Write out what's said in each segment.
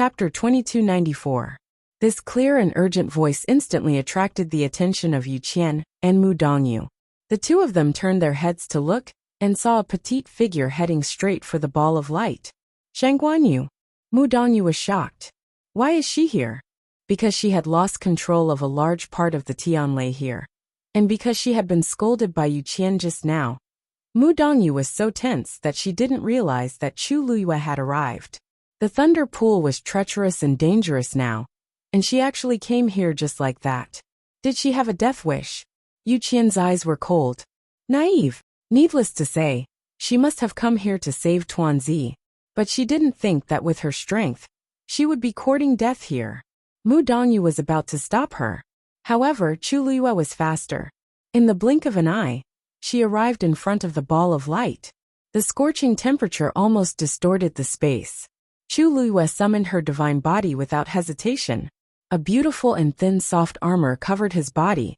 Chapter 2294. This clear and urgent voice instantly attracted the attention of Yu Qian and Mu Dongyu. The two of them turned their heads to look, and saw a petite figure heading straight for the ball of light. Shangguanyu. Mu Dongyu was shocked. Why is she here? Because she had lost control of a large part of the Tianlei here. And because she had been scolded by Yu Qian just now. Mu Dongyu was so tense that she didn't realize that Chu Luyue had arrived. The thunder pool was treacherous and dangerous now, and she actually came here just like that. Did she have a death wish? Yu Qian's eyes were cold. Naive. Needless to say, she must have come here to save Tuanzi, but she didn't think that with her strength, she would be courting death here. Mu Dongyu was about to stop her. However, Chu Luyue was faster. In the blink of an eye, she arrived in front of the ball of light. The scorching temperature almost distorted the space. Chu Luyue summoned her divine body without hesitation. A beautiful and thin soft armor covered his body,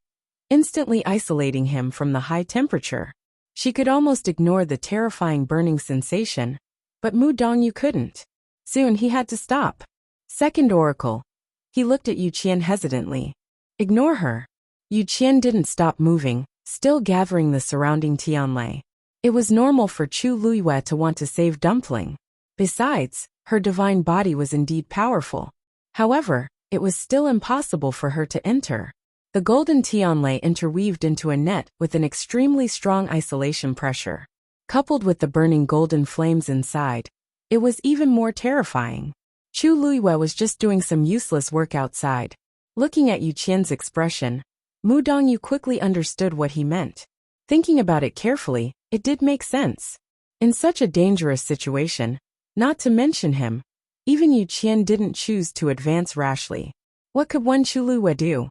instantly isolating him from the high temperature. She could almost ignore the terrifying burning sensation, but Mu Dongyu couldn't. Soon he had to stop. Second oracle. He looked at Yu Qian hesitantly. Ignore her. Yu Qian didn't stop moving, still gathering the surrounding Tianlei. It was normal for Chu Luyue to want to save Dumpling. Besides, her divine body was indeed powerful. However, it was still impossible for her to enter. The golden Tianlei interweaved into a net with an extremely strong isolation pressure. Coupled with the burning golden flames inside, it was even more terrifying. Chu Luyue was just doing some useless work outside. Looking at Yu Qian's expression, Mu Dongyu quickly understood what he meant. Thinking about it carefully, it did make sense. In such a dangerous situation, not to mention him, even Yu Qian didn't choose to advance rashly. What could one Chu Luyue do?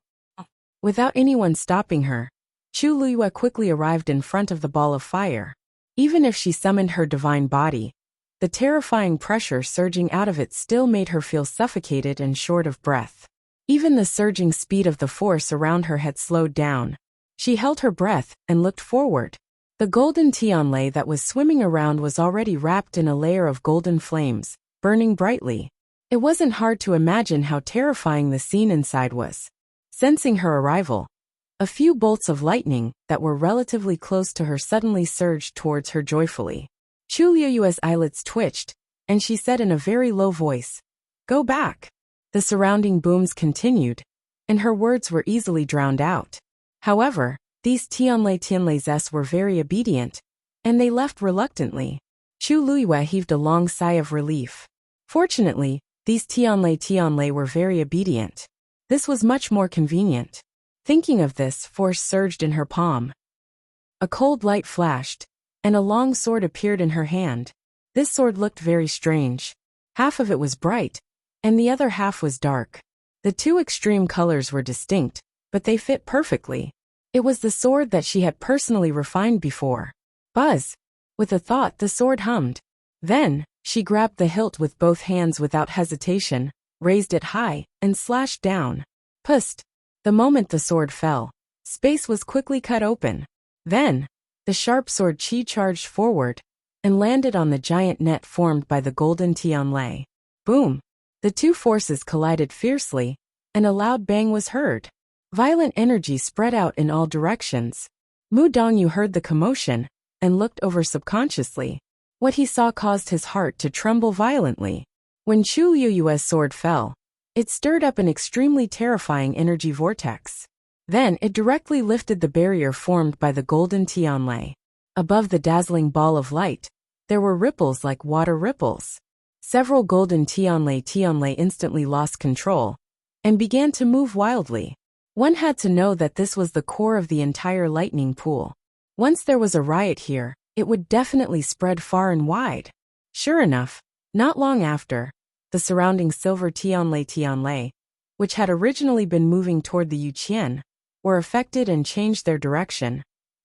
Without anyone stopping her, Chu Luyue quickly arrived in front of the ball of fire. Even if she summoned her divine body, the terrifying pressure surging out of it still made her feel suffocated and short of breath. Even the surging speed of the force around her had slowed down. She held her breath and looked forward. The golden Tianlei that was swimming around was already wrapped in a layer of golden flames, burning brightly. It wasn't hard to imagine how terrifying the scene inside was. Sensing her arrival, a few bolts of lightning that were relatively close to her suddenly surged towards her joyfully. Chu Luyue's eyelids twitched, and she said in a very low voice, "Go back." The surrounding booms continued, and her words were easily drowned out. However, these Tianleis were very obedient, and they left reluctantly. Chu Luyue heaved a long sigh of relief. Fortunately, these Tianlei were very obedient. This was much more convenient. Thinking of this, force surged in her palm. A cold light flashed, and a long sword appeared in her hand. This sword looked very strange. Half of it was bright, and the other half was dark. The two extreme colors were distinct, but they fit perfectly. It was the sword that she had personally refined before. Buzz! With a thought, the sword hummed. Then, she grabbed the hilt with both hands without hesitation, raised it high, and slashed down. Pust! The moment the sword fell, space was quickly cut open. Then, the sharp sword chi charged forward, and landed on the giant net formed by the golden Tianlei. Boom! The two forces collided fiercely, and a loud bang was heard. Violent energy spread out in all directions. Mu Dongyu heard the commotion, and looked over subconsciously. What he saw caused his heart to tremble violently. When Chu Luyue's sword fell, it stirred up an extremely terrifying energy vortex. Then it directly lifted the barrier formed by the golden Tianlei. Above the dazzling ball of light, there were ripples like water ripples. Several golden Tianlei instantly lost control, and began to move wildly. One had to know that this was the core of the entire lightning pool. Once there was a riot here, it would definitely spread far and wide. Sure enough, not long after, the surrounding silver Tianlei, which had originally been moving toward the Yu Qian, were affected and changed their direction,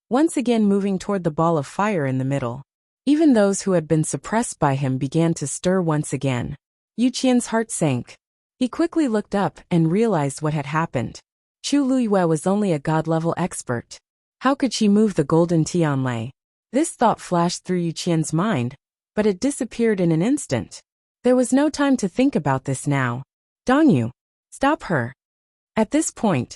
once again moving toward the ball of fire in the middle. Even those who had been suppressed by him began to stir once again. Yu Qian's heart sank. He quickly looked up and realized what had happened. Chu Luyue was only a god-level expert. How could she move the golden Tianlei? This thought flashed through Yu Qian's mind, but it disappeared in an instant. There was no time to think about this now. Dongyu, stop her. At this point,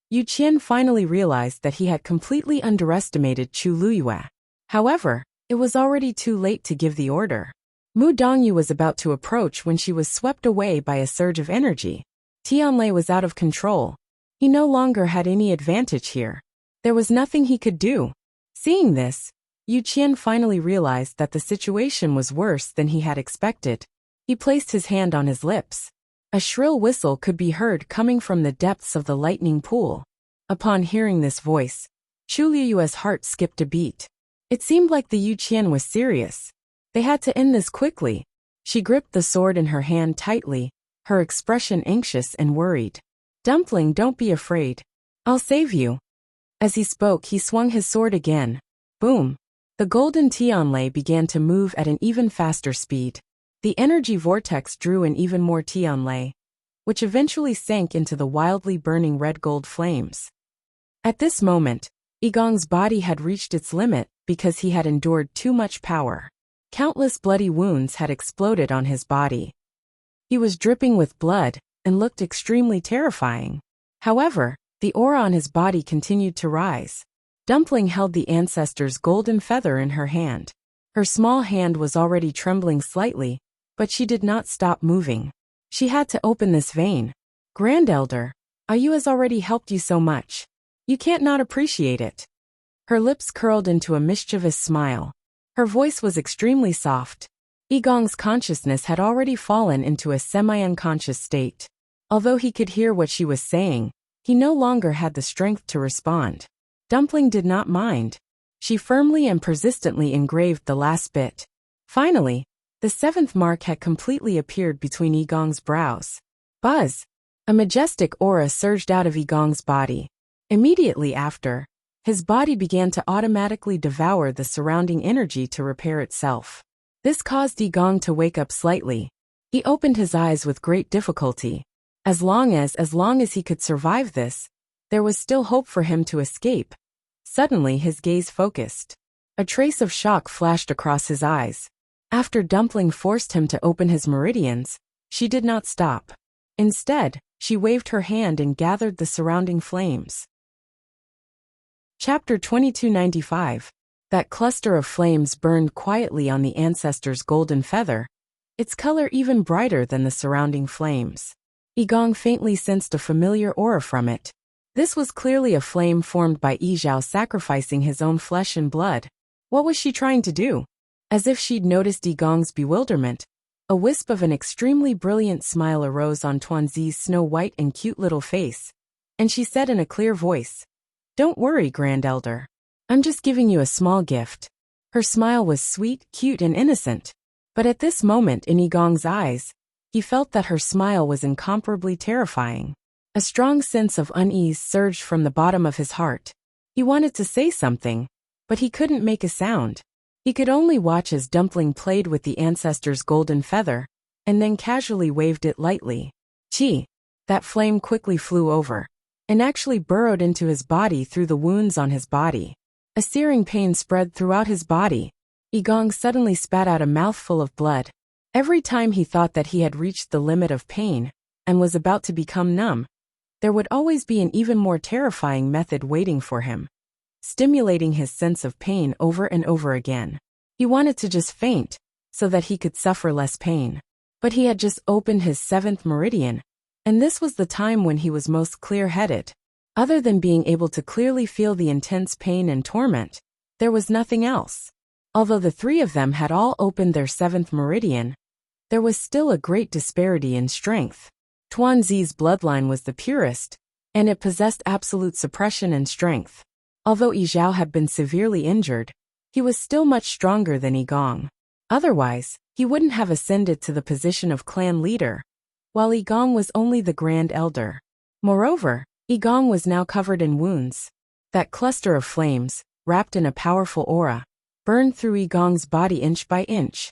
Yu Qian finally realized that he had completely underestimated Chu Luyue. However, it was already too late to give the order. Mu Dongyu was about to approach when she was swept away by a surge of energy. Tianlei was out of control. He no longer had any advantage here. There was nothing he could do. Seeing this, Yu Qian finally realized that the situation was worse than he had expected. He placed his hand on his lips. A shrill whistle could be heard coming from the depths of the lightning pool. Upon hearing this voice, Chu Liyue's heart skipped a beat. It seemed like the Yu Qian was serious. They had to end this quickly. She gripped the sword in her hand tightly, her expression anxious and worried. Dumpling, don't be afraid. I'll save you. As he spoke, he swung his sword again. Boom. The golden Tianlei began to move at an even faster speed. The energy vortex drew in even more Tianlei, which eventually sank into the wildly burning red-gold flames. At this moment, Yigong's body had reached its limit because he had endured too much power. Countless bloody wounds had exploded on his body. He was dripping with blood and looked extremely terrifying. However, the aura on his body continued to rise. Dumpling held the ancestor's golden feather in her hand. Her small hand was already trembling slightly, but she did not stop moving. She had to open this vein. Grand Elder, Ayu has already helped you so much. You can't not appreciate it. Her lips curled into a mischievous smile. Her voice was extremely soft. Yigong's consciousness had already fallen into a semi-unconscious state. Although he could hear what she was saying, he no longer had the strength to respond. Dumpling did not mind. She firmly and persistently engraved the last bit. Finally, the seventh mark had completely appeared between Yigong's brows. Buzz! A majestic aura surged out of Yigong's body. Immediately after, his body began to automatically devour the surrounding energy to repair itself. This caused Yigong to wake up slightly. He opened his eyes with great difficulty. As long as he could survive this, there was still hope for him to escape. Suddenly his gaze focused. A trace of shock flashed across his eyes. After Dumpling forced him to open his meridians, she did not stop. Instead, she waved her hand and gathered the surrounding flames. Chapter 2295. That cluster of flames burned quietly on the ancestor's golden feather, its color even brighter than the surrounding flames. Yigong faintly sensed a familiar aura from it. This was clearly a flame formed by Yizhao sacrificing his own flesh and blood. What was she trying to do? As if she'd noticed Yigong's bewilderment, a wisp of an extremely brilliant smile arose on Tuanzi's snow-white and cute little face, and she said in a clear voice, "Don't worry, Grand Elder. I'm just giving you a small gift." Her smile was sweet, cute, and innocent. But at this moment in Yigong's eyes, he felt that her smile was incomparably terrifying. A strong sense of unease surged from the bottom of his heart. He wanted to say something, but he couldn't make a sound. He could only watch as Dumpling played with the ancestor's golden feather, and then casually waved it lightly. Chi! That flame quickly flew over, and actually burrowed into his body through the wounds on his body. A searing pain spread throughout his body. Yigong suddenly spat out a mouthful of blood. Every time he thought that he had reached the limit of pain, and was about to become numb, there would always be an even more terrifying method waiting for him, stimulating his sense of pain over and over again. He wanted to just faint, so that he could suffer less pain. But he had just opened his seventh meridian, and this was the time when he was most clear-headed. Other than being able to clearly feel the intense pain and torment, there was nothing else. Although the three of them had all opened their seventh meridian, there was still a great disparity in strength. Tuanzi's bloodline was the purest, and it possessed absolute suppression and strength. Although Yizhao had been severely injured, he was still much stronger than Yigong. Otherwise, he wouldn't have ascended to the position of clan leader, while Yigong was only the Grand Elder. Moreover, Yigong was now covered in wounds. That cluster of flames, wrapped in a powerful aura, burned through Yigong's body inch by inch.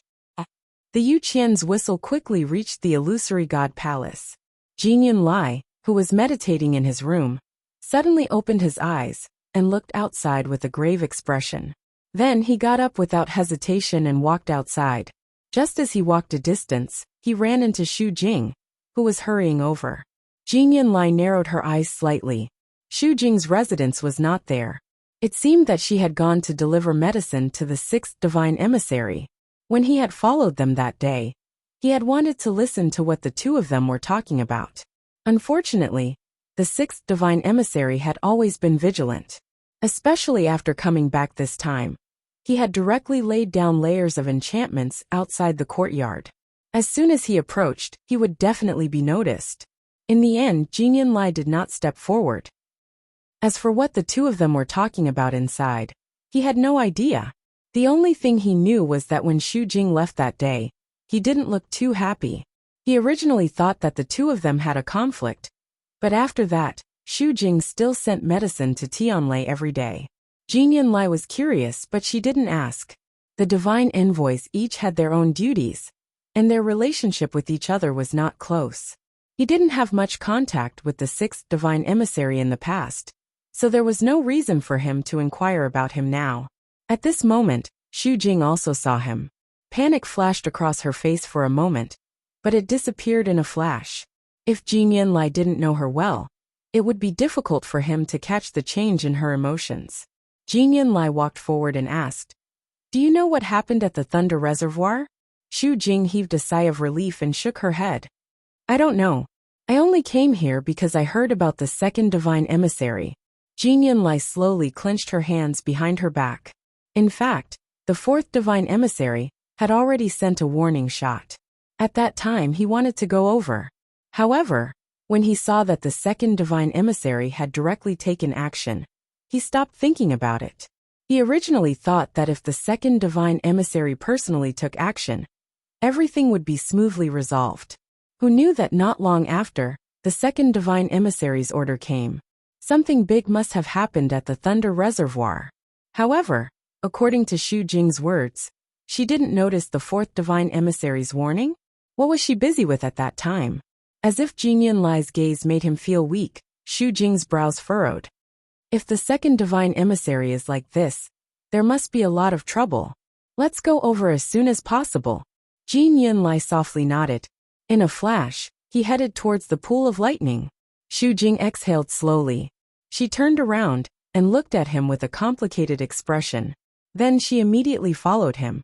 The Yu Qian's whistle quickly reached the illusory god palace. Jin Yunlai, who was meditating in his room, suddenly opened his eyes and looked outside with a grave expression. Then he got up without hesitation and walked outside. Just as he walked a distance, he ran into Xu Jing, who was hurrying over. Jing Yunlai narrowed her eyes slightly. Xu Jing's residence was not there. It seemed that she had gone to deliver medicine to the sixth divine emissary. When he had followed them that day, he had wanted to listen to what the two of them were talking about. Unfortunately, the sixth divine emissary had always been vigilant. Especially after coming back this time. He had directly laid down layers of enchantments outside the courtyard. As soon as he approached, he would definitely be noticed. In the end, Jing Yunlai did not step forward. As for what the two of them were talking about inside, he had no idea. The only thing he knew was that when Xu Jing left that day, he didn't look too happy. He originally thought that the two of them had a conflict, but after that, Xu Jing still sent medicine to Tianlei every day. Jing Yunlai was curious, but she didn't ask. The divine envoys each had their own duties, and their relationship with each other was not close. He didn't have much contact with the sixth divine emissary in the past, so there was no reason for him to inquire about him now. At this moment, Xu Jing also saw him. Panic flashed across her face for a moment, but it disappeared in a flash. If Jing Yunlai didn't know her well, it would be difficult for him to catch the change in her emotions. Jing Yunlai walked forward and asked, "Do you know what happened at the Thunder Reservoir?" Xu Jing heaved a sigh of relief and shook her head. "I don't know. I only came here because I heard about the second divine emissary." Jing Yunlai slowly clenched her hands behind her back. In fact, the fourth divine emissary had already sent a warning shot. At that time he wanted to go over. However, when he saw that the second divine emissary had directly taken action, he stopped thinking about it. He originally thought that if the second divine emissary personally took action, everything would be smoothly resolved. Who knew that not long after, the second divine emissary's order came? Something big must have happened at the Thunder Reservoir. However, according to Xu Jing's words, she didn't notice the fourth divine emissary's warning? What was she busy with at that time? As if Jing Yunlai's gaze made him feel weak, Xu Jing's brows furrowed. If the second divine emissary is like this, there must be a lot of trouble. Let's go over as soon as possible. Jing Yunlai softly nodded. In a flash, he headed towards the pool of lightning. Xu Jing exhaled slowly. She turned around and looked at him with a complicated expression. Then she immediately followed him.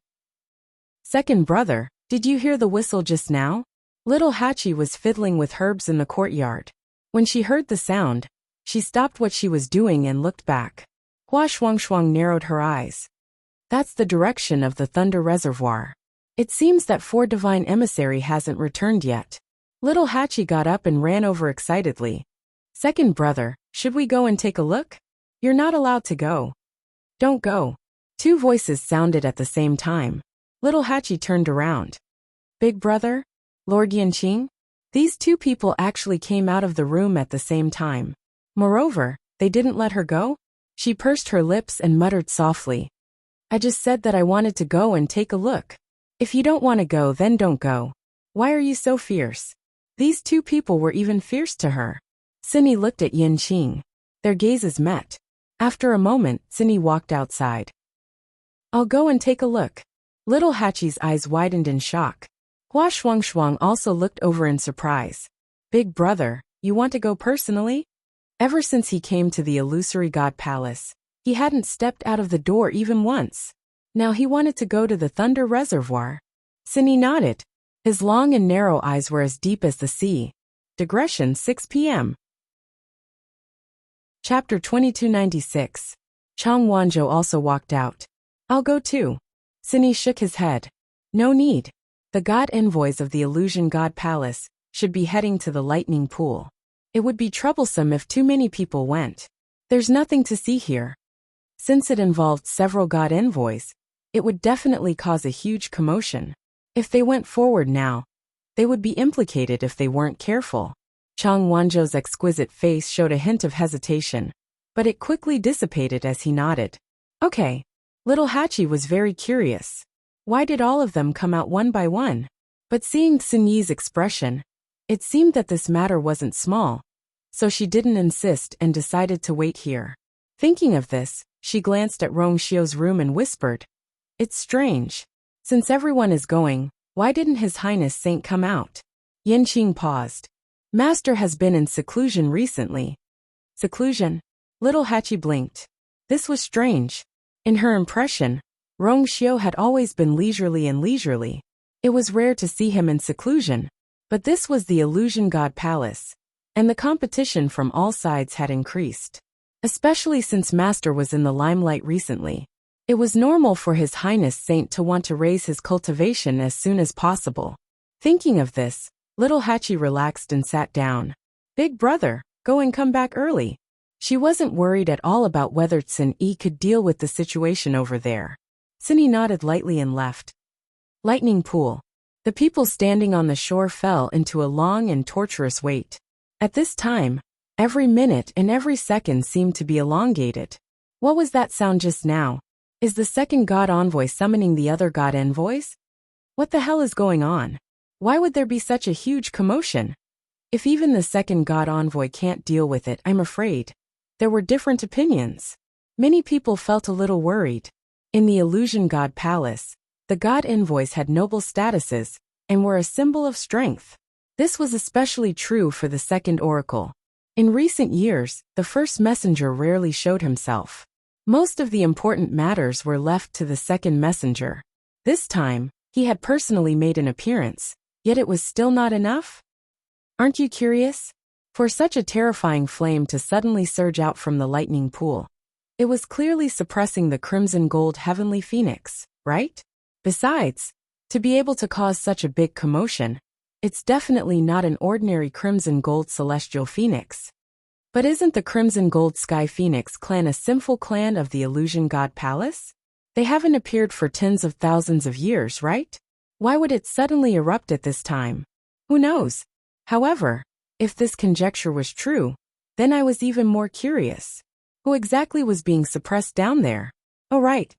"Second brother, did you hear the whistle just now?" Little Hachi was fiddling with herbs in the courtyard. When she heard the sound, she stopped what she was doing and looked back. Hua Shuangshuang narrowed her eyes. "That's the direction of the Thunder Reservoir. It seems that four divine emissary hasn't returned yet." Little Hachi got up and ran over excitedly. "Second brother, should we go and take a look?" "You're not allowed to go." "Don't go." Two voices sounded at the same time. Little Hachi turned around. "Big brother? Lord Yanqing?" These two people actually came out of the room at the same time. Moreover, they didn't let her go? She pursed her lips and muttered softly. "I just said that I wanted to go and take a look. If you don't want to go, then don't go. Why are you so fierce?" These two people were even fierce to her. Cindy looked at Yanqing. Their gazes met. After a moment, Cindy walked outside. "I'll go and take a look." Little Hachi's eyes widened in shock. Hua Shuangshuang also looked over in surprise. "Big brother, you want to go personally?" Ever since he came to the illusory god palace, he hadn't stepped out of the door even once. Now he wanted to go to the Thunder Reservoir. Cindy nodded. His long and narrow eyes were as deep as the sea. Digression 6 p.m. Chapter 2296. Chang Wanzhou also walked out. "I'll go too." Cindy shook his head. "No need. The god envoys of the illusion god palace should be heading to the lightning pool. It would be troublesome if too many people went. There's nothing to see here." Since it involved several god envoys, it would definitely cause a huge commotion. If they went forward now, they would be implicated if they weren't careful. Chang Wanzhou's exquisite face showed a hint of hesitation, but it quickly dissipated as he nodded. "Okay." Little Hachi was very curious. Why did all of them come out one by one? But seeing Xinyi's expression, it seemed that this matter wasn't small, so she didn't insist and decided to wait here. Thinking of this, she glanced at Rong Xiu's room and whispered, "It's strange. Since everyone is going, Why didn't His Highness Saint come out? Yanqing paused. Master has been in seclusion recently. Seclusion? Little Hachi blinked. This was strange. In her impression, Rongxiu had always been leisurely. It was rare to see him in seclusion. But this was the Illusion God Palace, and the competition from all sides had increased. Especially since Master was in the limelight recently. It was normal for His Highness Saint to want to raise his cultivation as soon as possible. Thinking of this, little Hachi relaxed and sat down. Big brother, go and come back early. She wasn't worried at all about whether Tsin Yi could deal with the situation over there. Tsin Yi nodded lightly and left. Lightning pool. The people standing on the shore fell into a long and torturous wait. At this time, every minute and every second seemed to be elongated. What was that sound just now? Is the second god envoy summoning the other god envoys? What the hell is going on? Why would there be such a huge commotion? If even the second god envoy can't deal with it, I'm afraid. There were different opinions. Many people felt a little worried. In the Illusion God Palace, the god envoys had noble statuses and were a symbol of strength. This was especially true for the second oracle. In recent years, the first messenger rarely showed himself. Most of the important matters were left to the second messenger. This time, he had personally made an appearance, yet it was still not enough? Aren't you curious? For such a terrifying flame to suddenly surge out from the lightning pool. It was clearly suppressing the crimson gold heavenly phoenix, right? Besides, to be able to cause such a big commotion, it's definitely not an ordinary crimson gold celestial phoenix. But isn't the Crimson Gold Sky Phoenix clan a sinful clan of the Illusion God Palace? They haven't appeared for tens of thousands of years, right? Why would it suddenly erupt at this time? Who knows? However, if this conjecture was true, then I was even more curious. Who exactly was being suppressed down there? Oh right.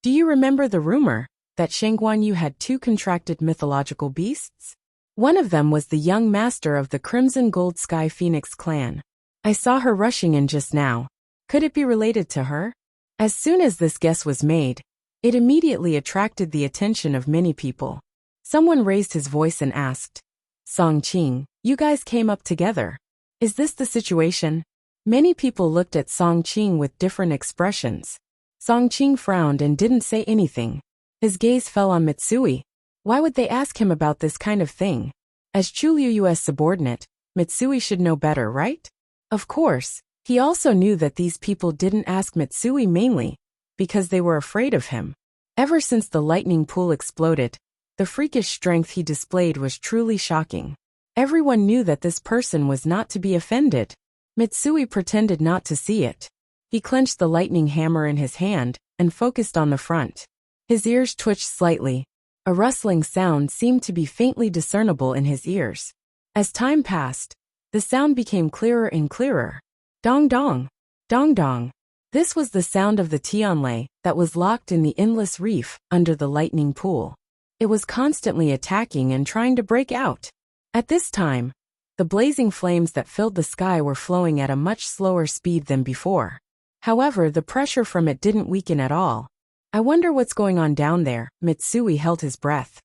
Do you remember the rumor that Shang Guanyu had two contracted mythological beasts? One of them was the young master of the Crimson Gold Sky Phoenix clan. I saw her rushing in just now. Could it be related to her? As soon as this guess was made, it immediately attracted the attention of many people. Someone raised his voice and asked, Song Qing, you guys came up together. Is this the situation? Many people looked at Song Qing with different expressions. Song Qing frowned and didn't say anything. His gaze fell on Mitsui. Why would they ask him about this kind of thing? As Chuliu's subordinate, Mitsui should know better, right? Of course, he also knew that these people didn't ask Mitsui mainly because they were afraid of him. Ever since the lightning pool exploded, the freakish strength he displayed was truly shocking. Everyone knew that this person was not to be offended. Mitsui pretended not to see it. He clenched the lightning hammer in his hand and focused on the front. His ears twitched slightly. A rustling sound seemed to be faintly discernible in his ears. As time passed, the sound became clearer and clearer. Dong dong, dong dong. This was the sound of the Tianlei that was locked in the endless reef under the lightning pool. It was constantly attacking and trying to break out. At this time, the blazing flames that filled the sky were flowing at a much slower speed than before. However, the pressure from it didn't weaken at all. I wonder what's going on down there. Mitsui held his breath.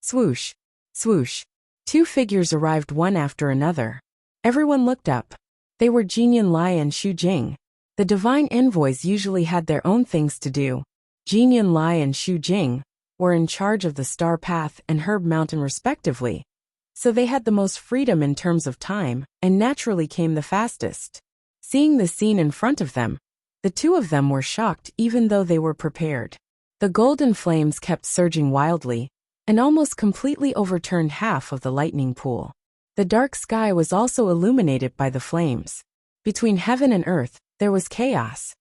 Swoosh, swoosh. Two figures arrived one after another. Everyone looked up. They were Jinyan Lai and Xu Jing. The divine envoys usually had their own things to do. Jinyan Lai and Xu Jing were in charge of the Star Path and Herb Mountain respectively. So they had the most freedom in terms of time, and naturally came the fastest. Seeing the scene in front of them, the two of them were shocked even though they were prepared. The golden flames kept surging wildly, and almost completely overturned half of the lightning pool. The dark sky was also illuminated by the flames. Between heaven and earth, there was chaos.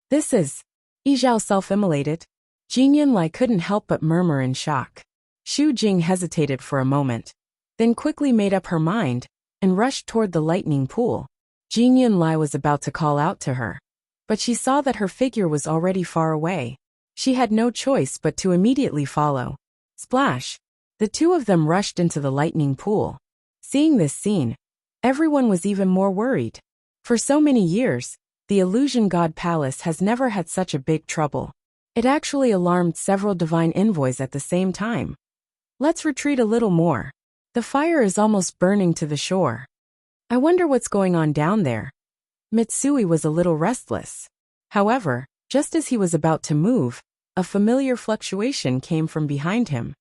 This is... Yizhao self-immolated. Jinyan Lai couldn't help but murmur in shock. Xu Jing hesitated for a moment, then quickly made up her mind, and rushed toward the lightning pool. Jinyan Lai was about to call out to her, but she saw that her figure was already far away. She had no choice but to immediately follow. Splash! The two of them rushed into the lightning pool. Seeing this scene, everyone was even more worried. For so many years, the Illusion God Palace has never had such a big trouble. It actually alarmed several divine envoys at the same time. Let's retreat a little more. The fire is almost burning to the shore. I wonder what's going on down there. Mitsui was a little restless. However, just as he was about to move, a familiar fluctuation came from behind him.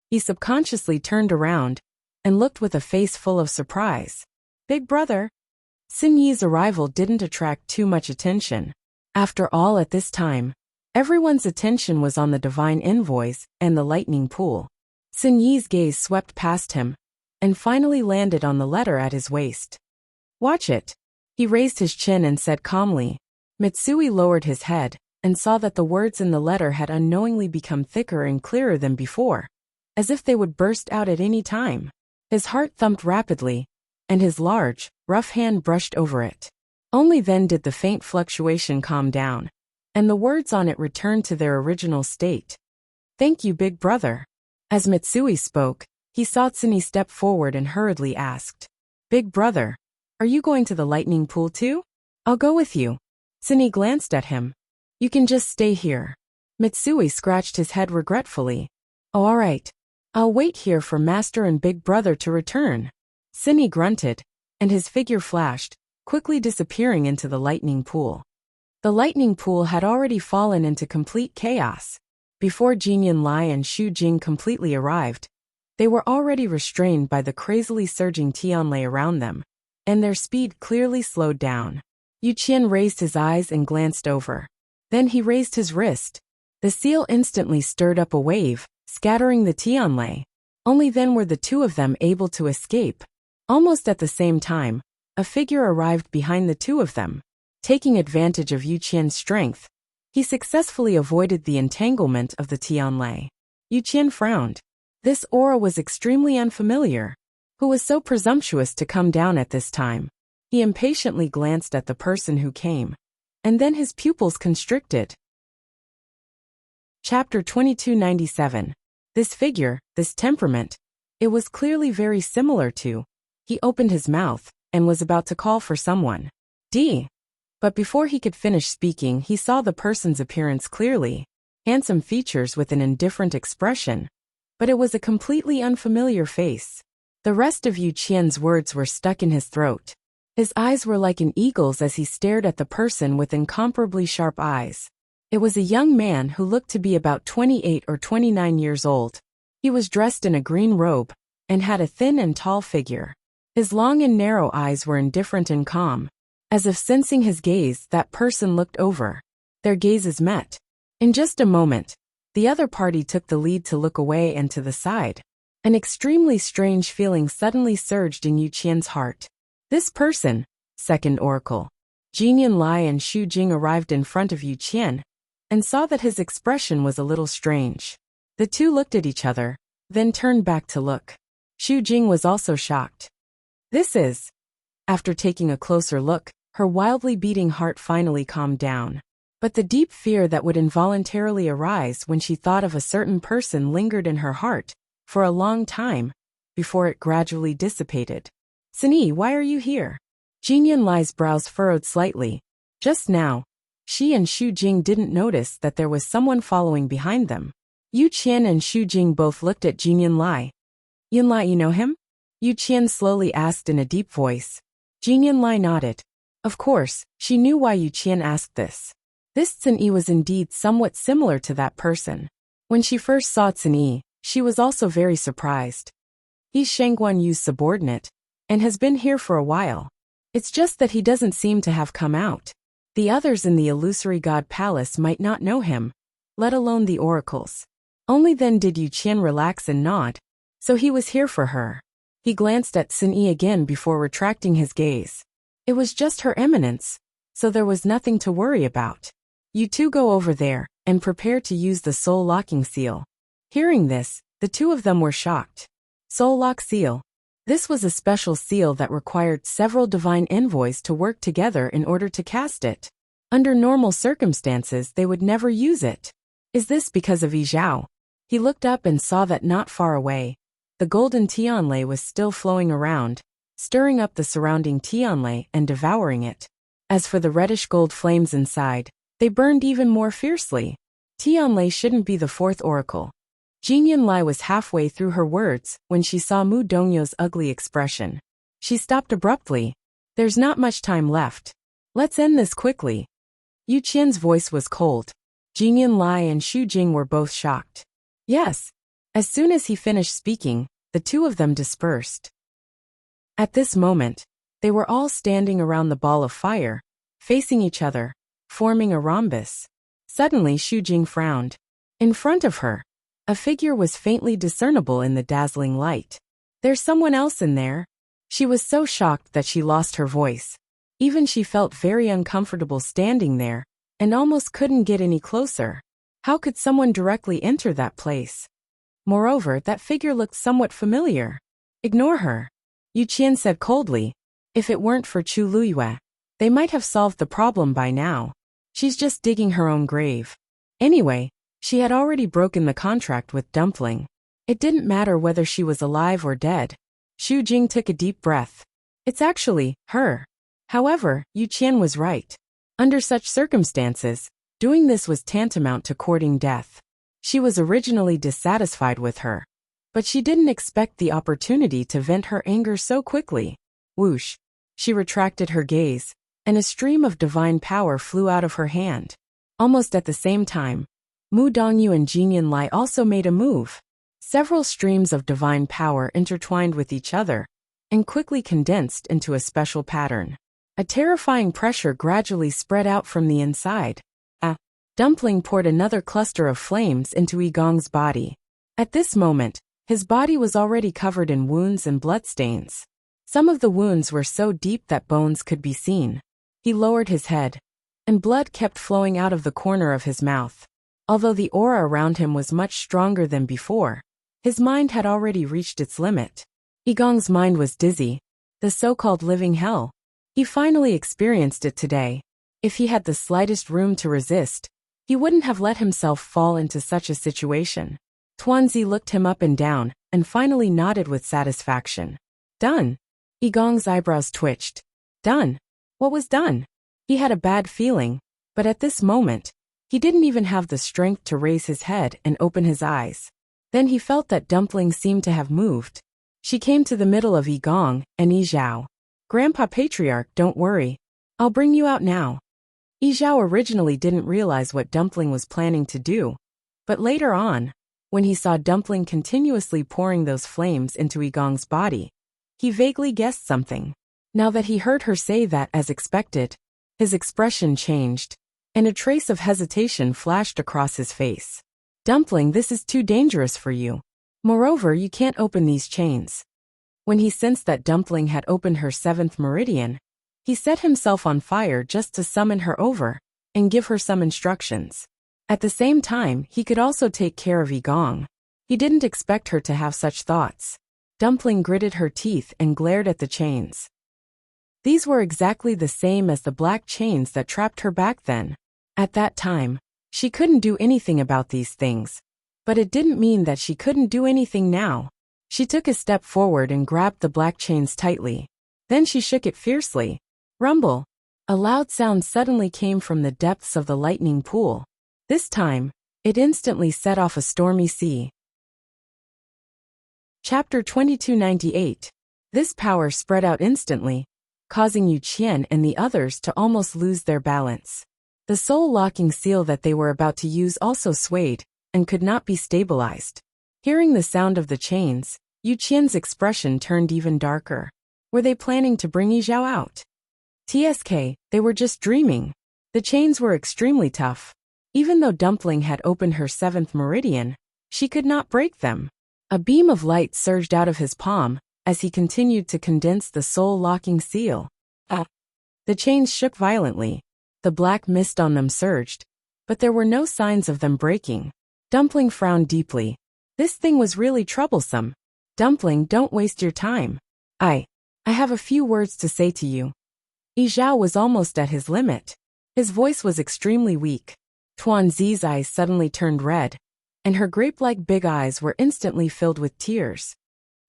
He subconsciously turned around and looked with a face full of surprise. Big brother. Xin Yi's arrival didn't attract too much attention. After all, at this time, everyone's attention was on the divine envoys and the lightning pool. Xin Yi's gaze swept past him and finally landed on the letter at his waist. Watch it. He raised his chin and said calmly. Mitsui lowered his head and saw that the words in the letter had unknowingly become thicker and clearer than before, as if they would burst out at any time. His heart thumped rapidly, and his large, rough hand brushed over it. Only then did the faint fluctuation calm down, and the words on it returned to their original state. Thank you, big brother. As Mitsui spoke, he saw Tsuni step forward and hurriedly asked, Big brother, are you going to the lightning pool too? I'll go with you. Tsuni glanced at him. You can just stay here. Mitsui scratched his head regretfully. Oh, all right. I'll wait here for master and big brother to return. Tsuni grunted, and his figure flashed, quickly disappearing into the lightning pool. The lightning pool had already fallen into complete chaos. Before Jinyan Lai and Xu Jing completely arrived, they were already restrained by the crazily surging Tianlei around them, and their speed clearly slowed down. Yu Qian raised his eyes and glanced over. Then he raised his wrist. The seal instantly stirred up a wave, scattering the Tianlei. Only then were the two of them able to escape. Almost at the same time, a figure arrived behind the two of them. Taking advantage of Yu Qian's strength, he successfully avoided the entanglement of the Tianlei. Yu Qian frowned. This aura was extremely unfamiliar. Who was so presumptuous to come down at this time? He impatiently glanced at the person who came, and then his pupils constricted. Chapter 2297. This figure, this temperament, it was clearly very similar to. He opened his mouth and was about to call for someone. D. But before he could finish speaking, he saw the person's appearance clearly. Handsome features with an indifferent expression. But it was a completely unfamiliar face. The rest of Yu Qian's words were stuck in his throat. His eyes were like an eagle's as he stared at the person with incomparably sharp eyes. It was a young man who looked to be about 28 or 29 years old. He was dressed in a green robe and had a thin and tall figure. His long and narrow eyes were indifferent and calm. As if sensing his gaze, that person looked over. Their gazes met. In just a moment, the other party took the lead to look away and to the side. An extremely strange feeling suddenly surged in Yu Qian's heart. This person, second oracle. Jinyan Lai and Xu Jing arrived in front of Yu Qian and saw that his expression was a little strange. The two looked at each other, then turned back to look. Xu Jing was also shocked. This is. After taking a closer look, her wildly beating heart finally calmed down. But the deep fear that would involuntarily arise when she thought of a certain person lingered in her heart for a long time, before it gradually dissipated. Sini, why are you here? Jinyan Lai's brows furrowed slightly. Just now, she and Xu Jing didn't notice that there was someone following behind them. Yu Qian and Xu Jing both looked at Jinyan Lai. Yin Lai, you know him? Yu Qian slowly asked in a deep voice. Jinyan Lai nodded. Of course, she knew why Yu Qian asked this. This Tsuni was indeed somewhat similar to that person. When she first saw Tsuni, she was also very surprised. He's Shangguan Yu's subordinate, and has been here for a while. It's just that he doesn't seem to have come out. The others in the illusory god palace might not know him, let alone the oracles. Only then did Yu Qian relax and nod. So he was here for her. He glanced at Tsuni again before retracting his gaze. It was just her eminence, so there was nothing to worry about. You two go over there and prepare to use the soul locking seal. Hearing this, the two of them were shocked. Soul lock seal. This was a special seal that required several divine envoys to work together in order to cast it. Under normal circumstances, they would never use it. Is this because of Yi Zhao? He looked up and saw that not far away, the golden Tianlei was still flowing around, stirring up the surrounding Tianlei and devouring it. As for the reddish gold flames inside, they burned even more fiercely. Tianlei shouldn't be the fourth oracle. Jin Lai was halfway through her words when she saw Mu Dongyu's ugly expression. She stopped abruptly. There's not much time left. Let's end this quickly. Yu Qian's voice was cold. Jin Lai and Xu Jing were both shocked. Yes. As soon as he finished speaking, the two of them dispersed. At this moment, they were all standing around the ball of fire, facing each other, forming a rhombus. Suddenly Xu Jing frowned. In front of her, a figure was faintly discernible in the dazzling light. There's someone else in there. She was so shocked that she lost her voice. Even she felt very uncomfortable standing there, and almost couldn't get any closer. How could someone directly enter that place? Moreover, that figure looked somewhat familiar. Ignore her, Yu Qian said coldly. If it weren't for Chu Luyue, they might have solved the problem by now. She's just digging her own grave. Anyway, she had already broken the contract with Dumpling. It didn't matter whether she was alive or dead. Xu Jing took a deep breath. It's actually her. However, Yu Qian was right. Under such circumstances, doing this was tantamount to courting death. She was originally dissatisfied with her, but she didn't expect the opportunity to vent her anger so quickly. Whoosh! She retracted her gaze, and a stream of divine power flew out of her hand. Almost at the same time, Mu Dongyu and Jin Lai also made a move. Several streams of divine power intertwined with each other, and quickly condensed into a special pattern. A terrifying pressure gradually spread out from the inside. Dumpling poured another cluster of flames into Yigong's body. At this moment, his body was already covered in wounds and bloodstains. Some of the wounds were so deep that bones could be seen. He lowered his head, and blood kept flowing out of the corner of his mouth. Although the aura around him was much stronger than before, his mind had already reached its limit. Yigong's mind was dizzy. The so-called living hell. He finally experienced it today. If he had the slightest room to resist, he wouldn't have let himself fall into such a situation. Tuanzi looked him up and down, and finally nodded with satisfaction. Done. Yigong's eyebrows twitched. Done. What was done? He had a bad feeling, but at this moment, he didn't even have the strength to raise his head and open his eyes. Then he felt that Dumpling seemed to have moved. She came to the middle of Yigong and Yizhao. Grandpa Patriarch, don't worry. I'll bring you out now. Yizhao originally didn't realize what Dumpling was planning to do, but later on, when he saw Dumpling continuously pouring those flames into Yigong's body, he vaguely guessed something. Now that he heard her say that as expected, his expression changed, and a trace of hesitation flashed across his face. Dumpling, this is too dangerous for you. Moreover, you can't open these chains. When he sensed that Dumpling had opened her 7th meridian, he set himself on fire just to summon her over and give her some instructions. At the same time, he could also take care of Yigong. He didn't expect her to have such thoughts. Dumpling gritted her teeth and glared at the chains. These were exactly the same as the black chains that trapped her back then. At that time, she couldn't do anything about these things. But it didn't mean that she couldn't do anything now. She took a step forward and grabbed the black chains tightly. Then she shook it fiercely. Rumble! A loud sound suddenly came from the depths of the lightning pool. This time, it instantly set off a stormy sea. Chapter 2298. This power spread out instantly, causing Yu Qian and the others to almost lose their balance. The soul-locking seal that they were about to use also swayed, and could not be stabilized. Hearing the sound of the chains, Yu Qian's expression turned even darker. Were they planning to bring Yizhao out? TSK, they were just dreaming. The chains were extremely tough. Even though Dumpling had opened her 7th meridian, she could not break them. A beam of light surged out of his palm as he continued to condense the soul-locking seal. The chains shook violently. The black mist on them surged, but there were no signs of them breaking. Dumpling frowned deeply. This thing was really troublesome. Dumpling, don't waste your time. I have a few words to say to you. Yizhao was almost at his limit. His voice was extremely weak. Tuanzi's eyes suddenly turned red, and her grape-like big eyes were instantly filled with tears.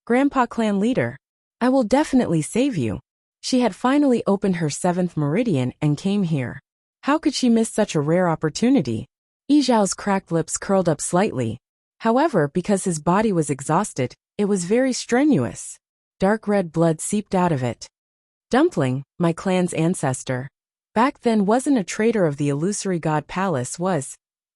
Grandpa Clan Leader, I will definitely save you. She had finally opened her 7th meridian and came here. How could she miss such a rare opportunity? Yizhao's cracked lips curled up slightly. However, because his body was exhausted, it was very strenuous. Dark red blood seeped out of it. Dumpling, my clan's ancestor. Back then wasn't a traitor of the illusory god palace was.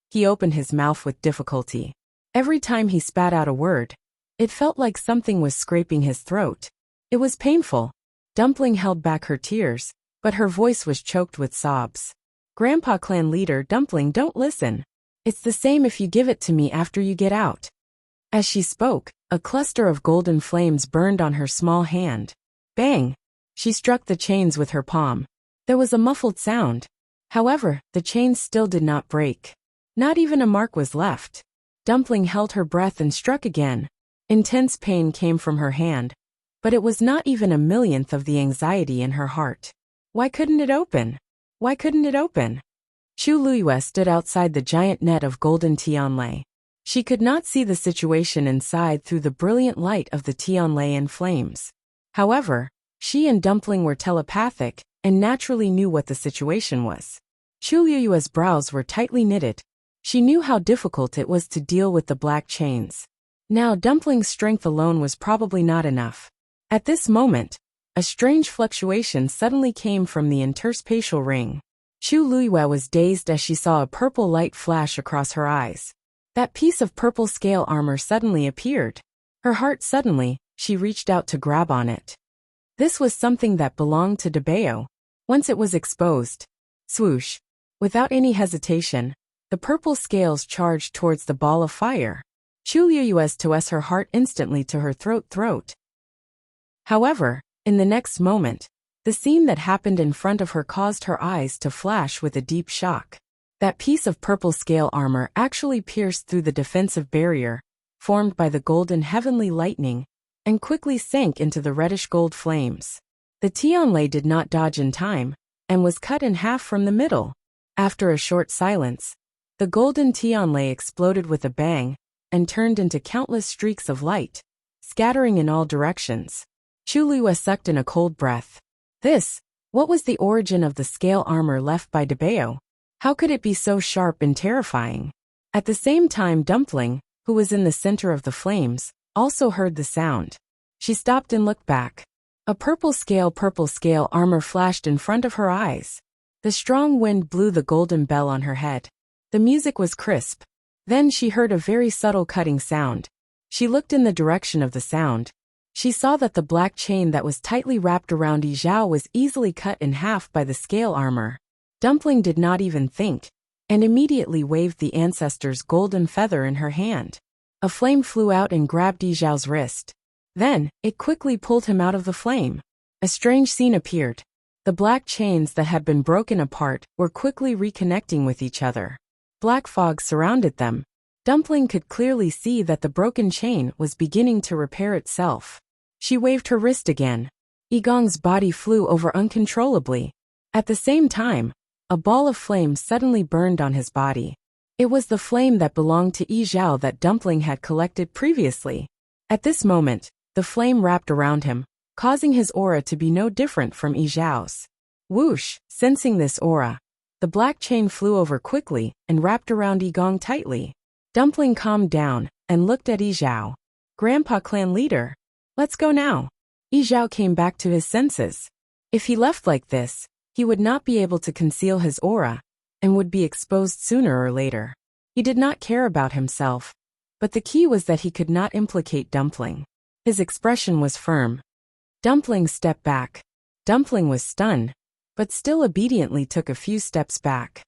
He opened his mouth with difficulty. Every time he spat out a word, it felt like something was scraping his throat. It was painful. Dumpling held back her tears, but her voice was choked with sobs. Grandpa clan leader Dumpling, don't listen. It's the same if you give it to me after you get out. As she spoke, a cluster of golden flames burned on her small hand. Bang! She struck the chains with her palm. There was a muffled sound. However, the chains still did not break. Not even a mark was left. Dumpling held her breath and struck again. Intense pain came from her hand, but it was not even a millionth of the anxiety in her heart. Why couldn't it open? Why couldn't it open? Chu Luyue stood outside the giant net of golden Tianlei. She could not see the situation inside through the brilliant light of the Tianlei and flames. However, she and Dumpling were telepathic and naturally knew what the situation was. Chu Luyue's brows were tightly knitted. She knew how difficult it was to deal with the black chains. Now Dumpling's strength alone was probably not enough. At this moment, a strange fluctuation suddenly came from the interspatial ring. Chu Luyue was dazed as she saw a purple light flash across her eyes. That piece of purple scale armor suddenly appeared. Her heart suddenly, she reached out to grab on it. This was something that belonged to Debeo. Once it was exposed, swoosh, without any hesitation, the purple scales charged towards the ball of fire. Chu Luyue's toes her heart instantly to her throat. However, in the next moment, the scene that happened in front of her caused her eyes to flash with a deep shock. That piece of purple scale armor actually pierced through the defensive barrier, formed by the golden heavenly lightning, and quickly sank into the reddish-gold flames. The Tianlei did not dodge in time, and was cut in half from the middle. After a short silence, the golden Tianlei exploded with a bang, and turned into countless streaks of light, scattering in all directions. Chu Luyue sucked in a cold breath. What was the origin of the scale armor left by Debeo? How could it be so sharp and terrifying? At the same time, Dumpling, who was in the center of the flames, also heard the sound. She stopped and looked back. A purple scale armor flashed in front of her eyes. The strong wind blew the golden bell on her head. The music was crisp. Then she heard a very subtle cutting sound. She looked in the direction of the sound. She saw that the black chain that was tightly wrapped around Yi Zhao was easily cut in half by the scale armor. Dumpling did not even think, and immediately waved the ancestor's golden feather in her hand. A flame flew out and grabbed Yi Zhao's wrist. Then, it quickly pulled him out of the flame. A strange scene appeared. The black chains that had been broken apart were quickly reconnecting with each other. Black fog surrounded them. Dumpling could clearly see that the broken chain was beginning to repair itself. She waved her wrist again. Yigong's body flew over uncontrollably. At the same time, a ball of flame suddenly burned on his body. It was the flame that belonged to Yi Zhao that Dumpling had collected previously. At this moment, the flame wrapped around him, causing his aura to be no different from Yi Zhao's. Whoosh! Sensing this aura, the black chain flew over quickly and wrapped around Yigong tightly. Dumpling calmed down and looked at Yi Zhao. Grandpa clan leader, let's go now. Yi Zhao came back to his senses. If he left like this, he would not be able to conceal his aura, and would be exposed sooner or later. He did not care about himself, but the key was that he could not implicate Dumpling. His expression was firm. Dumpling stepped back. Dumpling was stunned, but still obediently took a few steps back.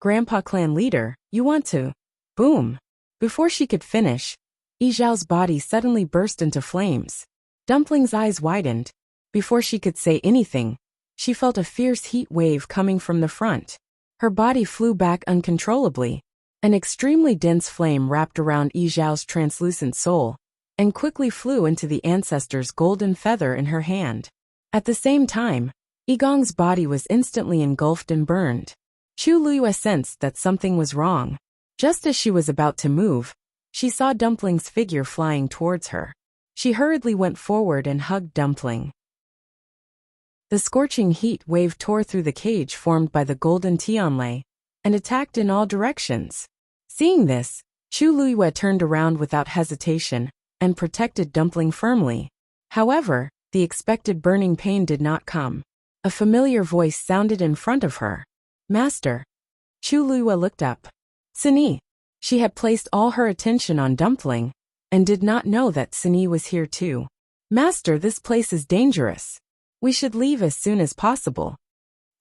Grandpa clan leader, you want to? Boom! Before she could finish, Yi Zhao's body suddenly burst into flames. Dumpling's eyes widened. Before she could say anything, she felt a fierce heat wave coming from the front. Her body flew back uncontrollably. An extremely dense flame wrapped around Yi Zhao's translucent soul, and quickly flew into the ancestor's golden feather in her hand. At the same time, Yigong's body was instantly engulfed and burned. Chu Luyue sensed that something was wrong. Just as she was about to move, she saw Dumpling's figure flying towards her. She hurriedly went forward and hugged Dumpling. The scorching heat wave tore through the cage formed by the golden Tianlei, and attacked in all directions. Seeing this, Chu Luiyue turned around without hesitation and protected Dumpling firmly. However, the expected burning pain did not come. A familiar voice sounded in front of her. Master. Chu Luiyue looked up. Sini. She had placed all her attention on Dumpling and did not know that Sini was here too. Master, this place is dangerous. We should leave as soon as possible.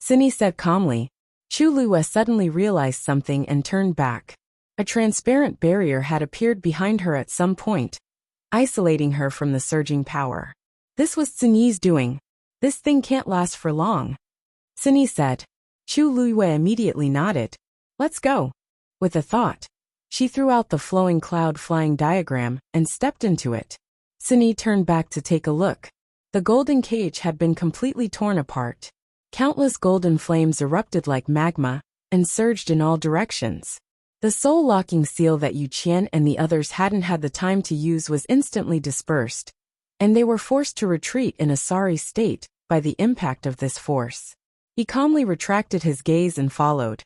Sini said calmly. Chu Luiyue suddenly realized something and turned back. A transparent barrier had appeared behind her at some point, isolating her from the surging power. This was Sini's doing. This thing can't last for long. Sini said. Chu Luiyue immediately nodded. Let's go. With a thought, she threw out the flowing cloud flying diagram and stepped into it. Sini turned back to take a look. The golden cage had been completely torn apart. Countless golden flames erupted like magma and surged in all directions. The soul-locking seal that Yu Qian and the others hadn't had the time to use was instantly dispersed, and they were forced to retreat in a sorry state by the impact of this force. He calmly retracted his gaze and followed.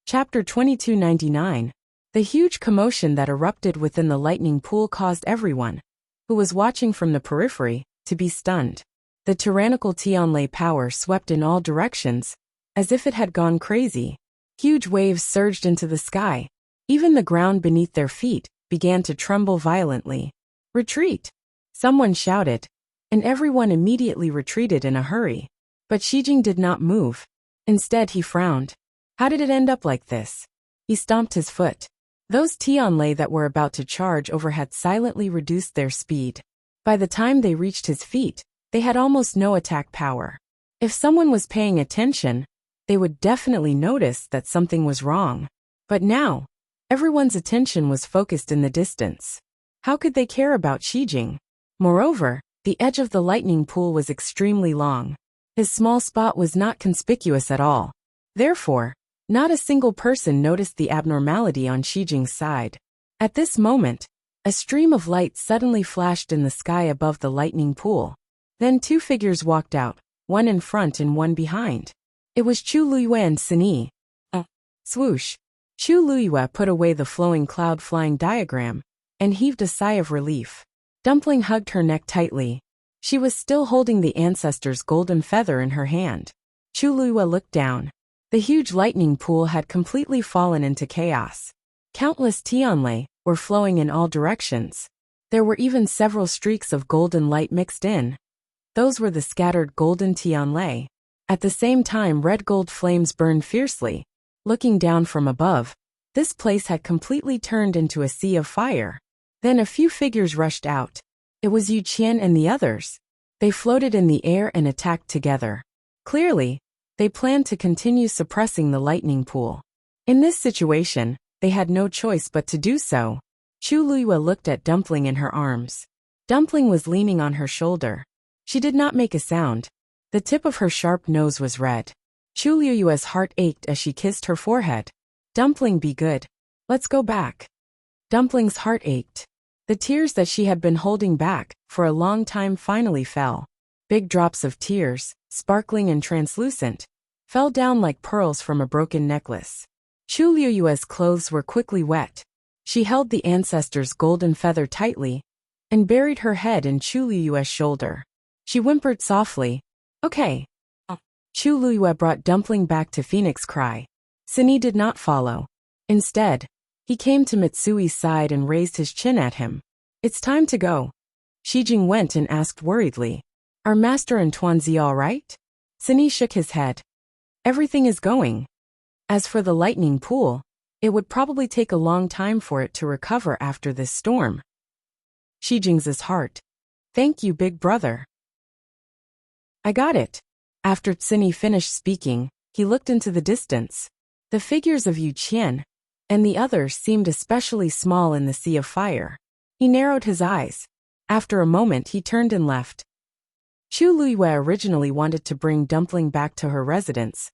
Chapter 2299. The huge commotion that erupted within the lightning pool caused everyone, who was watching from the periphery, to be stunned. The tyrannical Tianlei power swept in all directions, as if it had gone crazy. Huge waves surged into the sky. Even the ground beneath their feet began to tremble violently. Retreat! Someone shouted, and everyone immediately retreated in a hurry. But Shijing did not move. Instead, he frowned. How did it end up like this? He stomped his foot. Those Tianlei that were about to charge over had silently reduced their speed. By the time they reached his feet, they had almost no attack power. If someone was paying attention, they would definitely notice that something was wrong. But now, everyone's attention was focused in the distance. How could they care about Shijing? Moreover, the edge of the lightning pool was extremely long. His small spot was not conspicuous at all. Therefore, not a single person noticed the abnormality on Shijing's side. At this moment, a stream of light suddenly flashed in the sky above the lightning pool. Then two figures walked out, one in front and one behind. It was Chu Luiyue and Sini. Swoosh. Chu Luiyue put away the flowing cloud flying diagram and heaved a sigh of relief. Dumpling hugged her neck tightly. She was still holding the ancestor's golden feather in her hand. Chu Luiyue looked down. The huge lightning pool had completely fallen into chaos. Countless Tianlei were flowing in all directions. There were even several streaks of golden light mixed in. Those were the scattered golden Tianlei. At the same time, red gold flames burned fiercely. Looking down from above, this place had completely turned into a sea of fire. Then a few figures rushed out. It was Yu Qian and the others. They floated in the air and attacked together. Clearly, they planned to continue suppressing the lightning pool. In this situation, they had no choice but to do so. Chu Luiyue looked at Dumpling in her arms. Dumpling was leaning on her shoulder. She did not make a sound. The tip of her sharp nose was red. Chu Luiyue's heart ached as she kissed her forehead. Dumpling, be good. Let's go back. Dumpling's heart ached. The tears that she had been holding back for a long time finally fell. Big drops of tears, sparkling and translucent, fell down like pearls from a broken necklace. Chu Luiyue's clothes were quickly wet. She held the ancestor's golden feather tightly and buried her head in Chu Luiyue's shoulder. She whimpered softly. Okay. Chu Luiyue brought Dumpling back to Phoenix Cry. Sini did not follow. Instead, he came to Mitsui's side and raised his chin at him. It's time to go. Shijing went and asked worriedly. Are Master and Tuanzi all right? Sini shook his head. Everything is going. As for the lightning pool, it would probably take a long time for it to recover after this storm. Shijing's heart. Thank you, big brother. I got it. After Sini finished speaking, he looked into the distance. The figures of Yu Qian and the others seemed especially small in the sea of fire. He narrowed his eyes. After a moment, he turned and left. Chu Luiyue originally wanted to bring Dumpling back to her residence,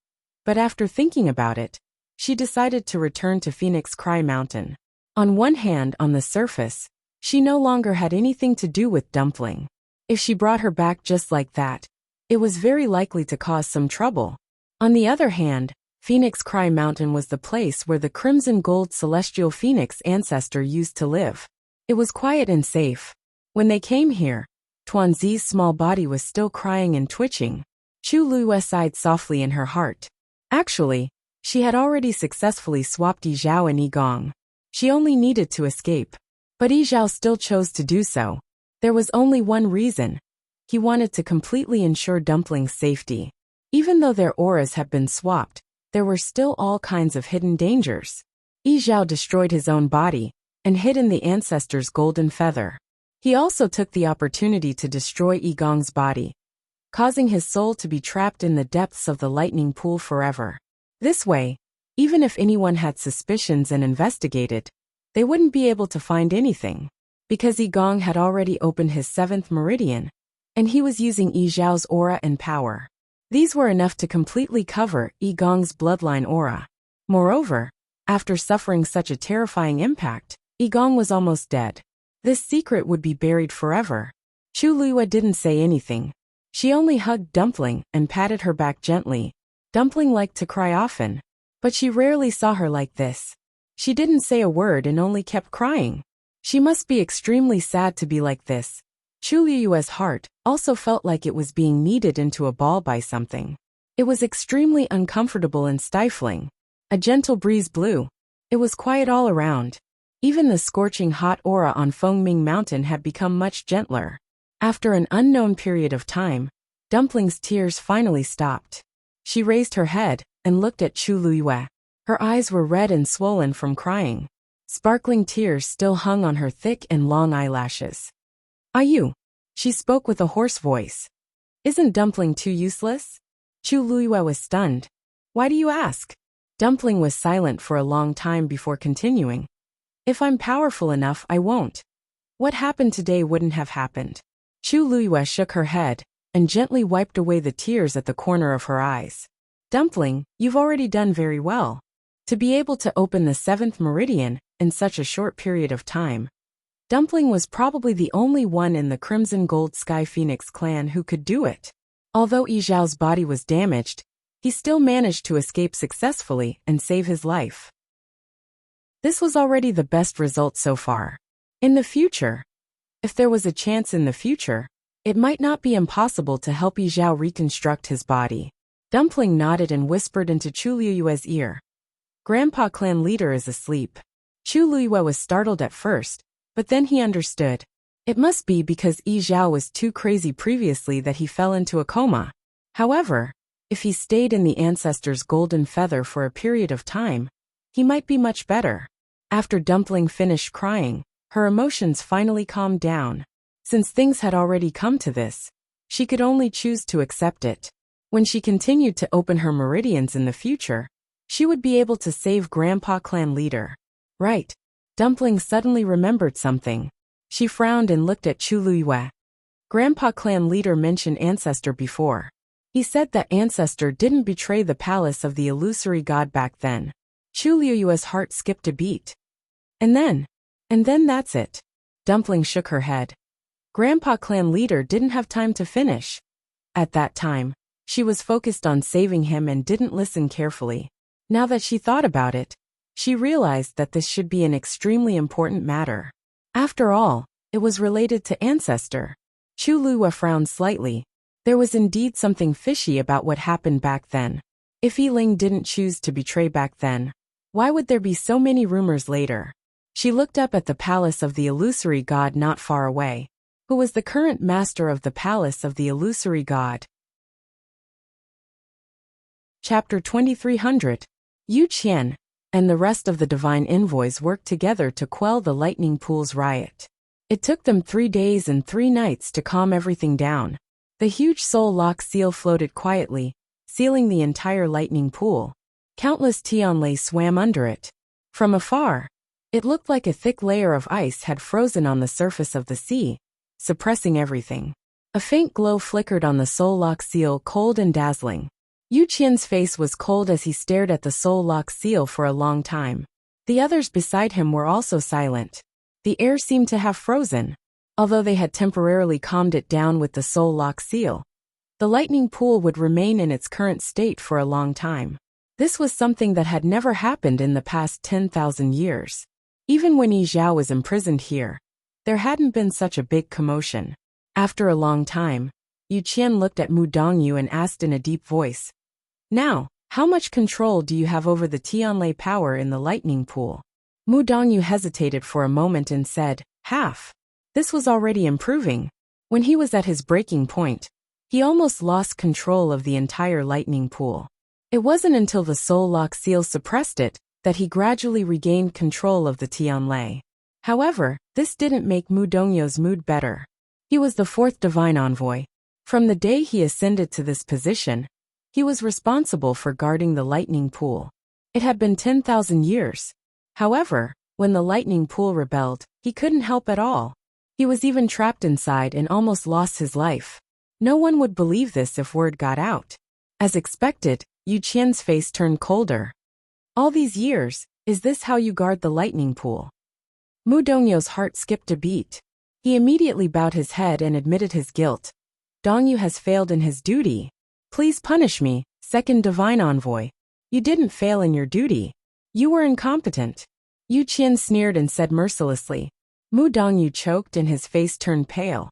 but after thinking about it, she decided to return to Phoenix Cry Mountain. On one hand, on the surface, she no longer had anything to do with Dumpling. If she brought her back just like that, it was very likely to cause some trouble. On the other hand, Phoenix Cry Mountain was the place where the crimson gold celestial phoenix ancestor used to live. It was quiet and safe. When they came here, Tuanzi's small body was still crying and twitching. Chu Luiyue sighed softly in her heart. Actually, she had already successfully swapped Yi Zhao and Yi Gong. She only needed to escape. But Yi Zhao still chose to do so. There was only one reason. He wanted to completely ensure Dumpling's safety. Even though their auras had been swapped, there were still all kinds of hidden dangers. Yi Zhao destroyed his own body and hid in the ancestor's golden feather. He also took the opportunity to destroy Yi Gong's body, causing his soul to be trapped in the depths of the lightning pool forever. This way, even if anyone had suspicions and investigated, they wouldn't be able to find anything, because Yi Gong had already opened his 7th meridian, and he was using Yi Zhao's aura and power. These were enough to completely cover Yi Gong's bloodline aura. Moreover, after suffering such a terrifying impact, Yi Gong was almost dead. This secret would be buried forever. Chu Luiyue didn't say anything. She only hugged Dumpling and patted her back gently. Dumpling liked to cry often, but she rarely saw her like this. She didn't say a word and only kept crying. She must be extremely sad to be like this. Chu Luiyue's heart also felt like it was being kneaded into a ball by something. It was extremely uncomfortable and stifling. A gentle breeze blew. It was quiet all around. Even the scorching hot aura on Fengming Mountain had become much gentler. After an unknown period of time, Dumpling's tears finally stopped. She raised her head and looked at Chu Luiyue. Her eyes were red and swollen from crying. Sparkling tears still hung on her thick and long eyelashes. "You?" She spoke with a hoarse voice. "Isn't Dumpling too useless?" Chu Luiyue was stunned. "Why do you ask?" Dumpling was silent for a long time before continuing. "If I'm powerful enough, I won't. What happened today wouldn't have happened." Chu Luiyue shook her head and gently wiped away the tears at the corner of her eyes. "Dumpling, you've already done very well. To be able to open the 7th meridian in such a short period of time. Dumpling was probably the only one in the Crimson Gold Sky Phoenix clan who could do it. Although Yi Zhao's body was damaged, he still managed to escape successfully and save his life. This was already the best result so far. In the future, if there was a chance in the future, it might not be impossible to help Yi Zhao reconstruct his body." Dumpling nodded and whispered into Chu Luiyue's ear. "Grandpa clan leader is asleep." Chu Luiyue was startled at first, but then he understood. It must be because Yi Zhao was too crazy previously that he fell into a coma. However, if he stayed in the ancestor's golden feather for a period of time, he might be much better. After Dumpling finished crying, her emotions finally calmed down. Since things had already come to this, she could only choose to accept it. When she continued to open her meridians in the future, she would be able to save Grandpa clan leader. Right. Dumpling suddenly remembered something. She frowned and looked at Chu Luiyue. Grandpa clan leader mentioned Ancestor before. He said that Ancestor didn't betray the palace of the illusory god back then. Chu Luiyue's heart skipped a beat. And then that's it. Dumpling shook her head. Grandpa clan leader didn't have time to finish. At that time, she was focused on saving him and didn't listen carefully. Now that she thought about it, she realized that this should be an extremely important matter. After all, it was related to Ancestor. Chu Luiyue frowned slightly. There was indeed something fishy about what happened back then. If Yi Ling didn't choose to betray back then, why would there be so many rumors later? She looked up at the palace of the illusory god not far away. Who was the current master of the palace of the illusory god? Chapter 2300. Yu Qian and the rest of the divine envoys worked together to quell the lightning pool's riot. It took them 3 days and 3 nights to calm everything down. The huge soul lock seal floated quietly, sealing the entire lightning pool. Countless Tianlei swam under it. From afar, it looked like a thick layer of ice had frozen on the surface of the sea, suppressing everything. A faint glow flickered on the soul lock seal, cold and dazzling. Yu Qian's face was cold as he stared at the soul lock seal for a long time. The others beside him were also silent. The air seemed to have frozen. Although they had temporarily calmed it down with the soul lock seal, the lightning pool would remain in its current state for a long time. This was something that had never happened in the past 10,000 years. Even when Yi Zhao was imprisoned here, there hadn't been such a big commotion. After a long time, Yu Qian looked at Mu Dongyu and asked in a deep voice, "Now, how much control do you have over the Tianlei power in the lightning pool?" Mu Dongyu hesitated for a moment and said, "Half." This was already improving. When he was at his breaking point, he almost lost control of the entire lightning pool. It wasn't until the soul lock seal suppressed it that he gradually regained control of the Tianlei. However, this didn't make Mu Dongyu's mood better. He was the fourth divine envoy. From the day he ascended to this position, he was responsible for guarding the lightning pool. It had been 10,000 years. However, when the lightning pool rebelled, he couldn't help at all. He was even trapped inside and almost lost his life. No one would believe this if word got out. As expected, Yu Qian's face turned colder. "All these years, is this how you guard the lightning pool?" Mu Dongyu's heart skipped a beat. He immediately bowed his head and admitted his guilt. "Dongyu has failed in his duty. Please punish me, second divine envoy. You didn't fail in your duty. You were incompetent." Yu Qian sneered and said mercilessly. Mu Dongyu choked and his face turned pale.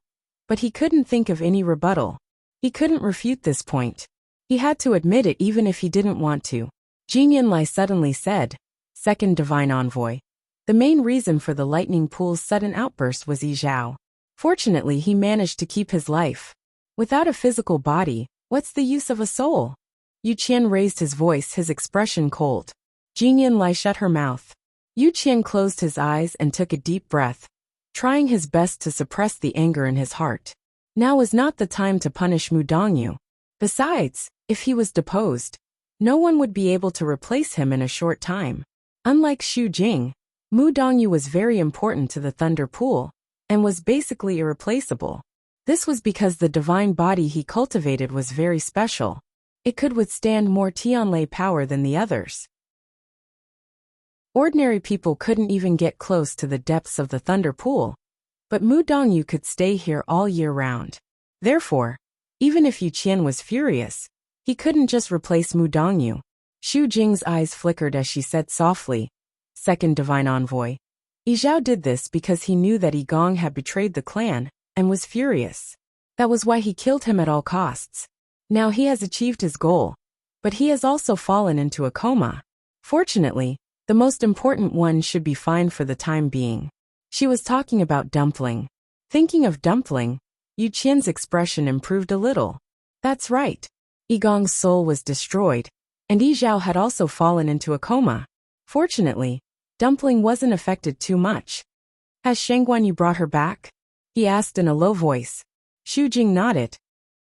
But he couldn't think of any rebuttal. He couldn't refute this point. He had to admit it even if he didn't want to. Jing Yinlai suddenly said, "Second divine envoy." The main reason for the lightning pool's sudden outburst was Yi Zhao. Fortunately, he managed to keep his life. Without a physical body, what's the use of a soul? Yu Qian raised his voice, his expression cold. Jing Yinlai shut her mouth. Yu Qian closed his eyes and took a deep breath, trying his best to suppress the anger in his heart. Now was not the time to punish Mu Dongyu. Besides, if he was deposed, no one would be able to replace him in a short time. Unlike Xu Jing, Mu Dongyu was very important to the Thunder Pool, and was basically irreplaceable. This was because the divine body he cultivated was very special. It could withstand more Tianlei power than the others. Ordinary people couldn't even get close to the depths of the Thunder Pool, but Mu Dongyu could stay here all year round. Therefore, even if Yu Qian was furious, he couldn't just replace Mu Dongyu. Xu Jing's eyes flickered as she said softly, "Second divine envoy." Yi Zhao did this because he knew that Yi Gong had betrayed the clan, and was furious. That was why he killed him at all costs. Now he has achieved his goal, but he has also fallen into a coma. Fortunately, the most important one should be fine for the time being. She was talking about Dumpling. Thinking of Dumpling, Yu Qian's expression improved a little. That's right. Yi Gong's soul was destroyed, and Yi Zhao had also fallen into a coma. Fortunately, Dumpling wasn't affected too much. "Has Shangguanyu brought her back?" he asked in a low voice. Xu Jing nodded.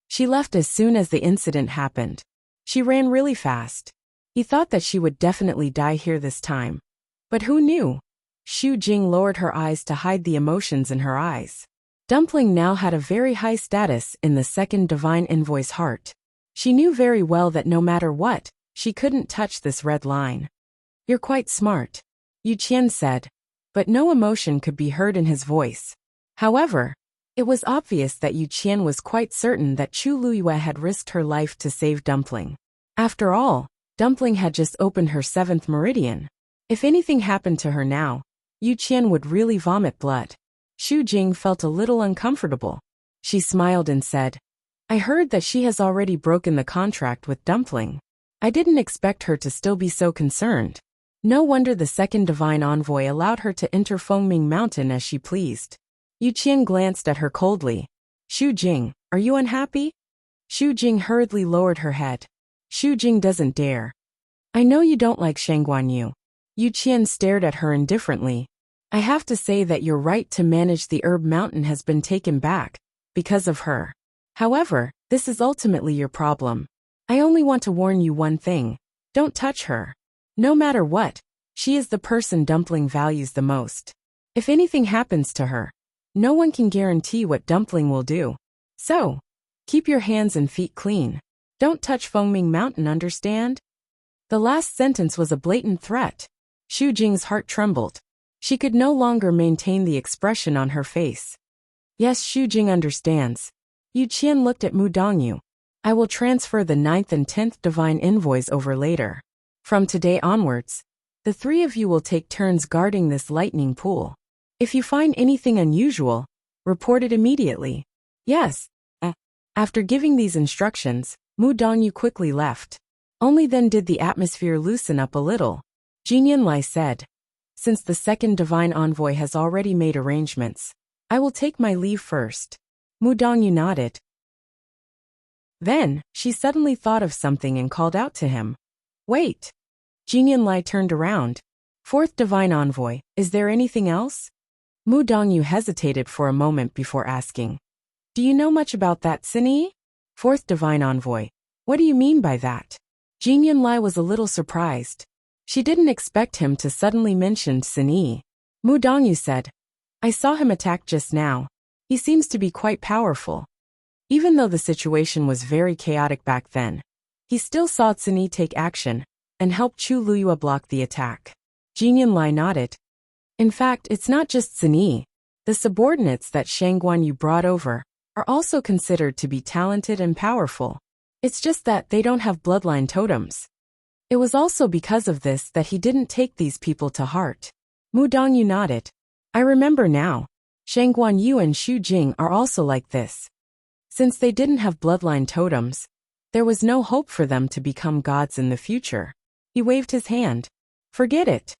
"She left as soon as the incident happened. She ran really fast." He thought that she would definitely die here this time. But who knew? Xu Jing lowered her eyes to hide the emotions in her eyes. Dumpling now had a very high status in the second divine envoy's heart. She knew very well that no matter what, she couldn't touch this red line. "You're quite smart," Yu Qian said, but no emotion could be heard in his voice. However, it was obvious that Yu Qian was quite certain that Chu Luiyue had risked her life to save Dumpling. After all, Dumpling had just opened her 7th meridian. If anything happened to her now, Yu Qian would really vomit blood. Xu Jing felt a little uncomfortable. She smiled and said, "I heard that she has already broken the contract with Dumpling. I didn't expect her to still be so concerned." No wonder the second divine envoy allowed her to enter Fengming Mountain as she pleased. Yu Qian glanced at her coldly. "Xu Jing, are you unhappy?" Xu Jing hurriedly lowered her head. Xu Jing doesn't dare. "I know you don't like Shangguanyu." Yu Qian stared at her indifferently. "I have to say that your right to manage the Herb Mountain has been taken back, because of her. However, this is ultimately your problem. I only want to warn you one thing. Don't touch her. No matter what, she is the person Dumpling values the most. If anything happens to her, no one can guarantee what Dumpling will do. So, keep your hands and feet clean. Don't touch Fengming Mountain, understand?" The last sentence was a blatant threat. Xu Jing's heart trembled. She could no longer maintain the expression on her face. "Yes, Xu Jing understands." Yu Qian looked at Mu Dongyu. "I will transfer the 9th and 10th divine envoys over later." From today onwards, the three of you will take turns guarding this lightning pool. If you find anything unusual, report it immediately. Yes. After giving these instructions, Mu Dongyu quickly left. Only then did the atmosphere loosen up a little. Jin Yunlai said, "Since the second divine envoy has already made arrangements, I will take my leave first." Mu Dongyu nodded. Then, she suddenly thought of something and called out to him. "Wait." Jin Yunlai turned around. "Fourth divine envoy, is there anything else?" Mu Dongyu hesitated for a moment before asking, "Do you know much about that, Sini?" "Fourth divine envoy, what do you mean by that?" Jin Yunlai was a little surprised. She didn't expect him to suddenly mention Sini. Mu Dongyu said, "I saw him attack just now. He seems to be quite powerful." Even though the situation was very chaotic back then, he still saw Sini take action and help Chu Luyua block the attack. Jin Yunlai nodded. "In fact, it's not just Sini. The subordinates that Shangguan Yu brought over are also considered to be talented and powerful. It's just that they don't have bloodline totems." It was also because of this that he didn't take these people to heart. Mu Dongyu nodded. "I remember now. Shangguan Yu and Xu Jing are also like this. Since they didn't have bloodline totems, there was no hope for them to become gods in the future." He waved his hand. "Forget it."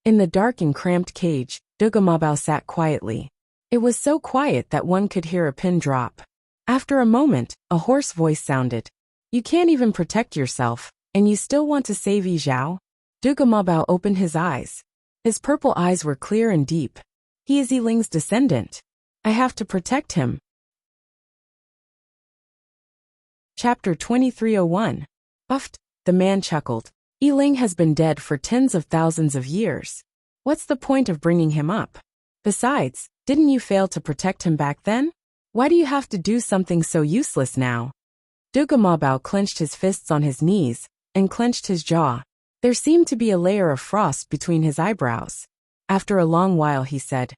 In the dark and cramped cage, Dugamabao sat quietly. It was so quiet that one could hear a pin drop. After a moment, a hoarse voice sounded. "You can't even protect yourself, and you still want to save Yi Zhao?" Dugamabao opened his eyes. His purple eyes were clear and deep. "He is Yiling's descendant. I have to protect him." Chapter 2301. Buffed. The man chuckled. "Yiling has been dead for tens of thousands of years. What's the point of bringing him up? Besides, didn't you fail to protect him back then? Why do you have to do something so useless now?" Dugamabao clenched his fists on his knees and clenched his jaw. There seemed to be a layer of frost between his eyebrows. After a long while he said,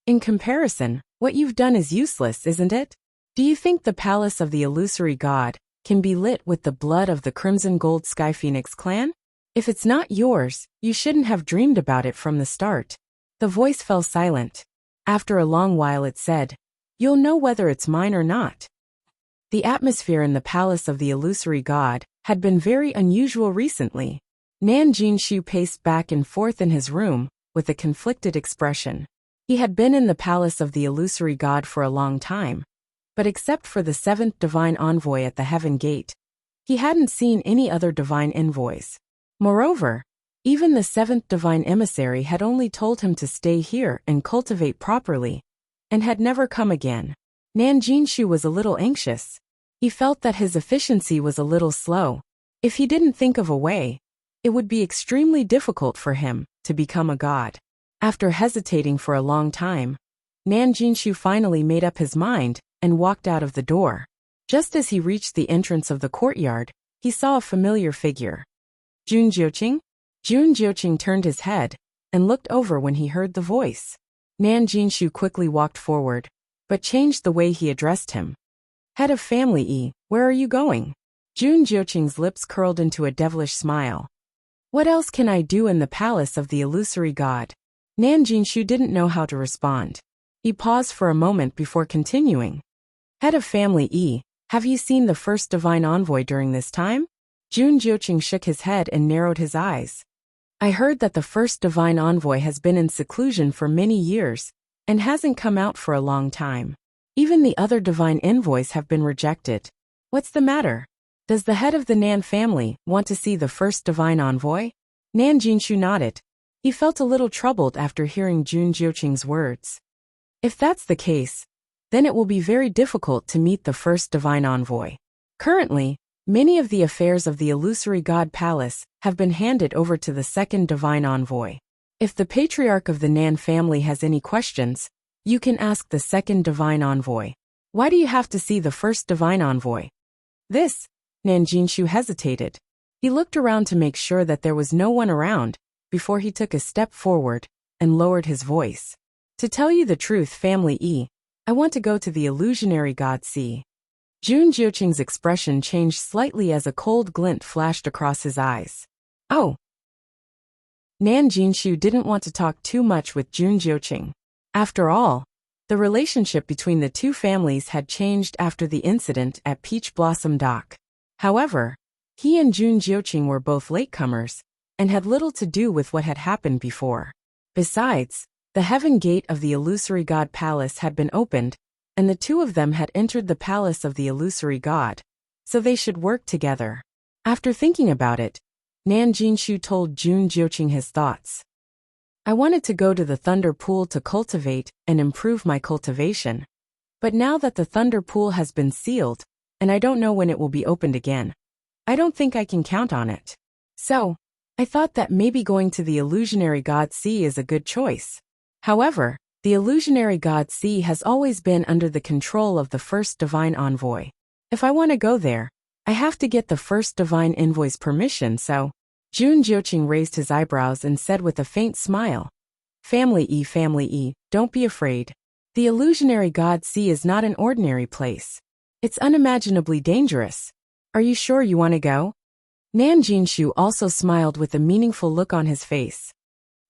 "In comparison, what you've done is useless, isn't it? Do you think the palace of the illusory god can be lit with the blood of the Crimson Gold Sky Phoenix clan? If it's not yours, you shouldn't have dreamed about it from the start." The voice fell silent. After a long while it said, "You'll know whether it's mine or not." The atmosphere in the palace of the illusory god had been very unusual recently. Nan Jinshu paced back and forth in his room with a conflicted expression. He had been in the palace of the illusory god for a long time, but except for the seventh divine envoy at the heaven gate, he hadn't seen any other divine envoys. Moreover, even the seventh divine emissary had only told him to stay here and cultivate properly, and had never come again. Nan Jinshu was a little anxious. He felt that his efficiency was a little slow. If he didn't think of a way, it would be extremely difficult for him to become a god. After hesitating for a long time, Nan Jinshu finally made up his mind and walked out of the door. Just as he reached the entrance of the courtyard, he saw a familiar figure. "Jun Jiuqing?" Jun Jiuqing turned his head and looked over when he heard the voice. Nan Jinshu quickly walked forward, but changed the way he addressed him. "Head of family E, where are you going?" Jun Jiuqing's lips curled into a devilish smile. "What else can I do in the palace of the illusory god?" Nan Jinshu didn't know how to respond. He paused for a moment before continuing. "Head of family E, have you seen the first divine envoy during this time?" Jun Jiuqing shook his head and narrowed his eyes. "I heard that the first divine envoy has been in seclusion for many years and hasn't come out for a long time. Even the other divine envoys have been rejected. What's the matter? Does the head of the Nan family want to see the first divine envoy?" Nan Jinshu nodded. He felt a little troubled after hearing Jun Jiuqing's words. If that's the case, then it will be very difficult to meet the first divine envoy. Currently, many of the affairs of the illusory god palace have been handed over to the second divine envoy. If the patriarch of the Nan family has any questions, you can ask the second divine envoy. Why do you have to see the first divine envoy? This, Nan Jinshu hesitated. He looked around to make sure that there was no one around before he took a step forward and lowered his voice. "To tell you the truth, family E, I want to go to the illusionary god C." Jun Jiuqing's expression changed slightly as a cold glint flashed across his eyes. Oh. Nan Jinshu didn't want to talk too much with Jun Jiuqing. After all, the relationship between the two families had changed after the incident at Peach Blossom Dock. However, he and Jun Jiuqing were both latecomers and had little to do with what had happened before. Besides, the heaven gate of the illusory god palace had been opened, and the two of them had entered the palace of the illusory god, so they should work together. After thinking about it, Nan Jinshu told Jun Jiuqing his thoughts. I wanted to go to the Thunder Pool to cultivate and improve my cultivation. But now that the Thunder Pool has been sealed, and I don't know when it will be opened again, I don't think I can count on it. So, I thought that maybe going to the illusionary god sea is a good choice. However, the illusionary god sea has always been under the control of the first divine envoy. If I want to go there, I have to get the first divine envoy's permission, so Jun Jiuqing raised his eyebrows and said with a faint smile, Family E, don't be afraid. The illusionary god sea is not an ordinary place. It's unimaginably dangerous. Are you sure you want to go? Nan Jinshu also smiled with a meaningful look on his face.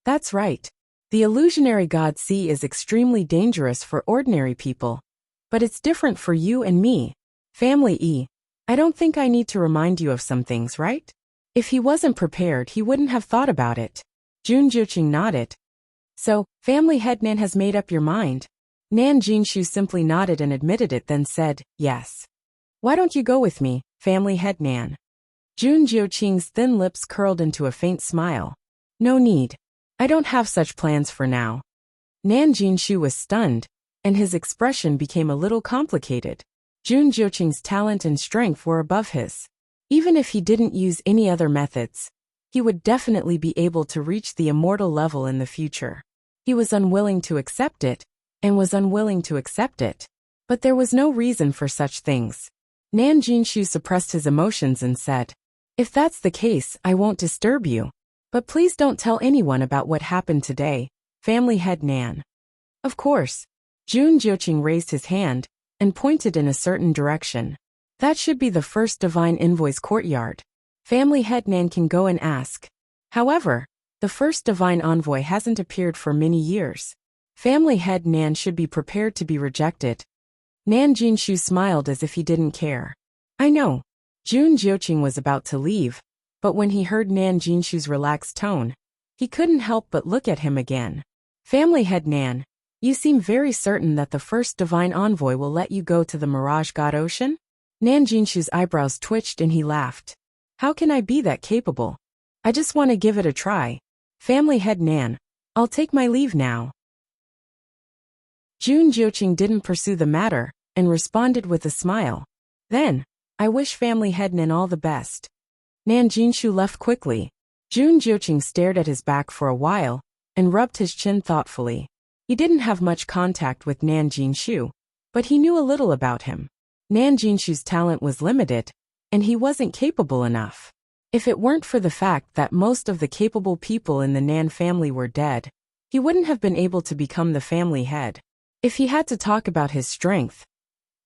That's right. The illusionary god sea is extremely dangerous for ordinary people. But it's different for you and me. Family E, I don't think I need to remind you of some things, right? If he wasn't prepared, he wouldn't have thought about it. Jun Jiuqing nodded. So, family head Nan has made up your mind? Nan Jinshu simply nodded and admitted it, then said, yes. Why don't you go with me, family head Nan? Jun Jiuqing's thin lips curled into a faint smile. No need. I don't have such plans for now. Nan Jinshu was stunned, and his expression became a little complicated. Jun Jiuqing's talent and strength were above his. Even if he didn't use any other methods, he would definitely be able to reach the immortal level in the future. He was unwilling to accept it, and was unwilling to accept it. But there was no reason for such things. Nan Jinshu suppressed his emotions and said, If that's the case, I won't disturb you. But please don't tell anyone about what happened today, family head Nan. Of course. Jun Jiuqing raised his hand and pointed in a certain direction. That should be the first divine envoy's courtyard. Family head Nan can go and ask. However, the first divine envoy hasn't appeared for many years. Family head Nan should be prepared to be rejected. Nan Jinshu smiled as if he didn't care. I know. Jun Jiuqing was about to leave, but when he heard Nan Jinshu's relaxed tone, he couldn't help but look at him again. Family head Nan, you seem very certain that the first divine envoy will let you go to the Mirage God Ocean? Nan Jinshu's eyebrows twitched and he laughed. How can I be that capable? I just want to give it a try. Family head Nan, I'll take my leave now. Jun Jiuqing didn't pursue the matter, and responded with a smile. Then, I wish family head Nan all the best. Nan Jinshu left quickly. Jun Jiuqing stared at his back for a while, and rubbed his chin thoughtfully. He didn't have much contact with Nan Jinshu, but he knew a little about him. Nan Jinshu's talent was limited, and he wasn't capable enough. If it weren't for the fact that most of the capable people in the Nan family were dead, he wouldn't have been able to become the family head. If he had to talk about his strength,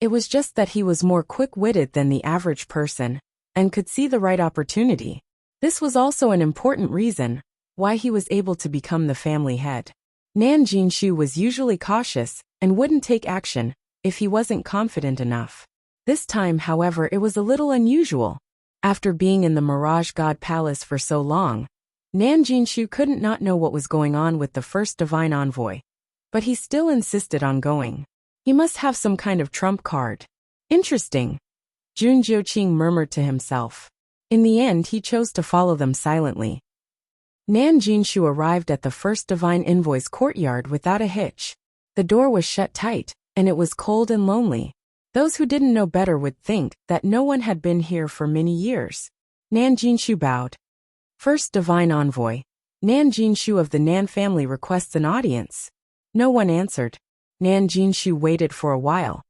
it was just that he was more quick-witted than the average person, and could see the right opportunity. This was also an important reason why he was able to become the family head. Nan Jinshu was usually cautious and wouldn't take action if he wasn't confident enough. This time, however, it was a little unusual. After being in the Mirage God Palace for so long, Nan Jinshu couldn't not know what was going on with the first divine envoy. But he still insisted on going. He must have some kind of trump card. Interesting. Jun Jiuqing murmured to himself. In the end, he chose to follow them silently. Nan Jinshu arrived at the first divine envoy's courtyard without a hitch. The door was shut tight, and it was cold and lonely. Those who didn't know better would think that no one had been here for many years. Nan Jinshu bowed. First divine envoy. Nan Jinshu of the Nan family requests an audience. No one answered. Nan Jinshu waited for a while,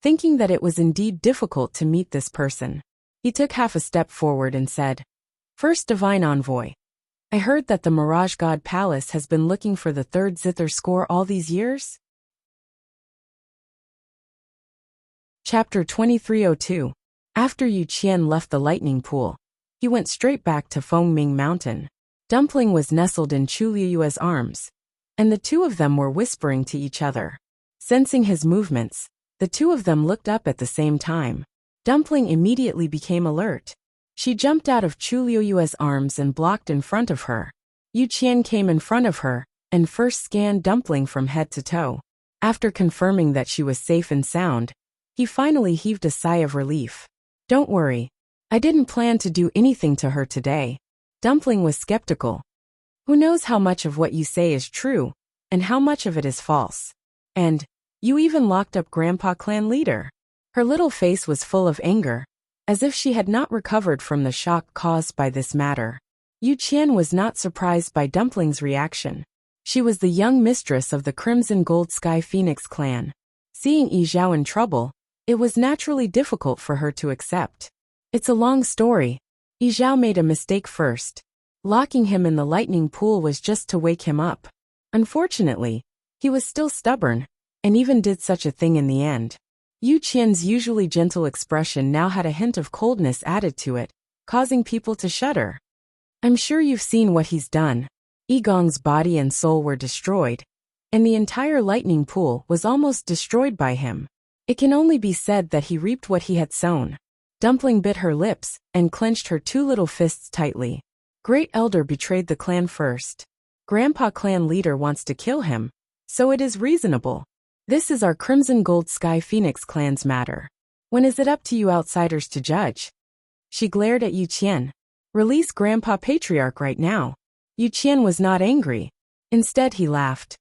thinking that it was indeed difficult to meet this person. He took half a step forward and said, First divine envoy. I heard that the Mirage God Palace has been looking for the third zither score all these years? Chapter 2302. After Yu Qian left the lightning pool, he went straight back to Fengming Mountain. Dumpling was nestled in Chu Liyue's arms, and the two of them were whispering to each other. Sensing his movements, the two of them looked up at the same time. Dumpling immediately became alert. She jumped out of Chu Liyue's arms and blocked in front of her. Yu Qian came in front of her and first scanned Dumpling from head to toe. After confirming that she was safe and sound, he finally heaved a sigh of relief. "Don't worry. I didn't plan to do anything to her today." Dumpling was skeptical. "Who knows how much of what you say is true, and how much of it is false? And you even locked up Grandpa Clan Leader." Her little face was full of anger, as if she had not recovered from the shock caused by this matter. Yu Qian was not surprised by Dumpling's reaction. She was the young mistress of the Crimson Gold Sky Phoenix clan. Seeing Yi Zhao in trouble, it was naturally difficult for her to accept. "It's a long story. Yi Zhao made a mistake first. Locking him in the lightning pool was just to wake him up. Unfortunately, he was still stubborn, and even did such a thing in the end." Yu Qian's usually gentle expression now had a hint of coldness added to it, causing people to shudder. "I'm sure you've seen what he's done. Yigong's body and soul were destroyed, and the entire lightning pool was almost destroyed by him. It can only be said that he reaped what he had sown." Dumpling bit her lips and clenched her two little fists tightly. "Great Elder betrayed the clan first. Grandpa Clan Leader wants to kill him, so it is reasonable. This is our Crimson Gold Sky Phoenix clan's matter. When is it up to you outsiders to judge?" She glared at Yu Qian. "Release Grandpa Patriarch right now." Yu Qian was not angry. Instead, he laughed.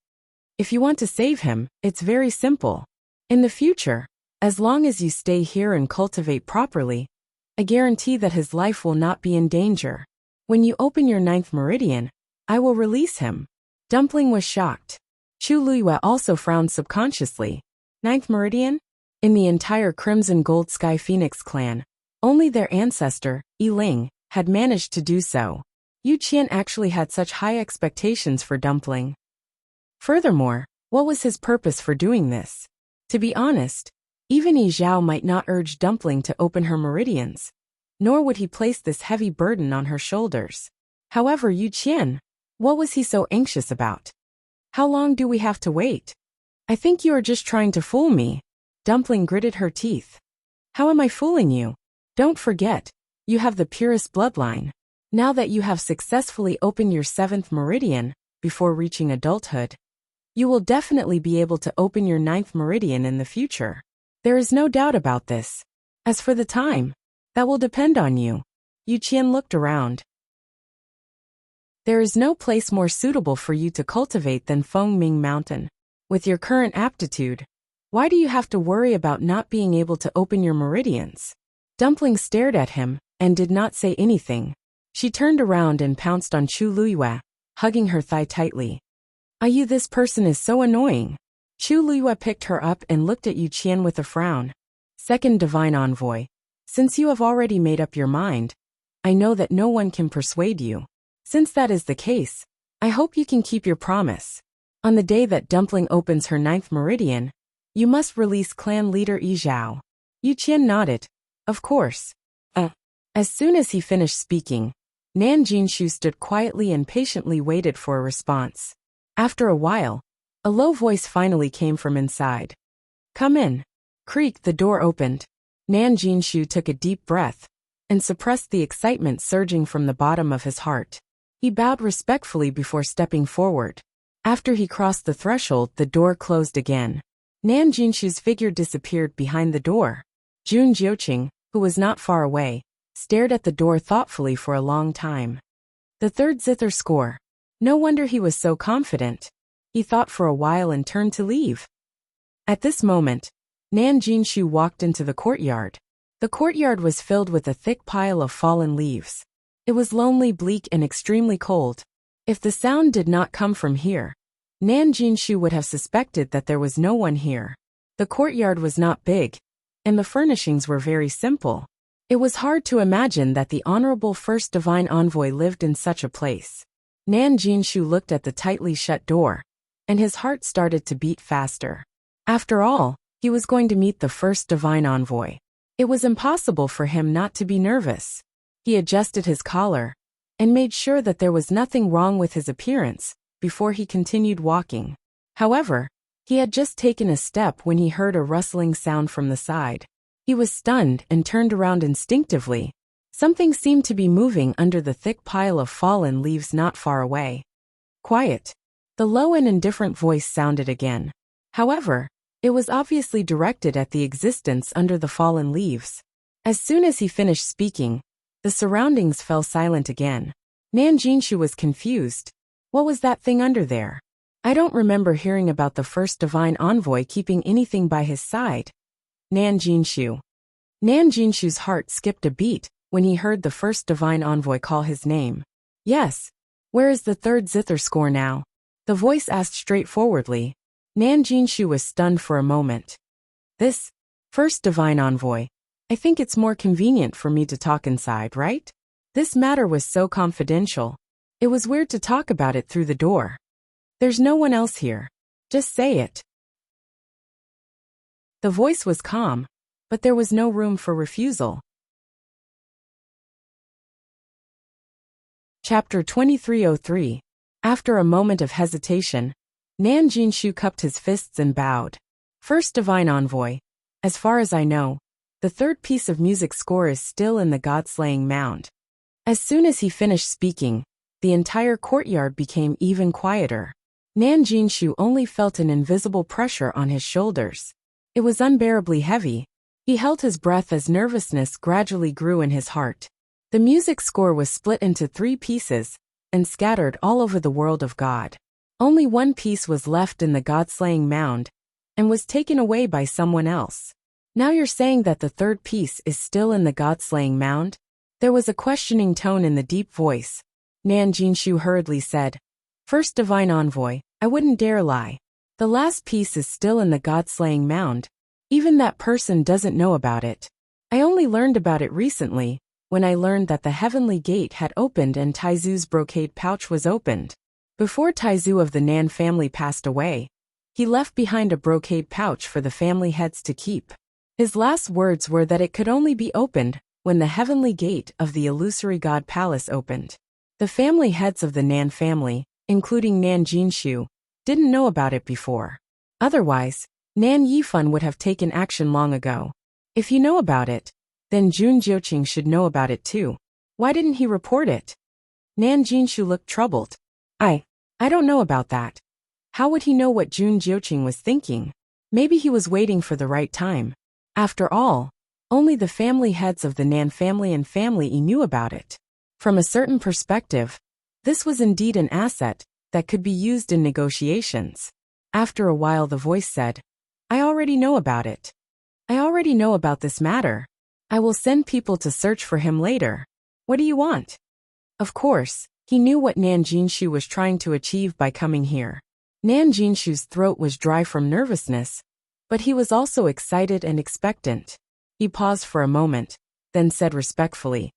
"If you want to save him, it's very simple. In the future, as long as you stay here and cultivate properly, I guarantee that his life will not be in danger. When you open your 9th meridian, I will release him." Dumpling was shocked. Chu Liyue also frowned subconsciously. 9th meridian? In the entire Crimson Gold Sky Phoenix clan, only their ancestor, Yi Ling, had managed to do so. Yu Qian actually had such high expectations for Dumpling. Furthermore, what was his purpose for doing this? To be honest, even Yi Zhao might not urge Dumpling to open her meridians, nor would he place this heavy burden on her shoulders. However, Yu Qian, what was he so anxious about? "How long do we have to wait? I think you are just trying to fool me." Dumpling gritted her teeth. "How am I fooling you? Don't forget, you have the purest bloodline. Now that you have successfully opened your 7th meridian, before reaching adulthood, you will definitely be able to open your 9th meridian in the future. There is no doubt about this. As for the time, that will depend on you." Yu Qian looked around. "There is no place more suitable for you to cultivate than Fengming Mountain. With your current aptitude, why do you have to worry about not being able to open your meridians?" Dumpling stared at him and did not say anything. She turned around and pounced on Chu Liyue, hugging her thigh tightly. "Ayu, this person is so annoying." Chu Liyue picked her up and looked at Yu Qian with a frown. "Second Divine Envoy, since you have already made up your mind, I know that no one can persuade you. Since that is the case, I hope you can keep your promise. On the day that Dumpling opens her 9th meridian, you must release clan leader Yi Zhao." Yu Qian nodded. "Of course." As soon as he finished speaking, Nan Jinshu stood quietly and patiently waited for a response. After a while, a low voice finally came from inside. "Come in." Creak, the door opened. Nan Jinshu took a deep breath and suppressed the excitement surging from the bottom of his heart. He bowed respectfully before stepping forward. After he crossed the threshold, the door closed again. Nan Jinshu's figure disappeared behind the door. Jun Jiuqing, who was not far away, stared at the door thoughtfully for a long time. The 3rd zither score. No wonder he was so confident. He thought for a while and turned to leave. At this moment, Nan Jinshu walked into the courtyard. The courtyard was filled with a thick pile of fallen leaves. It was lonely, bleak, and extremely cold. If the sound did not come from here, Nan Jinshu would have suspected that there was no one here. The courtyard was not big, and the furnishings were very simple. It was hard to imagine that the Honorable First Divine Envoy lived in such a place. Nan Jinshu looked at the tightly shut door, and his heart started to beat faster. After all, he was going to meet the First Divine Envoy. It was impossible for him not to be nervous. He adjusted his collar and made sure that there was nothing wrong with his appearance before he continued walking. However, he had just taken a step when he heard a rustling sound from the side. He was stunned and turned around instinctively. Something seemed to be moving under the thick pile of fallen leaves not far away. Quiet. The low and indifferent voice sounded again. However, it was obviously directed at the existence under the fallen leaves. As soon as he finished speaking, the surroundings fell silent again. Nan Jinshu was confused. What was that thing under there? I don't remember hearing about the first divine envoy keeping anything by his side. Nan Jinshu. Nan Jinshu's heart skipped a beat when he heard the first divine envoy call his name. Yes. Where is the third zither score now? The voice asked straightforwardly. Nan Jinshu was stunned for a moment. This first divine envoy. I think it's more convenient for me to talk inside, right? This matter was so confidential. It was weird to talk about it through the door. There's no one else here. Just say it. The voice was calm, but there was no room for refusal. Chapter 2303. After a moment of hesitation, Nan Jinshu cupped his fists and bowed. First divine envoy. As far as I know, the third piece of music score is still in the god-slaying mound. As soon as he finished speaking, the entire courtyard became even quieter. Nan Jinshu only felt an invisible pressure on his shoulders. It was unbearably heavy. He held his breath as nervousness gradually grew in his heart. The music score was split into 3 pieces and scattered all over the world of God. Only one piece was left in the god-slaying mound and was taken away by someone else. Now you're saying that the third piece is still in the god-slaying mound? There was a questioning tone in the deep voice. Nan Jinshu hurriedly said, First divine envoy, I wouldn't dare lie. The last piece is still in the god-slaying mound. Even that person doesn't know about it. I only learned about it recently, when I learned that the heavenly gate had opened and Taizu's brocade pouch was opened. Before Taizu of the Nan family passed away, he left behind a brocade pouch for the family heads to keep. His last words were that it could only be opened when the heavenly gate of the illusory god palace opened. The family heads of the Nan family, including Nan Jinshu, didn't know about it before. Otherwise, Nan Yifan would have taken action long ago. If you know about it, then Jun Jiuqing should know about it too. Why didn't he report it? Nan Jinshu looked troubled. I don't know about that. How would he know what Jun Jiuqing was thinking? Maybe he was waiting for the right time. After all, only the family heads of the Nan family and family E knew about it. From a certain perspective, this was indeed an asset that could be used in negotiations. After a while the voice said, I already know about it. I already know about this matter. I will send people to search for him later. What do you want? Of course, he knew what Nan Jinshu was trying to achieve by coming here. Nan Jinshu's throat was dry from nervousness, but he was also excited and expectant. He paused for a moment, then said respectfully,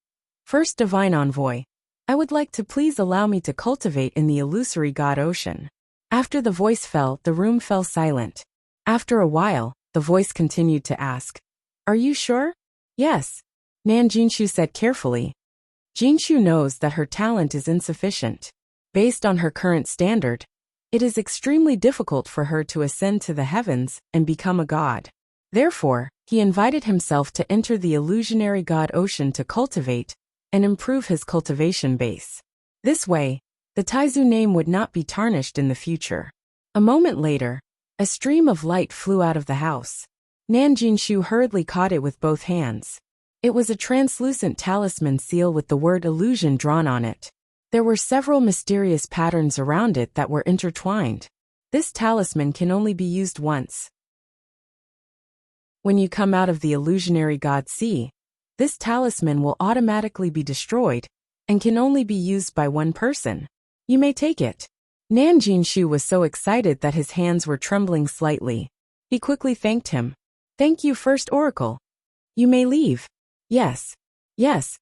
First divine envoy, I would like to please allow me to cultivate in the illusory god ocean. After the voice fell, the room fell silent. After a while, the voice continued to ask, Are you sure? Yes. Nan Jinshu said carefully. Jinshu knows that her talent is insufficient. Based on her current standard, it is extremely difficult for her to ascend to the heavens and become a god. Therefore, he invited himself to enter the illusionary god ocean to cultivate and improve his cultivation base. This way, the Taizu name would not be tarnished in the future. A moment later, a stream of light flew out of the house. Nan Jinshu hurriedly caught it with both hands. It was a translucent talisman seal with the word illusion drawn on it. There were several mysterious patterns around it that were intertwined. This talisman can only be used once. When you come out of the illusionary god sea, this talisman will automatically be destroyed and can only be used by one person. You may take it. Nan Jinshu was so excited that his hands were trembling slightly. He quickly thanked him. Thank you, First Oracle. You may leave. Yes. Yes.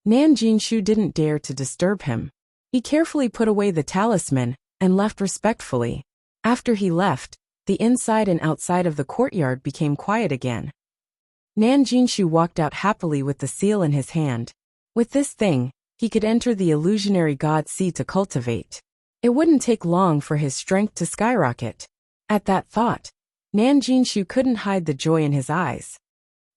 Nan Jinshu didn't dare to disturb him. He carefully put away the talisman and left respectfully. After he left, the inside and outside of the courtyard became quiet again. Nan Jinshu walked out happily with the seal in his hand. With this thing, he could enter the illusionary god sea to cultivate. It wouldn't take long for his strength to skyrocket. At that thought, Nan Jinshu couldn't hide the joy in his eyes.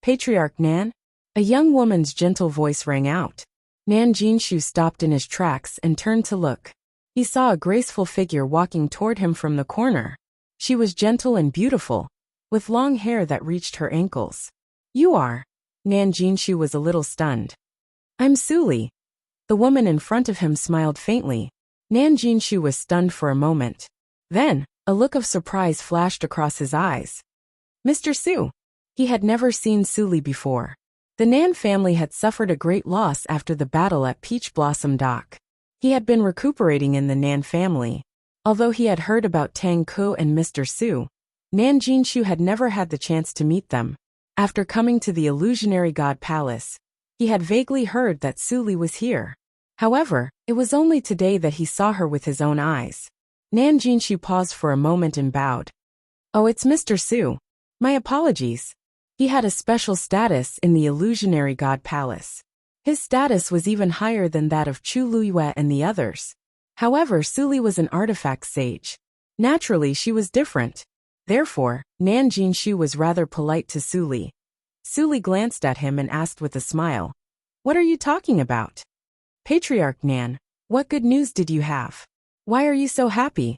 Patriarch Nan? A young woman's gentle voice rang out. Nan Jinshu stopped in his tracks and turned to look. He saw a graceful figure walking toward him from the corner. She was gentle and beautiful, with long hair that reached her ankles. You are? Nan Jinshu was a little stunned. I'm Suli. The woman in front of him smiled faintly. Nan Jinshu was stunned for a moment. Then, a look of surprise flashed across his eyes. Mr. Su. He had never seen Suli before. The Nan family had suffered a great loss after the battle at Peach Blossom Dock. He had been recuperating in the Nan family. Although he had heard about Tang Ku and Mr. Su, Nan Jinshu had never had the chance to meet them. After coming to the illusionary god palace, he had vaguely heard that Suli was here. However, it was only today that he saw her with his own eyes. Nan Jinshu paused for a moment and bowed. Oh, it's Mr. Su. My apologies. He had a special status in the illusionary god palace. His status was even higher than that of Chu Luiyue and the others. However, Suli was an artifact sage. Naturally, she was different. Therefore, Nan Jinshu was rather polite to Suli. Suli glanced at him and asked with a smile, "What are you talking about?" Patriarch Nan, what good news did you have? Why are you so happy?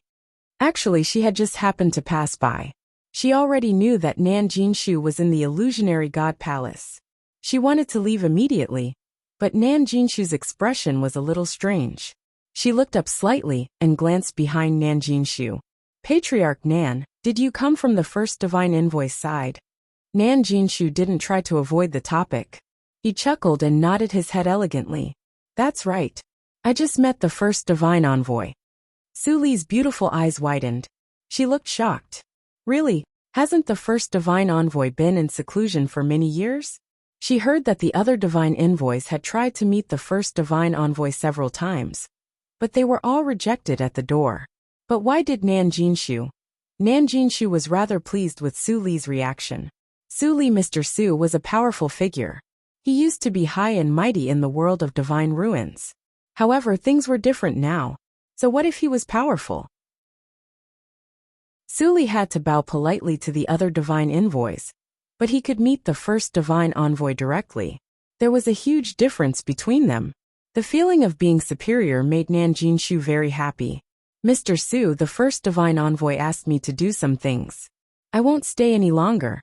Actually, she had just happened to pass by. She already knew that Nan Jinshu was in the illusionary god palace. She wanted to leave immediately, but Nan Jinshu's expression was a little strange. She looked up slightly and glanced behind Nan Jinshu. Patriarch Nan, did you come from the first divine envoy side? Nan Jinshu didn't try to avoid the topic. He chuckled and nodded his head elegantly. That's right. I just met the first divine envoy. Suli's beautiful eyes widened. She looked shocked. Really, hasn't the first divine envoy been in seclusion for many years? She heard that the other divine envoys had tried to meet the first divine envoy several times, but they were all rejected at the door. But why did Nan Jinshu? Nan Jinshu was rather pleased with Suli's reaction. Suli Mr. Su was a powerful figure. He used to be high and mighty in the world of divine ruins. However, things were different now. So what if he was powerful? Suli had to bow politely to the other divine envoys, but he could meet the first divine envoy directly. There was a huge difference between them. The feeling of being superior made Nan Jinshu very happy. Mr. Su, the first divine envoy, asked me to do some things. I won't stay any longer.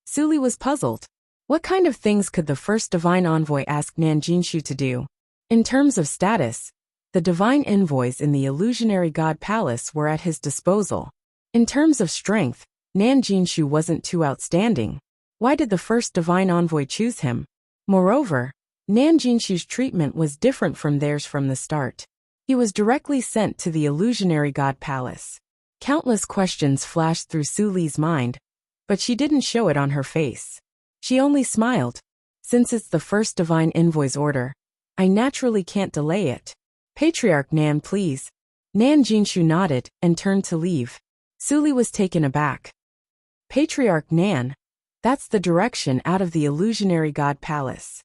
Suli was puzzled. What kind of things could the first divine envoy ask Nan Jinshu to do? In terms of status, the divine envoys in the illusionary god palace were at his disposal. In terms of strength, Nan Jinshu wasn't too outstanding. Why did the first divine envoy choose him? Moreover, Nan Jinshu's treatment was different from theirs from the start. He was directly sent to the illusionary god palace. Countless questions flashed through Suli's mind, but she didn't show it on her face. She only smiled. Since it's the first divine envoy's order, I naturally can't delay it. Patriarch Nan, please. Nan Jinshu nodded and turned to leave. Suli was taken aback. Patriarch Nan, that's the direction out of the illusionary god palace.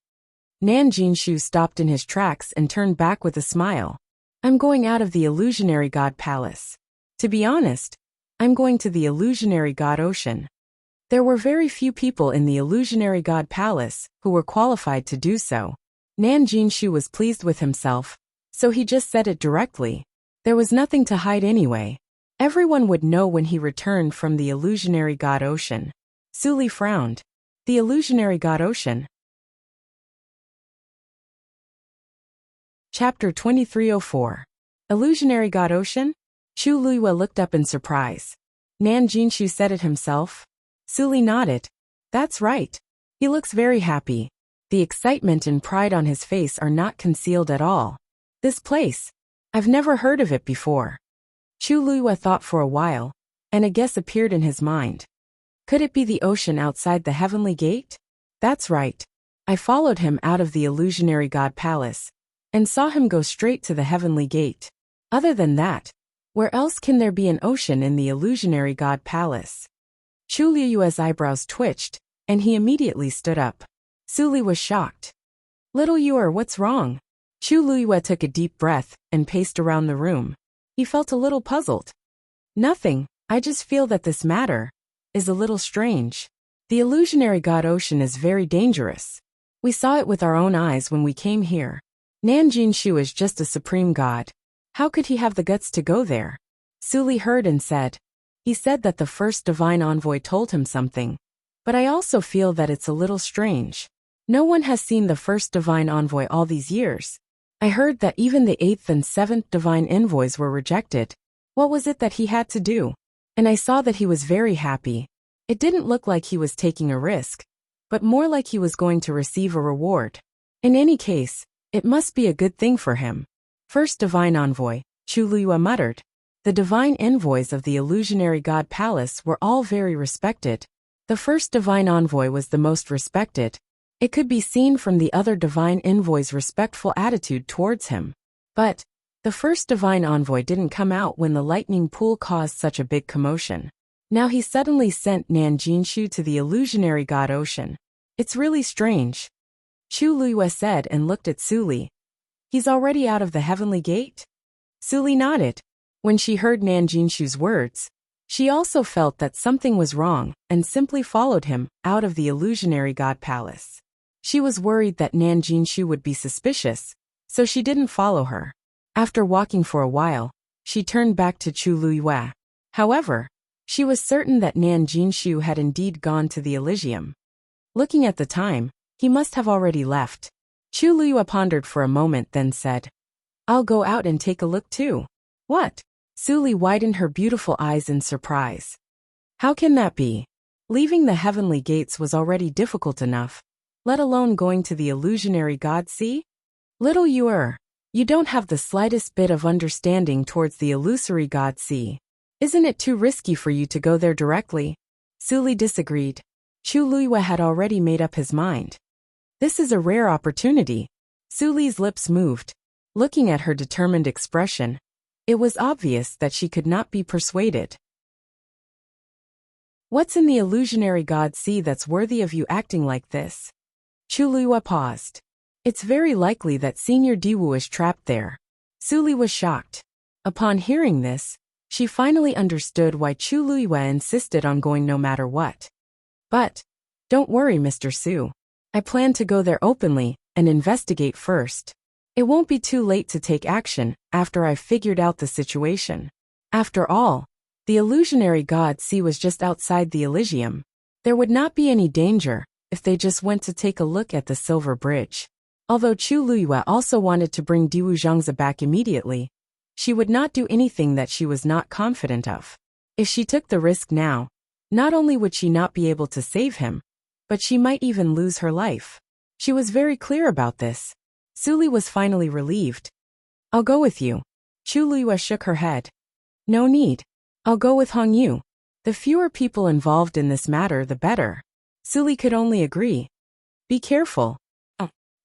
Nan Jinshu stopped in his tracks and turned back with a smile. I'm going out of the illusionary god palace. To be honest, I'm going to the illusionary god ocean. There were very few people in the illusionary god palace who were qualified to do so. Nan Jinshu was pleased with himself, so he just said it directly. There was nothing to hide anyway. Everyone would know when he returned from the illusionary god ocean. Suli frowned. The illusionary god ocean. Chapter 2304. Illusionary god ocean? Chu Luiyue looked up in surprise. Nan Jinshu said it himself. Suli nodded. That's right. He looks very happy. The excitement and pride on his face are not concealed at all. This place. I've never heard of it before. Chu Luiyue thought for a while, and a guess appeared in his mind. Could it be the ocean outside the heavenly gate? That's right. I followed him out of the illusionary god palace, and saw him go straight to the heavenly gate. Other than that, where else can there be an ocean in the illusionary god palace? Chu Luiyue's eyebrows twitched, and he immediately stood up. Suli was shocked. Little Yuer, what's wrong? Chu Luyue took a deep breath and paced around the room. He felt a little puzzled. Nothing, I just feel that this matter is a little strange. The illusionary god ocean is very dangerous. We saw it with our own eyes when we came here. Nanjinshu is just a supreme god. How could he have the guts to go there? Suli heard and said. He said that the first divine envoy told him something. But I also feel that it's a little strange. No one has seen the first divine envoy all these years. I heard that even the 8th and 7th divine envoys were rejected. What was it that he had to do? And I saw that he was very happy. It didn't look like he was taking a risk, but more like he was going to receive a reward. In any case, it must be a good thing for him. First divine envoy, Chu Luyue muttered. The divine envoys of the illusionary god palace were all very respected. The first divine envoy was the most respected. It could be seen from the other divine envoy's respectful attitude towards him. But the first divine envoy didn't come out when the lightning pool caused such a big commotion. Now he suddenly sent Nanjinshu to the illusionary god ocean. It's really strange. Chu Luyue said and looked at Suli. He's already out of the heavenly gate? Suli nodded. When she heard Nanjinshu's words, she also felt that something was wrong and simply followed him out of the illusionary god palace. She was worried that Nanjinshu would be suspicious, so she didn't follow her. After walking for a while, she turned back to Chu Luyue. However, she was certain that Nanjinshu had indeed gone to the Elysium. Looking at the time, he must have already left. Chu Luyue pondered for a moment then said, I'll go out and take a look too. What? Suli widened her beautiful eyes in surprise. How can that be? Leaving the heavenly gates was already difficult enough, let alone going to the illusionary god sea? Little Yuer, you don't have the slightest bit of understanding towards the illusory god sea. Isn't it too risky for you to go there directly? Suli disagreed. Chu Luyue had already made up his mind. This is a rare opportunity. Suli's lips moved. Looking at her determined expression, it was obvious that she could not be persuaded. What's in the illusionary god sea that's worthy of you acting like this? Chu Luyue paused. It's very likely that Senior Diwu is trapped there. Suli was shocked. Upon hearing this, she finally understood why Chu Luyue insisted on going no matter what. But, don't worry, Mr. Su. I plan to go there openly and investigate first. It won't be too late to take action after I've figured out the situation. After all, the illusionary god sea was just outside the Elysium. There would not be any danger if they just went to take a look at the Silver Bridge. Although Chu Luyue also wanted to bring Diwu Zhangzi back immediately, she would not do anything that she was not confident of. If she took the risk now, not only would she not be able to save him, but she might even lose her life. She was very clear about this. Suli was finally relieved. I'll go with you. Chu Luyue shook her head. No need. I'll go with Hong Yu. The fewer people involved in this matter, the better. Suli could only agree. Be careful.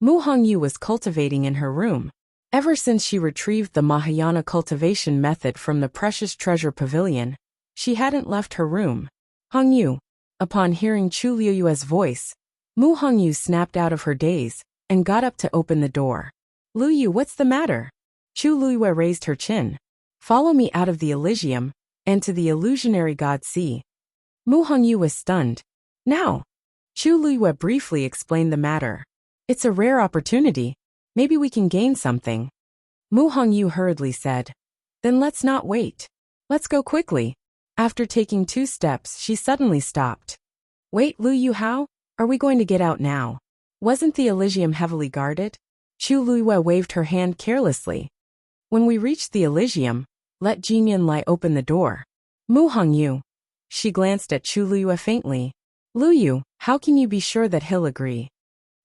Mu Hongyu was cultivating in her room. Ever since she retrieved the Mahayana cultivation method from the Precious Treasure Pavilion, she hadn't left her room. Hongyu. Upon hearing Chu Luyue's voice, Mu Hongyu snapped out of her daze and got up to open the door. Luyu, what's the matter? Chu Luyue raised her chin. Follow me out of the Elysium and to the illusionary god sea. Mu Hongyu was stunned. Now. Chu Luyue briefly explained the matter. It's a rare opportunity. Maybe we can gain something. Mu Hongyu hurriedly said. Then let's not wait. Let's go quickly. After taking 2 steps, she suddenly stopped. Wait, Lu Yu, how are we going to get out now? Wasn't the Elysium heavily guarded? Chu Luyue waved her hand carelessly. When we reach the Elysium, let Jinyan Lai open the door. Mu Hongyu. She glanced at Chu Luyue faintly. Lu Yu, how can you be sure that he'll agree?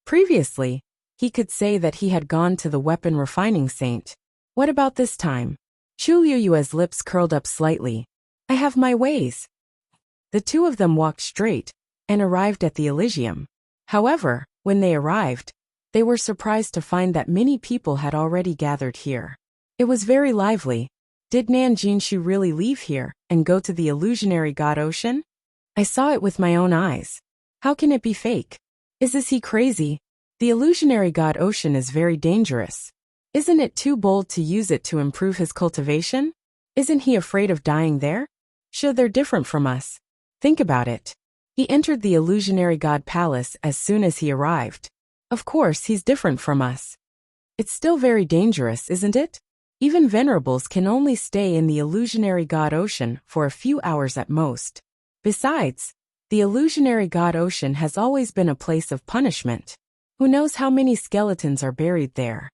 Previously, he could say that he had gone to the weapon refining saint. What about this time? Chu Luyue's lips curled up slightly. I have my ways. The two of them walked straight and arrived at the Elysium. However, when they arrived, they were surprised to find that many people had already gathered here. It was very lively. Did Nanjinshu really leave here and go to the illusionary god ocean? I saw it with my own eyes. How can it be fake? Is he crazy? The illusionary god Ocean is very dangerous. Isn't it too bold to use it to improve his cultivation? Isn't he afraid of dying there? Sure, they're different from us. Think about it. He entered the illusionary god palace as soon as he arrived. Of course, he's different from us. It's still very dangerous, isn't it? Even venerables can only stay in the illusionary god Ocean for a few hours at most. Besides, the illusionary god Ocean has always been a place of punishment. Who knows how many skeletons are buried there?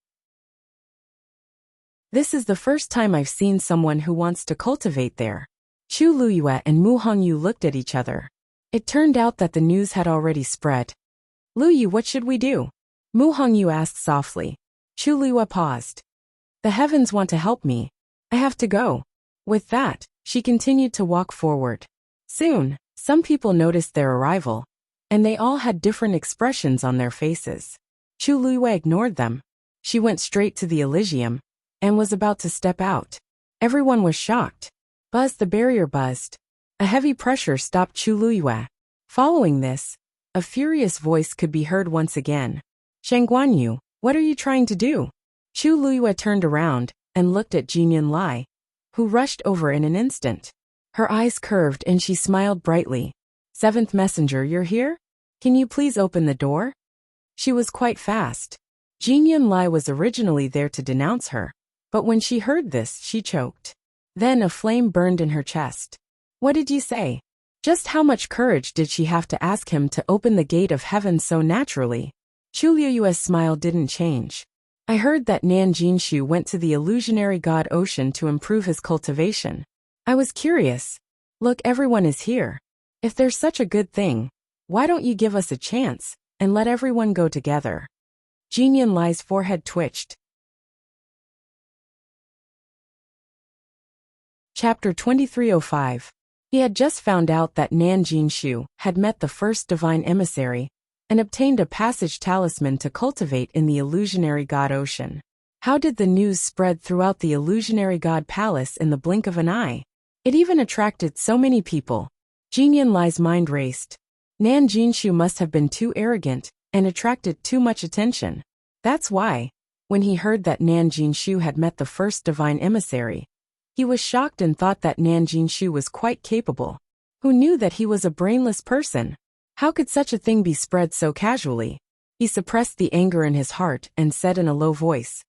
This is the first time I've seen someone who wants to cultivate there. Chu Luyue and Mu Hongyu looked at each other. It turned out that the news had already spread. Luyu, what should we do? Mu Hongyu asked softly. Chu Luyue paused. The heavens want to help me. I have to go. With that, she continued to walk forward. Soon, some people noticed their arrival, and they all had different expressions on their faces. Chu Luyue ignored them. She went straight to the Elysium, and was about to step out. Everyone was shocked. Buzz, the barrier buzzed. A heavy pressure stopped Chu Luyue. Following this, a furious voice could be heard once again. Shang Guanyu, what are you trying to do? Chu Luyue turned around and looked at Jinyan Lai, who rushed over in an instant. Her eyes curved and she smiled brightly. Seventh messenger, you're here? Can you please open the door? She was quite fast. Jinyan Lai was originally there to denounce her, but when she heard this, she choked. Then a flame burned in her chest. What did you say? Just how much courage did she have to ask him to open the gate of heaven so naturally? Chu Liyue's smile didn't change. I heard that Nan Jinshu went to the illusionary god Ocean to improve his cultivation. I was curious. Look, everyone is here. If there's such a good thing, why don't you give us a chance and let everyone go together? Jinyan Lai's forehead twitched. Chapter 2305. He had just found out that Nan Jinshu had met the first divine emissary and obtained a passage talisman to cultivate in the illusionary god Ocean. How did the news spread throughout the illusionary god palace in the blink of an eye? It even attracted so many people. Jinyan Lai's mind raced. Nan Jinshu must have been too arrogant and attracted too much attention. That's why, when he heard that Nan Jinshu had met the first divine emissary, he was shocked and thought that Nan Jinshu was quite capable. Who knew that he was a brainless person? How could such a thing be spread so casually? He suppressed the anger in his heart and said in a low voice.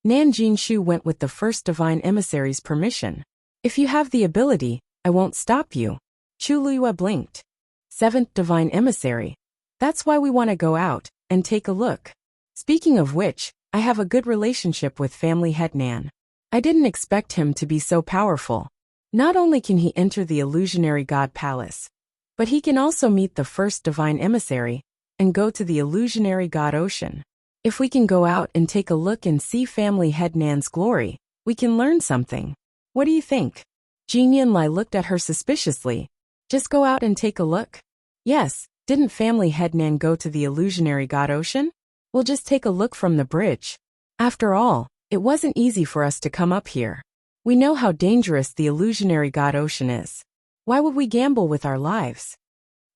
Nan Jinshu went with the first divine emissary's permission. If you have the ability, I won't stop you. Chu Liyue blinked. Seventh divine emissary. That's why we want to go out and take a look. Speaking of which, I have a good relationship with family head Nan. I didn't expect him to be so powerful. Not only can he enter the illusionary god palace, but he can also meet the first divine emissary and go to the illusionary god Ocean. If we can go out and take a look and see family head Nan's glory, we can learn something. What do you think? Jinyan Lai looked at her suspiciously. Just go out and take a look? Yes, didn't family head Nan go to the illusionary god Ocean? We'll just take a look from the bridge. After all, it wasn't easy for us to come up here. We know how dangerous the illusionary god Ocean is. Why would we gamble with our lives?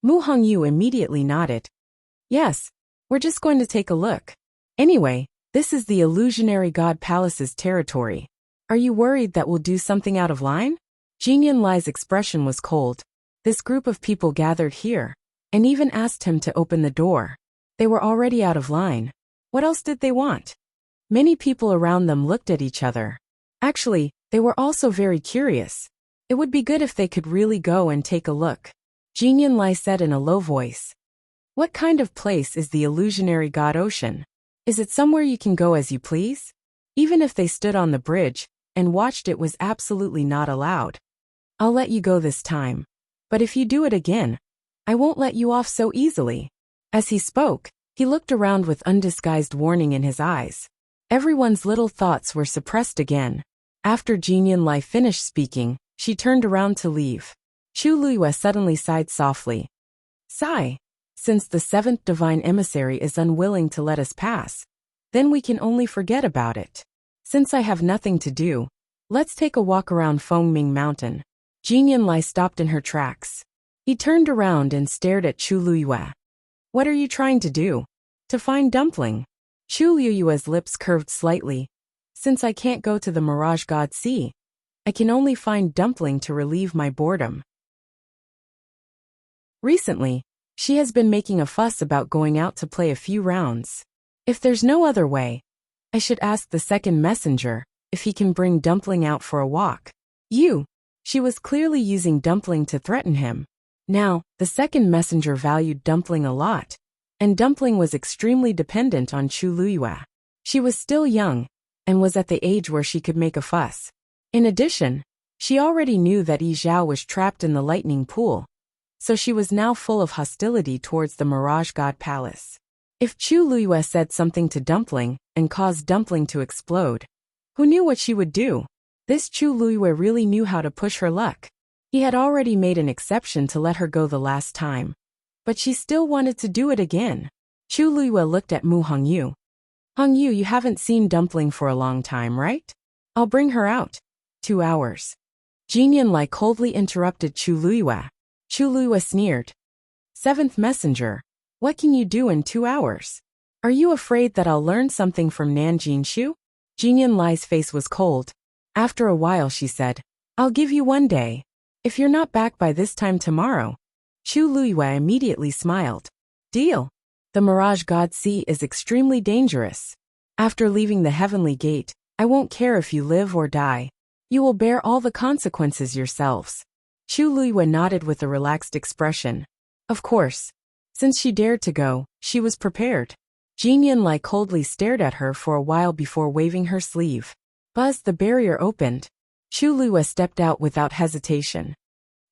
Mu Hongyu immediately nodded. Yes, we're just going to take a look. Anyway, this is the illusionary god palace's territory. Are you worried that we'll do something out of line? Jinyan Lai's expression was cold. This group of people gathered here, and even asked him to open the door. They were already out of line. What else did they want? Many people around them looked at each other. Actually, they were also very curious. It would be good if they could really go and take a look. Jinyan Lai said in a low voice. What kind of place is the illusionary god Ocean? Is it somewhere you can go as you please? Even if they stood on the bridge and watched, it was absolutely not allowed. I'll let you go this time. But if you do it again, I won't let you off so easily. As he spoke, he looked around with undisguised warning in his eyes. Everyone's little thoughts were suppressed again. After Jinyan Lai finished speaking, she turned around to leave. Chu Liyue suddenly sighed softly. Sigh. Since the seventh divine emissary is unwilling to let us pass, then we can only forget about it. Since I have nothing to do, let's take a walk around Fengming Mountain. Jinyan Lai stopped in her tracks. He turned around and stared at Chu Liyue. What are you trying to do? To find dumpling. Chu Liyue's lips curved slightly. Since I can't go to the Mirage God Sea, I can only find dumpling to relieve my boredom. Recently, she has been making a fuss about going out to play a few rounds. If there's no other way, I should ask the second messenger if he can bring dumpling out for a walk. She was clearly using dumpling to threaten him. Now, the second messenger valued dumpling a lot, and dumpling was extremely dependent on Chu Liyue. She was still young, and was at the age where she could make a fuss. In addition, she already knew that Yi Zhao was trapped in the lightning pool, so she was now full of hostility towards the Mirage God Palace. If Chu Liyue said something to Dumpling and caused Dumpling to explode, who knew what she would do? This Chu Liyue really knew how to push her luck. He had already made an exception to let her go the last time, but she still wanted to do it again. Chu Liyue looked at Mu Hongyu. Hongyu, you haven't seen Dumpling for a long time, right? I'll bring her out. 2 hours. Jin Yunlai coldly interrupted Chu Liyue. Chu Liyue sneered. Seventh messenger, what can you do in 2 hours? Are you afraid that I'll learn something from Nan Jinshu? Jin Yunlai's face was cold. After a while she said, I'll give you 1 day. If you're not back by this time tomorrow. Chu Liyue immediately smiled. Deal. The Mirage God Sea is extremely dangerous. After leaving the Heavenly Gate, I won't care if you live or die. You will bear all the consequences yourselves. Chu Liyue nodded with a relaxed expression. Of course. Since she dared to go, she was prepared. Jin Yunlai coldly stared at her for a while before waving her sleeve. Buzz, the barrier opened. Chu Liyue stepped out without hesitation.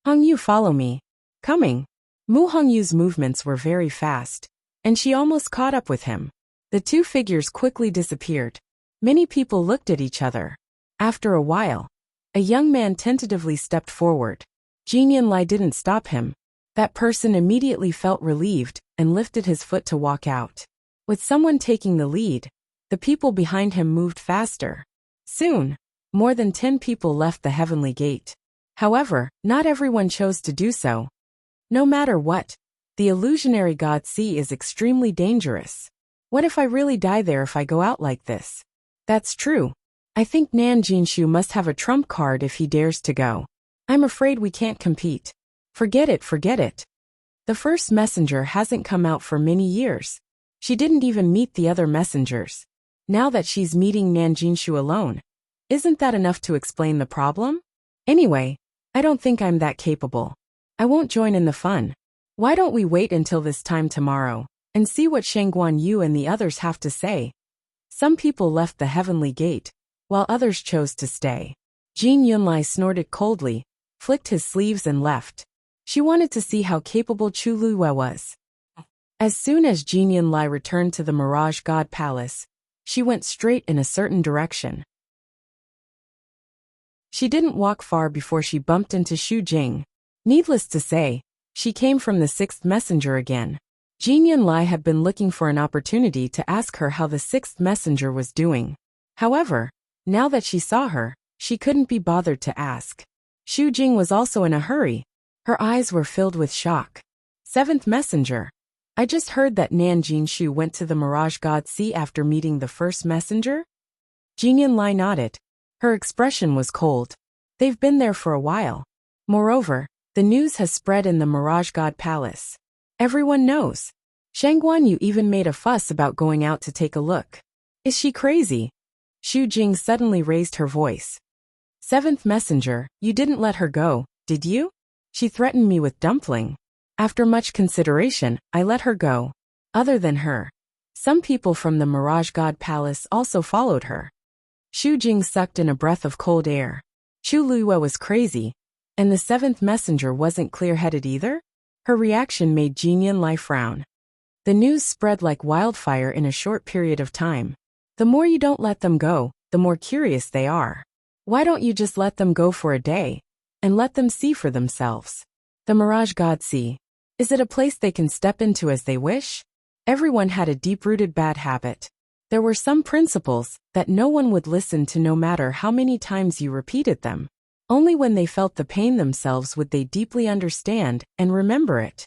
Hongyu, follow me. Coming. Mu Hongyu's movements were very fast, and she almost caught up with him. The two figures quickly disappeared. Many people looked at each other. After a while, a young man tentatively stepped forward. Jin Yunlai didn't stop him. That person immediately felt relieved and lifted his foot to walk out. With someone taking the lead, the people behind him moved faster. Soon, more than 10 people left the Heavenly Gate. However, not everyone chose to do so. No matter what, the illusionary God Sea is extremely dangerous. What if I really die there if I go out like this? That's true. I think Nan Jinshu must have a trump card if he dares to go. I'm afraid we can't compete. Forget it, forget it. The first messenger hasn't come out for many years. She didn't even meet the other messengers. Now that she's meeting Nan Jinshu alone, isn't that enough to explain the problem? Anyway, I don't think I'm that capable. I won't join in the fun. Why don't we wait until this time tomorrow and see what Shangguan Yu and the others have to say? Some people left the Heavenly Gate, while others chose to stay. Jin Yunlai snorted coldly, flicked his sleeves and left. She wanted to see how capable Chu Liyue was. As soon as Jin Yunlai returned to the Mirage God Palace, she went straight in a certain direction. She didn't walk far before she bumped into Xu Jing. Needless to say, she came from the sixth messenger again. Jin Yunlai had been looking for an opportunity to ask her how the sixth messenger was doing. However, now that she saw her, she couldn't be bothered to ask. Xu Jing was also in a hurry. Her eyes were filled with shock. Seventh messenger. I just heard that Nan Jinshu went to the Mirage God Sea after meeting the first messenger? Jin Yunlai nodded. Her expression was cold. They've been there for a while. Moreover, the news has spread in the Mirage God Palace. Everyone knows. Shangguan Yu even made a fuss about going out to take a look. Is she crazy? Xu Jing suddenly raised her voice. Seventh messenger, you didn't let her go, did you? She threatened me with dumpling. After much consideration, I let her go. Other than her, some people from the Mirage God Palace also followed her. Xu Jing sucked in a breath of cold air. Chu Liyue was crazy, and the seventh messenger wasn't clear-headed either? Her reaction made Jin Yunlai frown. The news spread like wildfire in a short period of time. The more you don't let them go, the more curious they are. Why don't you just let them go for a day, and let them see for themselves? The Mirage God Sea. Is it a place they can step into as they wish? Everyone had a deep-rooted bad habit. There were some principles that no one would listen to no matter how many times you repeated them. Only when they felt the pain themselves would they deeply understand and remember it.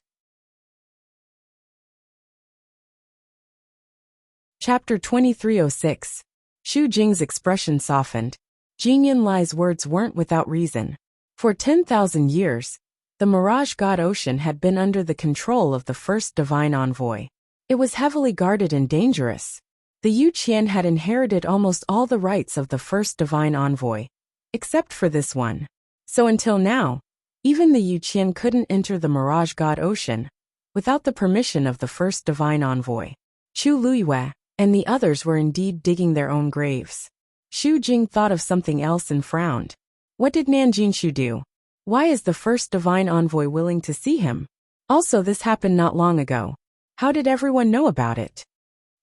Chapter 2306. Xu Jing's expression softened. Jing Yinlai's words weren't without reason. For 10,000 years, the Mirage God Ocean had been under the control of the first divine envoy. It was heavily guarded and dangerous. The Yu Qian had inherited almost all the rights of the first divine envoy, except for this one. So until now, even the Yu Qian couldn't enter the Mirage God Ocean without the permission of the first divine envoy. Chu Luiyue and the others were indeed digging their own graves. Xu Jing thought of something else and frowned. What did Nanjinshu do? Why is the first divine envoy willing to see him? Also, this happened not long ago. How did everyone know about it?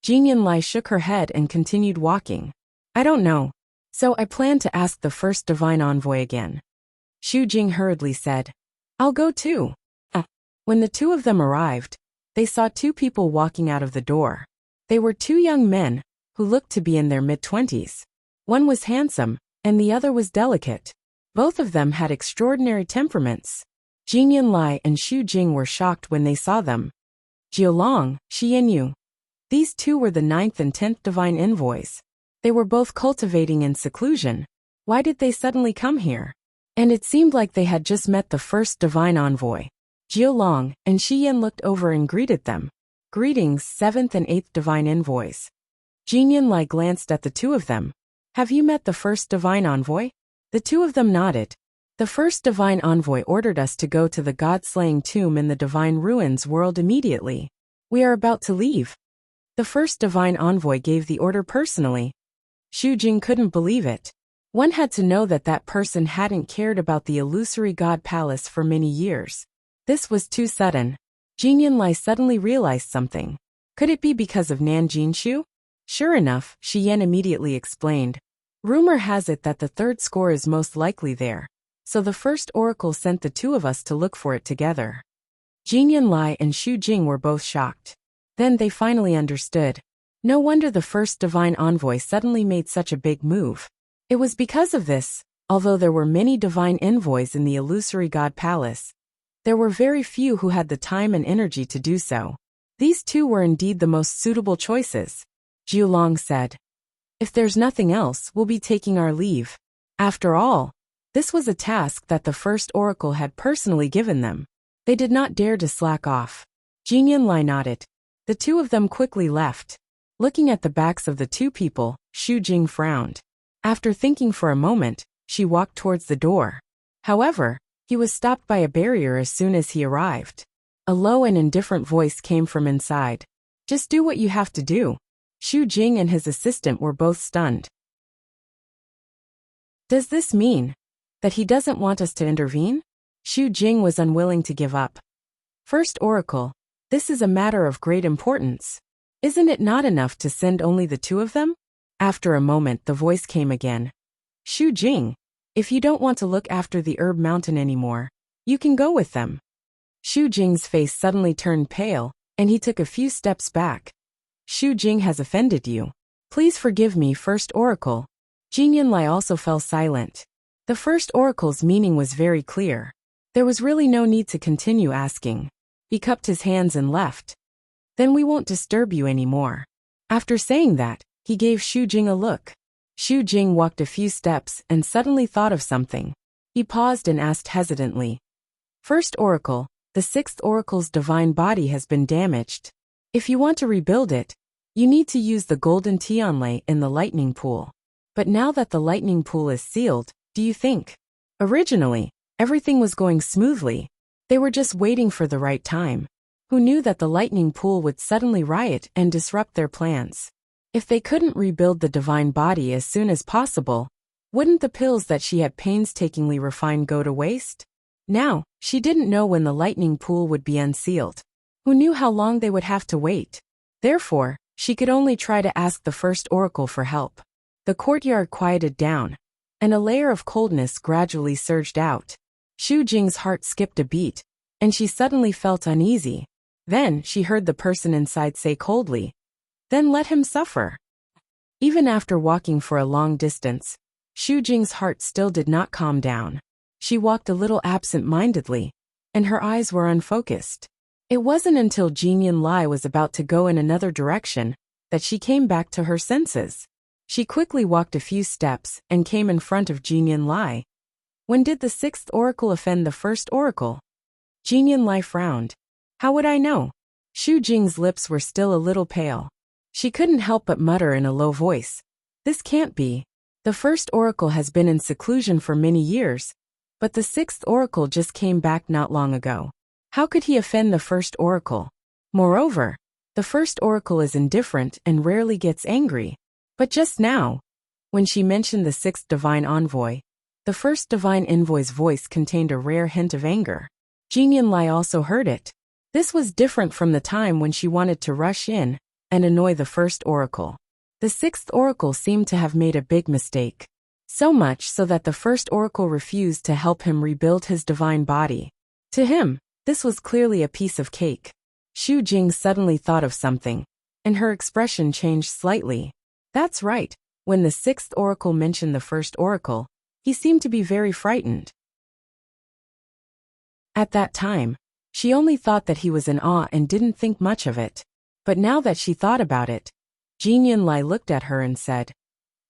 Jing Yinlai shook her head and continued walking. I don't know. So I plan to ask the first divine envoy again. Xu Jing hurriedly said. I'll go too. When the two of them arrived, they saw two people walking out of the door. They were two young men, who looked to be in their mid-20s. One was handsome, and the other was delicate. Both of them had extraordinary temperaments. Jing Yinlai and Xu Jing were shocked when they saw them. Jiulong, Shi Yanyu. These two were the 9th and 10th divine envoys. They were both cultivating in seclusion. Why did they suddenly come here? And it seemed like they had just met the first divine envoy. Jiulong and Shi Yan looked over and greeted them. Greetings, 7th and 8th divine envoys. Jing Yinlai glanced at the two of them. Have you met the first divine envoy? The two of them nodded. The first divine envoy ordered us to go to the god-slaying tomb in the divine ruins world immediately. We are about to leave. The first divine envoy gave the order personally. Xu Jing couldn't believe it. One had to know that that person hadn't cared about the illusory god palace for many years. This was too sudden. Jing Yinlai suddenly realized something. Could it be because of Nanjinshu? Sure enough, Shi Yan immediately explained. Rumor has it that the third score is most likely there. So the first oracle sent the two of us to look for it together. Jing Yinlai and Xu Jing were both shocked. Then they finally understood. No wonder the first divine envoy suddenly made such a big move. It was because of this, although there were many divine envoys in the illusory god palace, there were very few who had the time and energy to do so. These two were indeed the most suitable choices. Jiulong said. If there's nothing else, we'll be taking our leave. After all, this was a task that the first oracle had personally given them. They did not dare to slack off. Jing Yinlai nodded. The two of them quickly left. Looking at the backs of the two people, Xu Jing frowned. After thinking for a moment, she walked towards the door. However, he was stopped by a barrier as soon as he arrived. A low and indifferent voice came from inside. Just do what you have to do. Xu Jing and his assistant were both stunned. Does this mean that he doesn't want us to intervene? Xu Jing was unwilling to give up. First oracle, this is a matter of great importance. Isn't it not enough to send only the two of them? After a moment the voice came again. Xu Jing, if you don't want to look after the herb mountain anymore, you can go with them. Xu Jing's face suddenly turned pale, and he took a few steps back. Xu Jing has offended you. Please forgive me, first oracle. Jing Yinlai also fell silent. The first oracle's meaning was very clear. There was really no need to continue asking. He cupped his hands and left. Then we won't disturb you anymore. After saying that, he gave Xu Jing a look. Xu Jing walked a few steps and suddenly thought of something. He paused and asked hesitantly. First oracle, the sixth oracle's divine body has been damaged. If you want to rebuild it, you need to use the golden Tianlei in the lightning pool. But now that the lightning pool is sealed, do you think? Originally, everything was going smoothly. They were just waiting for the right time. Who knew that the lightning pool would suddenly riot and disrupt their plans? If they couldn't rebuild the divine body as soon as possible, wouldn't the pills that she had painstakingly refined go to waste? Now, she didn't know when the lightning pool would be unsealed. Who knew how long they would have to wait? Therefore, she could only try to ask the first oracle for help. The courtyard quieted down, and a layer of coldness gradually surged out. Xu Jing's heart skipped a beat, and she suddenly felt uneasy. Then she heard the person inside say coldly, "Then let him suffer." Even after walking for a long distance, Xu Jing's heart still did not calm down. She walked a little absent-mindedly, and her eyes were unfocused. It wasn't until Jing Yinlai was about to go in another direction that she came back to her senses. She quickly walked a few steps and came in front of Jinyan Lai. When did the sixth oracle offend the first oracle? Jinyan Lai frowned. How would I know? Xu Jing's lips were still a little pale. She couldn't help but mutter in a low voice. This can't be. The first oracle has been in seclusion for many years, but the sixth oracle just came back not long ago. How could he offend the first oracle? Moreover, the first oracle is indifferent and rarely gets angry. But just now, when she mentioned the sixth divine envoy, the first divine envoy's voice contained a rare hint of anger. Jinyan Lai also heard it. This was different from the time when she wanted to rush in and annoy the first oracle. The sixth oracle seemed to have made a big mistake. So much so that the first oracle refused to help him rebuild his divine body. To him, this was clearly a piece of cake. Xu Jing suddenly thought of something, and her expression changed slightly. That's right, when the sixth oracle mentioned the first oracle, he seemed to be very frightened. At that time, she only thought that he was in awe and didn't think much of it. But now that she thought about it, Jinyan Lai looked at her and said,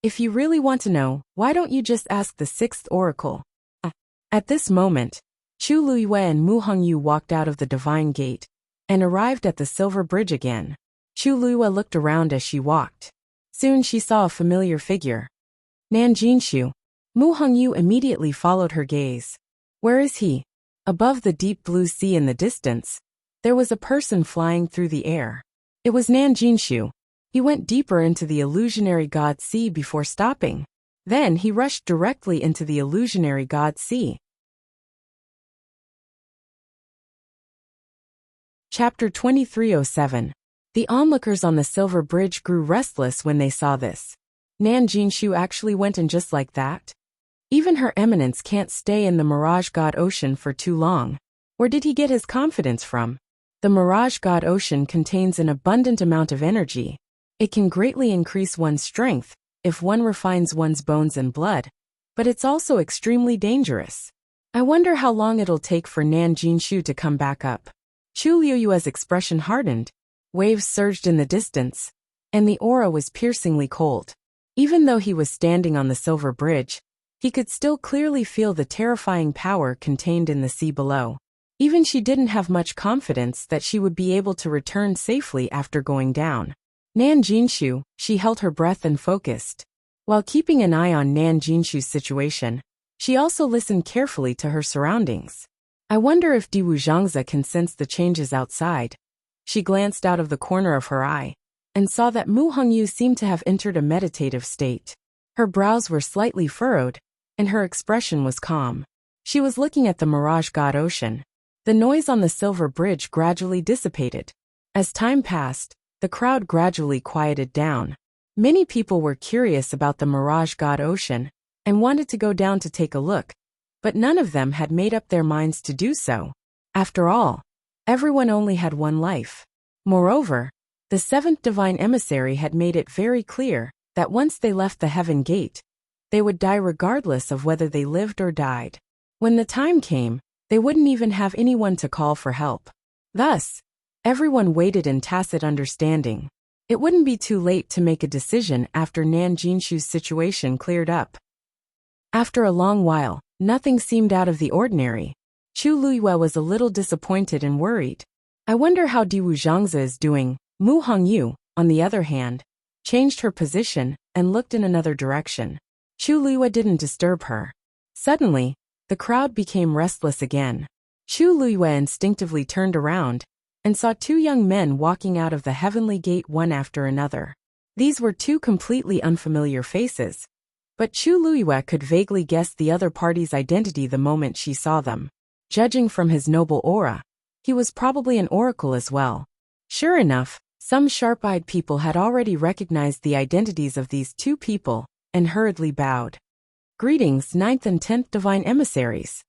If you really want to know, why don't you just ask the sixth oracle? At this moment, Chu Luiyue and Mu Hongyu walked out of the divine gate and arrived at the silver bridge again. Chu Luiyue looked around as she walked. Soon she saw a familiar figure. Nan Jinshu. Mu Hongyu immediately followed her gaze. Where is he? Above the deep blue sea in the distance, there was a person flying through the air. It was Nan Jinshu. He went deeper into the illusionary god sea before stopping. Then he rushed directly into the illusionary god sea. Chapter 2307. The onlookers on the silver bridge grew restless when they saw this. Nan Jinshu actually went in just like that? Even Her Eminence can't stay in the Mirage God Ocean for too long. Where did he get his confidence from? The Mirage God Ocean contains an abundant amount of energy. It can greatly increase one's strength if one refines one's bones and blood, but it's also extremely dangerous. I wonder how long it'll take for Nan Jinshu to come back up. Chu Liuyue's expression hardened. Waves surged in the distance, and the aura was piercingly cold. Even though he was standing on the silver bridge, he could still clearly feel the terrifying power contained in the sea below. Even she didn't have much confidence that she would be able to return safely after going down. Nan Jinshu, she held her breath and focused. While keeping an eye on Nan Jinshu's situation, she also listened carefully to her surroundings. I wonder if Diwu Zhangzi can sense the changes outside. She glanced out of the corner of her eye and saw that Mu Hongyu seemed to have entered a meditative state. Her brows were slightly furrowed, and her expression was calm. She was looking at the Mirage God Ocean. The noise on the silver bridge gradually dissipated. As time passed, the crowd gradually quieted down. Many people were curious about the Mirage God Ocean and wanted to go down to take a look, but none of them had made up their minds to do so. After all, everyone only had one life. Moreover, the seventh divine emissary had made it very clear that once they left the heaven gate, they would die regardless of whether they lived or died. When the time came, they wouldn't even have anyone to call for help. Thus, everyone waited in tacit understanding. It wouldn't be too late to make a decision after Nan Jinshu's situation cleared up. After a long while, nothing seemed out of the ordinary. Chu Luiyue was a little disappointed and worried. I wonder how Diwu Zhangzi is doing. Mu Hongyu, on the other hand, changed her position and looked in another direction. Chu Luiyue didn't disturb her. Suddenly, the crowd became restless again. Chu Luiyue instinctively turned around and saw two young men walking out of the heavenly gate one after another. These were two completely unfamiliar faces, but Chu Luiyue could vaguely guess the other party's identity the moment she saw them. Judging from his noble aura, he was probably an oracle as well. Sure enough, some sharp-eyed people had already recognized the identities of these two people and hurriedly bowed. Greetings, 9th and 10th divine emissaries.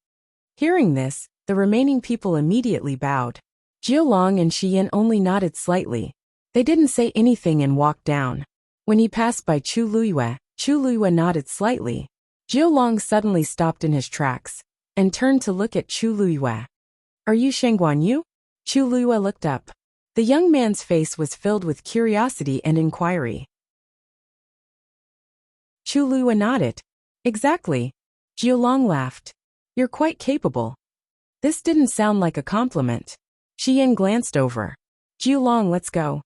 Hearing this, the remaining people immediately bowed. Jiulong and Shiyin only nodded slightly. They didn't say anything and walked down. When he passed by Chu Luiyue nodded slightly. Jiulong suddenly stopped in his tracks and turned to look at Chu Luiyue. Are you Sheng Guanyu? Chu Luiyue looked up. The young man's face was filled with curiosity and inquiry. Chulua nodded. Exactly. Jiulong laughed. You're quite capable. This didn't sound like a compliment. Xian glanced over. Jiulong, let's go.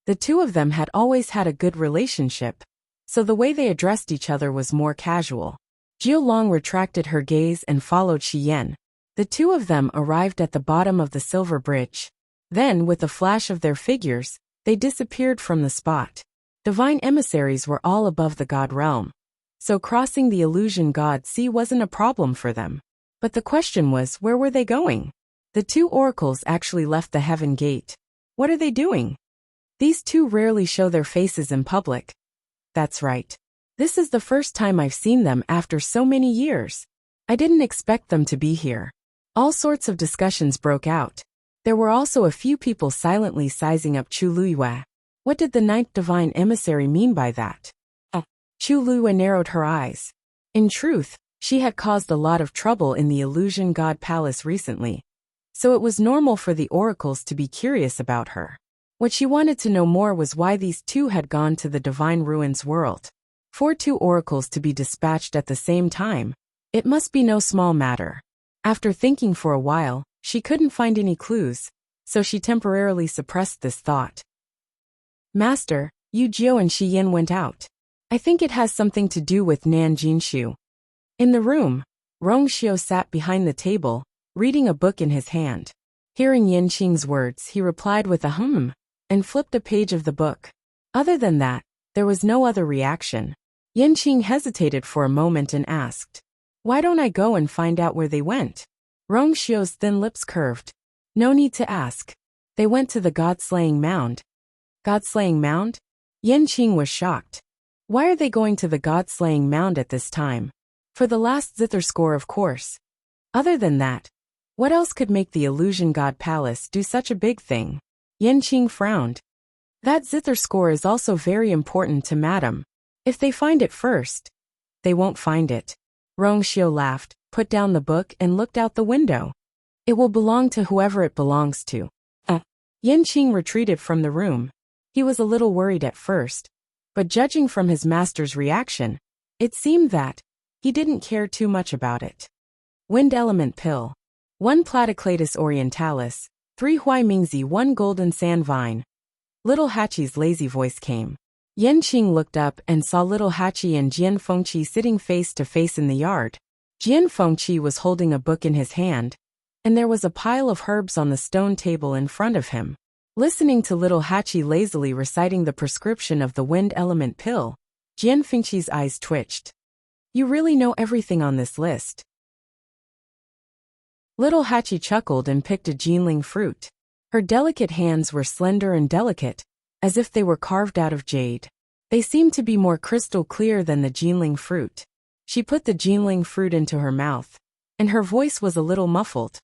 The two of them had always had a good relationship, so the way they addressed each other was more casual. Jiulong retracted her gaze and followed Xian. The two of them arrived at the bottom of the silver bridge. Then, with a flash of their figures, they disappeared from the spot. Divine emissaries were all above the god realm, so crossing the illusion god sea wasn't a problem for them. But the question was, where were they going? The two oracles actually left the heaven gate. What are they doing? These two rarely show their faces in public. That's right. This is the first time I've seen them after so many years. I didn't expect them to be here. All sorts of discussions broke out. There were also a few people silently sizing up Chulua. What did the ninth divine emissary mean by that? Chulua narrowed her eyes. In truth, she had caused a lot of trouble in the illusion god palace recently, so it was normal for the oracles to be curious about her. What she wanted to know more was why these two had gone to the divine ruins world. For two oracles to be dispatched at the same time, it must be no small matter. After thinking for a while, she couldn't find any clues, so she temporarily suppressed this thought. Master, Yu Jiu and Shi Yin went out. I think it has something to do with Nan Jinshu. In the room, Rong Xiu sat behind the table, reading a book in his hand. Hearing Yin Qing's words, he replied with a and flipped a page of the book. Other than that, there was no other reaction. Yin Qing hesitated for a moment and asked, "Why don't I go and find out where they went?" Rong Xiu's thin lips curved. No need to ask. They went to the god-slaying mound. God-slaying mound? Yin Qing was shocked. Why are they going to the god-slaying mound at this time? For the last zither score, of course. Other than that, what else could make the illusion god palace do such a big thing? Yin Qing frowned. That zither score is also very important to Madam. If they find it first, they won't find it. Rong Xiu laughed, put down the book and looked out the window. It will belong to whoever it belongs to. Yin Qing retreated from the room. He was a little worried at first, but judging from his master's reaction, it seemed that he didn't care too much about it. Wind element pill. 1 Platycladus orientalis, 3 Huaimingzi, 1 golden sand vine. Little Hachi's lazy voice came. Yin Qing looked up and saw little Hachi and Jian Fengqi sitting face to face in the yard. Jian Fengqi was holding a book in his hand, and there was a pile of herbs on the stone table in front of him. Listening to little Hachi lazily reciting the prescription of the wind element pill, Jian Fengqi's eyes twitched. You really know everything on this list. Little Hachi chuckled and picked a Jinling fruit. Her delicate hands were slender and delicate, as if they were carved out of jade. They seemed to be more crystal clear than the Jinling fruit. She put the Jinling fruit into her mouth, and her voice was a little muffled.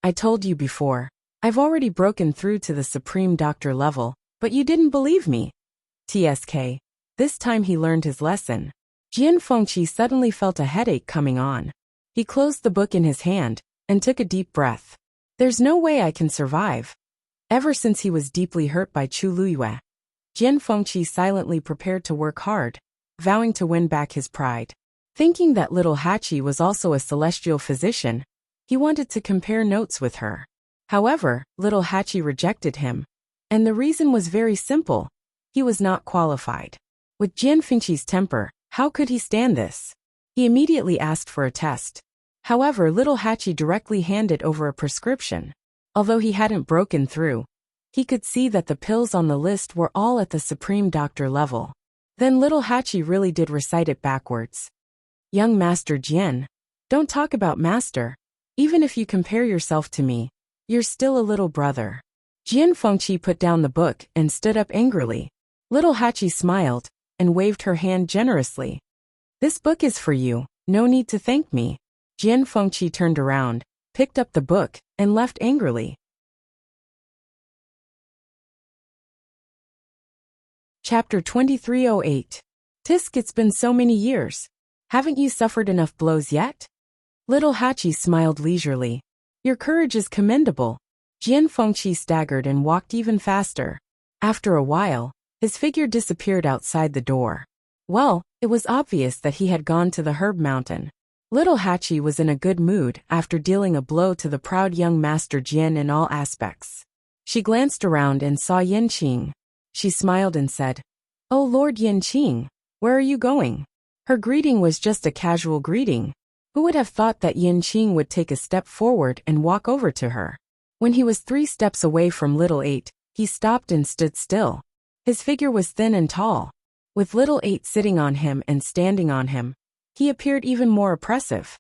I told you before, I've already broken through to the Supreme Doctor level, but you didn't believe me. TSK. This time he learned his lesson. Jian Fengqi suddenly felt a headache coming on. He closed the book in his hand and took a deep breath. There's no way I can survive. Ever since he was deeply hurt by Chulua, Jian Fengqi silently prepared to work hard, vowing to win back his pride. Thinking that little Hachi was also a celestial physician, he wanted to compare notes with her. However, little Hachi rejected him, and the reason was very simple. He was not qualified. With Jian Fengqi's temper, how could he stand this? He immediately asked for a test. However, little Hachi directly handed over a prescription. Although he hadn't broken through, he could see that the pills on the list were all at the Supreme Doctor level. Then little Hachi really did recite it backwards. Young Master Jian, don't talk about Master. Even if you compare yourself to me, you're still a little brother. Jian Fengqi put down the book and stood up angrily. Little Hachi smiled and waved her hand generously. This book is for you, no need to thank me. Jian Fengqi turned around, picked up the book, and left angrily. Chapter 2308. Tisk, it's been so many years. Haven't you suffered enough blows yet? Little Hachi smiled leisurely. Your courage is commendable. Jian Fengqi staggered and walked even faster. After a while, his figure disappeared outside the door. Well, it was obvious that he had gone to the herb mountain. Little Hachi was in a good mood after dealing a blow to the proud young master Jian in all aspects. She glanced around and saw Yanqing. She smiled and said, "Oh Lord Yanqing, where are you going?" Her greeting was just a casual greeting. Who would have thought that Yanqing would take a step forward and walk over to her? When he was 3 steps away from Little 8, he stopped and stood still. His figure was thin and tall. With Little 8 sitting on him and standing on him, he appeared even more oppressive.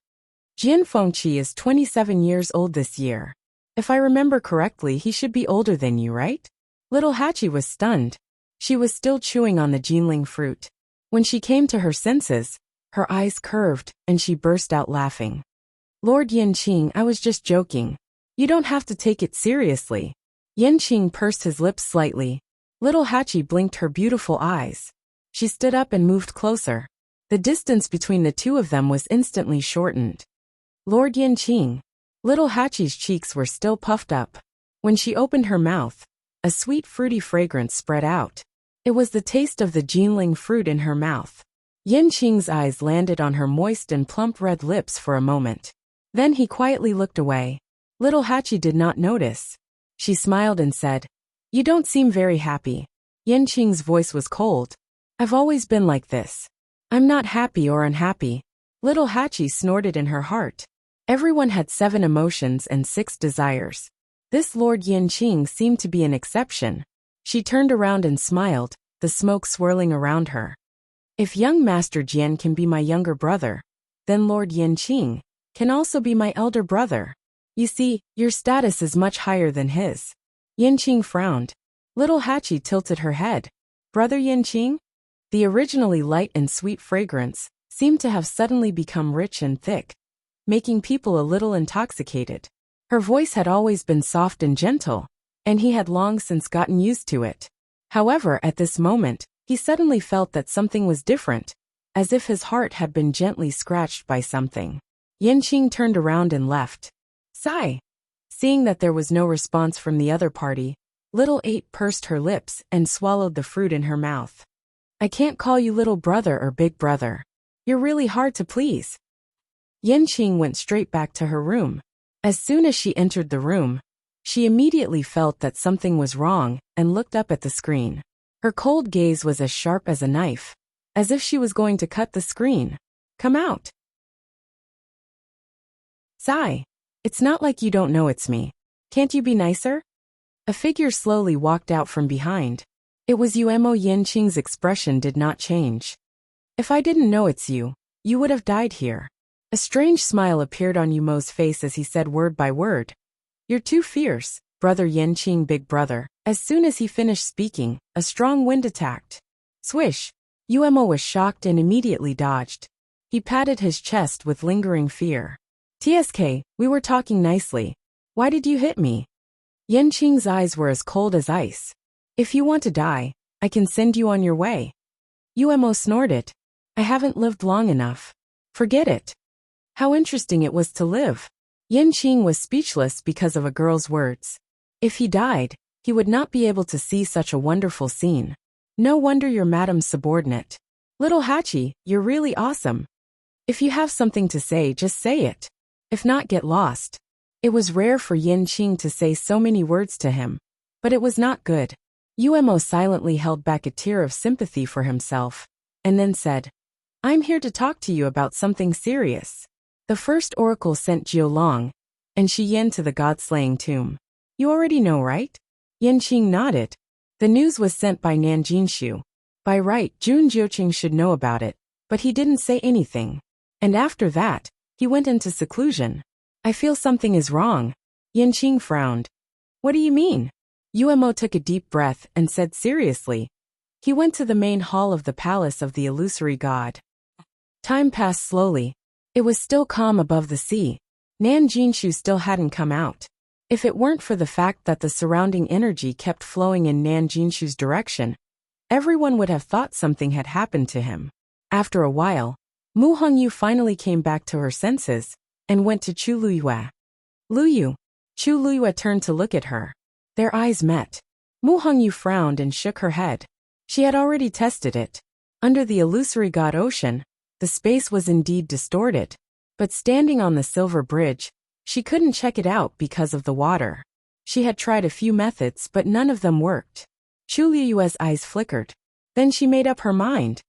Jian Fengqi is 27 years old this year. If I remember correctly, he should be older than you, right? Little Hachi was stunned. She was still chewing on the Jinling fruit. When she came to her senses, her eyes curved, and she burst out laughing. "Lord Yanqing, I was just joking. You don't have to take it seriously." Yanqing pursed his lips slightly. Little Hachi blinked her beautiful eyes. She stood up and moved closer. The distance between the two of them was instantly shortened. "Lord Yanqing." Little Hachi's cheeks were still puffed up. When she opened her mouth, a sweet fruity fragrance spread out. It was the taste of the Jinling fruit in her mouth. Yanqing's eyes landed on her moist and plump red lips for a moment. Then he quietly looked away. Little Hachi did not notice. She smiled and said, "You don't seem very happy." Yanqing's voice was cold. "I've always been like this. I'm not happy or unhappy." Little Hachi snorted in her heart. Everyone had 7 emotions and 6 desires. This Lord Yanqing seemed to be an exception. She turned around and smiled, the smoke swirling around her. "If young Master Jian can be my younger brother, then Lord Yanqing can also be my elder brother. You see, your status is much higher than his." Yanqing frowned. Little Hachi tilted her head. "Brother Yanqing?" The originally light and sweet fragrance seemed to have suddenly become rich and thick, making people a little intoxicated. Her voice had always been soft and gentle, and he had long since gotten used to it. However, at this moment, he suddenly felt that something was different, as if his heart had been gently scratched by something. Yanqing turned around and left. Sigh. Seeing that there was no response from the other party, Little 8 pursed her lips and swallowed the fruit in her mouth. "I can't call you little brother or big brother. You're really hard to please." Yanqing went straight back to her room. As soon as she entered the room, she immediately felt that something was wrong and looked up at the screen. Her cold gaze was as sharp as a knife, as if she was going to cut the screen. "Come out." "Sigh. It's not like you don't know it's me. Can't you be nicer?" A figure slowly walked out from behind. It was Yuemo. Yanqing's expression did not change. "If I didn't know it's you, you would have died here." A strange smile appeared on Yumo's face as he said word by word, "You're too fierce, brother Yanqing, big brother." As soon as he finished speaking, a strong wind attacked. Swish! Yuemo was shocked and immediately dodged. He patted his chest with lingering fear. "TSK, we were talking nicely. Why did you hit me?" Yanqing's eyes were as cold as ice. "If you want to die, I can send you on your way." Yuemo snorted. "I haven't lived long enough. Forget it." How interesting it was to live. Yanqing was speechless because of a girl's words. If he died, he would not be able to see such a wonderful scene. No wonder you're Madam's subordinate. Little Hachi, you're really awesome. If you have something to say, just say it. If not, get lost. It was rare for Yanqing to say so many words to him, but it was not good. Yuemo silently held back a tear of sympathy for himself, and then said, "I'm here to talk to you about something serious. The first oracle sent Jiolong and Shiyan to the god-slaying tomb. You already know, right?" Yanqing nodded. "The news was sent by Nanjinshu. By right, Jun Jiuqing should know about it, but he didn't say anything. And after that, he went into seclusion. I feel something is wrong." Yanqing frowned. "What do you mean?" Yuemo took a deep breath and said seriously, "He went to the main hall of the palace of the illusory god." Time passed slowly. It was still calm above the sea. Nanjinshu still hadn't come out. If it weren't for the fact that the surrounding energy kept flowing in Nanjinshu's direction, everyone would have thought something had happened to him. After a while, Mu Hongyu finally came back to her senses and went to Chu Luyue. "Luyu, Chu Liyue turned to look at her. Their eyes met. Mu Hongyu frowned and shook her head. She had already tested it. Under the illusory god ocean, the space was indeed distorted. But standing on the silver bridge, she couldn't check it out because of the water. She had tried a few methods but none of them worked. Chu Liyue's eyes flickered. Then she made up her mind.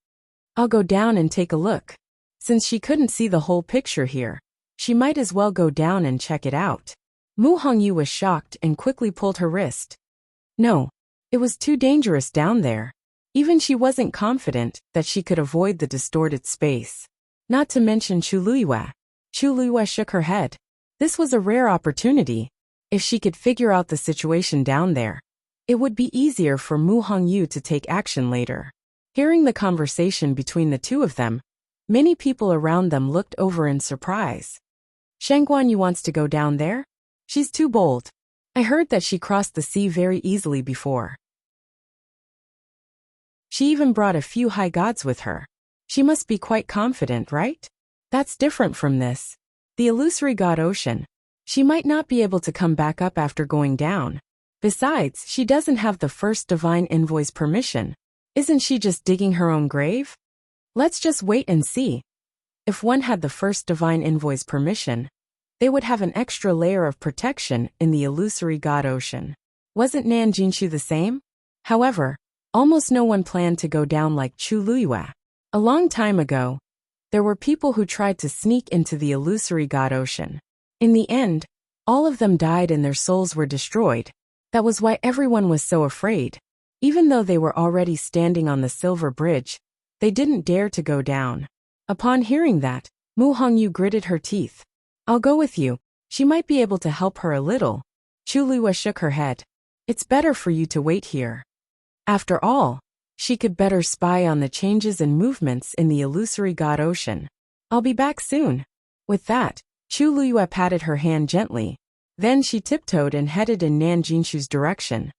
I'll go down and take a look. Since she couldn't see the whole picture here, she might as well go down and check it out. Mu Hongyu was shocked and quickly pulled her wrist. No, it was too dangerous down there. Even she wasn't confident that she could avoid the distorted space. Not to mention Chu Liyue. Chu Liyue shook her head. This was a rare opportunity. If she could figure out the situation down there, it would be easier for Mu Hongyu to take action later. Hearing the conversation between the two of them, many people around them looked over in surprise. Shang Guanyu wants to go down there? She's too bold. I heard that she crossed the sea very easily before. She even brought a few high gods with her. She must be quite confident, right? That's different from this. The illusory god ocean. She might not be able to come back up after going down. Besides, she doesn't have the first divine envoy's permission. Isn't she just digging her own grave? Let's just wait and see. If one had the first divine envoy's permission, they would have an extra layer of protection in the illusory god ocean. Wasn't Nan Jinshu the same? However, almost no one planned to go down like Chu Liyue. A long time ago, there were people who tried to sneak into the illusory god ocean. In the end, all of them died and their souls were destroyed. That was why everyone was so afraid. Even though they were already standing on the silver bridge, they didn't dare to go down. Upon hearing that, Mu Hongyu gritted her teeth. I'll go with you. She might be able to help her a little. Chu Liyue shook her head. It's better for you to wait here. After all, she could better spy on the changes and movements in the illusory god ocean. I'll be back soon. With that, Chu Liyue patted her hand gently. Then she tiptoed and headed in Nan Jinshu's direction.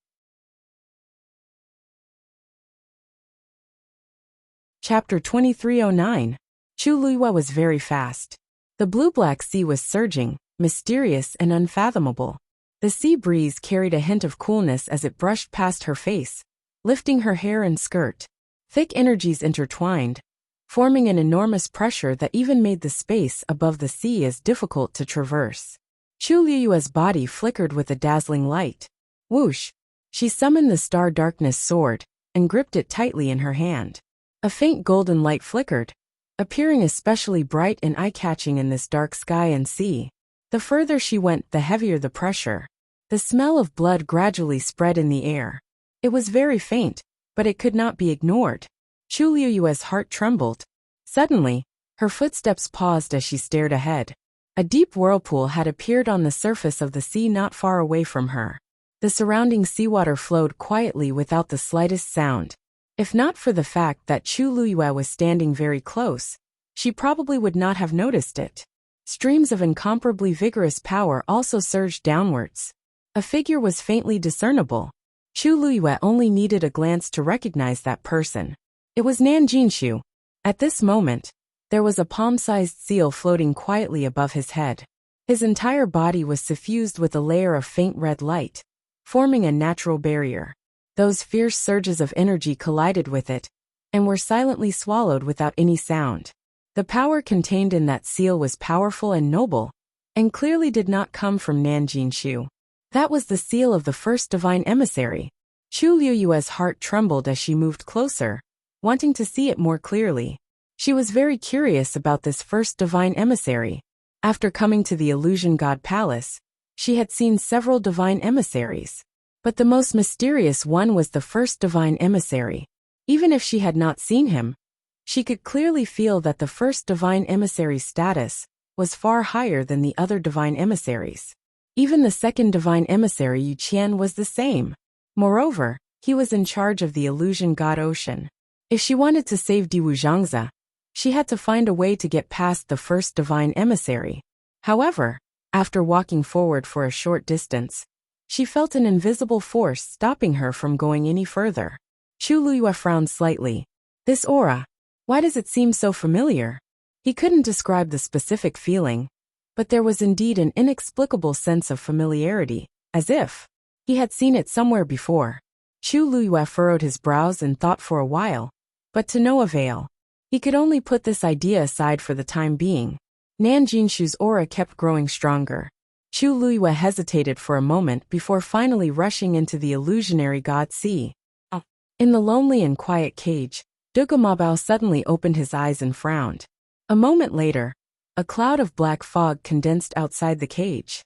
Chapter 2309. Chu Liyue was very fast. The blue-black sea was surging, mysterious and unfathomable. The sea breeze carried a hint of coolness as it brushed past her face, lifting her hair and skirt. Thick energies intertwined, forming an enormous pressure that even made the space above the sea as difficult to traverse. Chu Liyue's body flickered with a dazzling light. Whoosh! She summoned the star darkness sword and gripped it tightly in her hand. A faint golden light flickered, appearing especially bright and eye-catching in this dark sky and sea. The further she went, the heavier the pressure. The smell of blood gradually spread in the air. It was very faint, but it could not be ignored. Chu Liyue's heart trembled. Suddenly, her footsteps paused as she stared ahead. A deep whirlpool had appeared on the surface of the sea not far away from her. The surrounding seawater flowed quietly without the slightest sound. If not for the fact that Chu Liyue was standing very close, she probably would not have noticed it. Streams of incomparably vigorous power also surged downwards. A figure was faintly discernible. Chu Liyue only needed a glance to recognize that person. It was Nan Jinshu. At this moment, there was a palm-sized seal floating quietly above his head. His entire body was suffused with a layer of faint red light, forming a natural barrier. Those fierce surges of energy collided with it, and were silently swallowed without any sound. The power contained in that seal was powerful and noble, and clearly did not come from Nan Jinshu. That was the seal of the first divine emissary. Chu Liyue's heart trembled as she moved closer, wanting to see it more clearly. She was very curious about this first divine emissary. After coming to the Illusion God Palace, she had seen several divine emissaries. But the most mysterious one was the first divine emissary. Even if she had not seen him, she could clearly feel that the first divine emissary's status was far higher than the other divine emissaries. Even the second divine emissary Yu Qian was the same. Moreover, he was in charge of the Illusion God Ocean. If she wanted to save Diwu Zhangzi, she had to find a way to get past the first divine emissary. However, after walking forward for a short distance, she felt an invisible force stopping her from going any further. Chu Liyue frowned slightly. This aura, why does it seem so familiar? He couldn't describe the specific feeling, but there was indeed an inexplicable sense of familiarity, as if he had seen it somewhere before. Chu Luyue furrowed his brows and thought for a while, but to no avail. He could only put this idea aside for the time being. Nan Jinshu's aura kept growing stronger. Chu Luyue hesitated for a moment before finally rushing into the illusionary god sea. In the lonely and quiet cage, Dugamabao suddenly opened his eyes and frowned. A moment later, a cloud of black fog condensed outside the cage.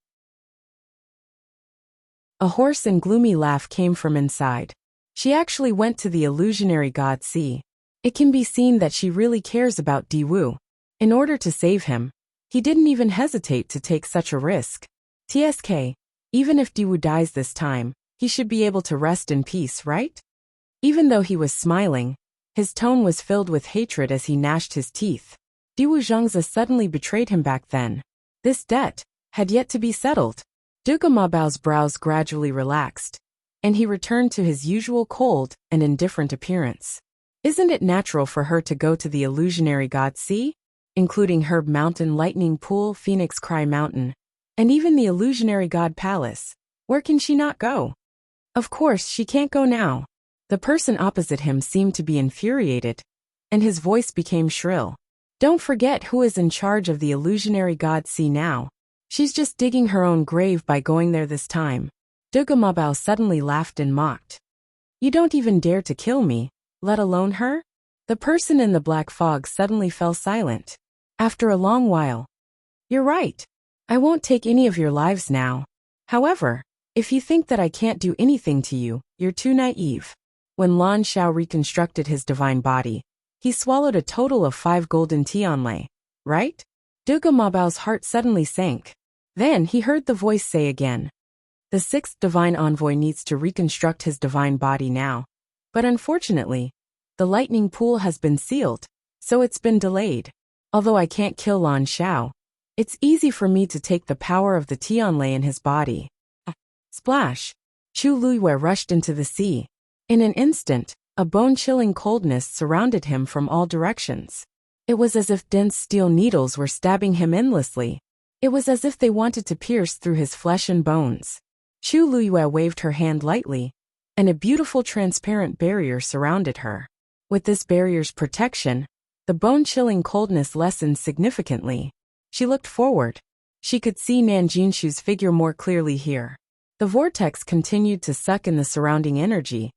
A hoarse and gloomy laugh came from inside. She actually went to the illusionary god sea. It can be seen that she really cares about Diwu. In order to save him, he didn't even hesitate to take such a risk. TSK, even if Diwu dies this time, he should be able to rest in peace, right? Even though he was smiling, his tone was filled with hatred as he gnashed his teeth. Diwu Zhangzi suddenly betrayed him back then. This debt had yet to be settled. Dugamabao's brows gradually relaxed, and he returned to his usual cold and indifferent appearance. Isn't it natural for her to go to the illusionary god sea, including Herb Mountain, Lightning Pool, Phoenix Cry Mountain, and even the illusionary god palace? Where can she not go? Of course, she can't go now. The person opposite him seemed to be infuriated, and his voice became shrill. Don't forget who is in charge of the illusionary god sea now. She's just digging her own grave by going there this time. Dugamabao suddenly laughed and mocked. You don't even dare to kill me, let alone her? The person in the black fog suddenly fell silent. After a long while. You're right. I won't take any of your lives now. However, if you think that I can't do anything to you, you're too naive. When Lan Xiao reconstructed his divine body, he swallowed a total of 5 golden tianlei, right? Dugamabao's heart suddenly sank. Then he heard the voice say again. The 6th divine envoy needs to reconstruct his divine body now. But unfortunately, the lightning pool has been sealed, so it's been delayed. Although I can't kill Lan Xiao, it's easy for me to take the power of the tianlei in his body. Splash! Chu Luyue rushed into the sea. In an instant, a bone-chilling coldness surrounded him from all directions. It was as if dense steel needles were stabbing him endlessly. It was as if they wanted to pierce through his flesh and bones. Chu Luyue waved her hand lightly, and a beautiful transparent barrier surrounded her. With this barrier's protection, the bone-chilling coldness lessened significantly. She looked forward. She could see Nan Jinshu's figure more clearly here. The vortex continued to suck in the surrounding energy,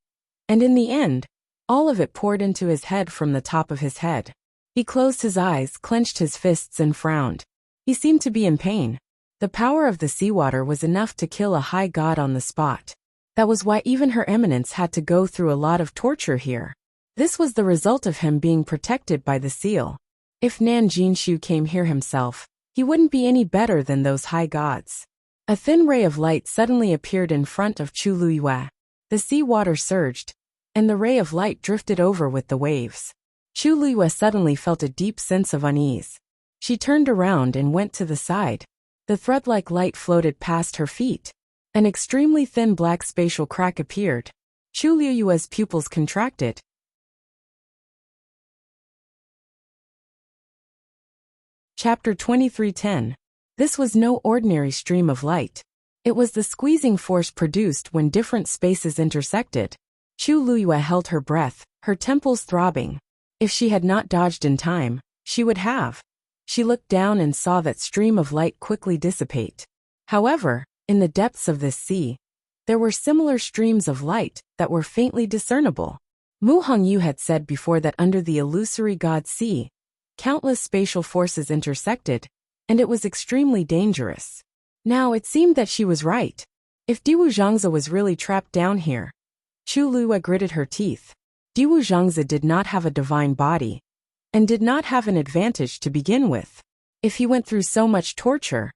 and in the end, all of it poured into his head from the top of his head. He closed his eyes, clenched his fists, and frowned. He seemed to be in pain. The power of the seawater was enough to kill a high god on the spot. That was why even Her Eminence had to go through a lot of torture here. This was the result of him being protected by the seal. If Nan Jinshu came here himself, he wouldn't be any better than those high gods. A thin ray of light suddenly appeared in front of Chu Luyue. The sea water surged, and the ray of light drifted over with the waves. Chu Luyue suddenly felt a deep sense of unease. She turned around and went to the side. The thread-like light floated past her feet. An extremely thin black spatial crack appeared. Chu Luyue's pupils contracted. Chapter 23:10. This was no ordinary stream of light. It was the squeezing force produced when different spaces intersected. Chu Luyue held her breath, her temples throbbing. If she had not dodged in time, she would have. She looked down and saw that stream of light quickly dissipate. However, in the depths of this sea, there were similar streams of light that were faintly discernible. Mu Hongyu had said before that under the illusory god sea, countless spatial forces intersected, and it was extremely dangerous. Now it seemed that she was right. If Diwu Zhangzi was really trapped down here. Chu Luyue gritted her teeth. Diwu Zhangzi did not have a divine body, and did not have an advantage to begin with. If he went through so much torture,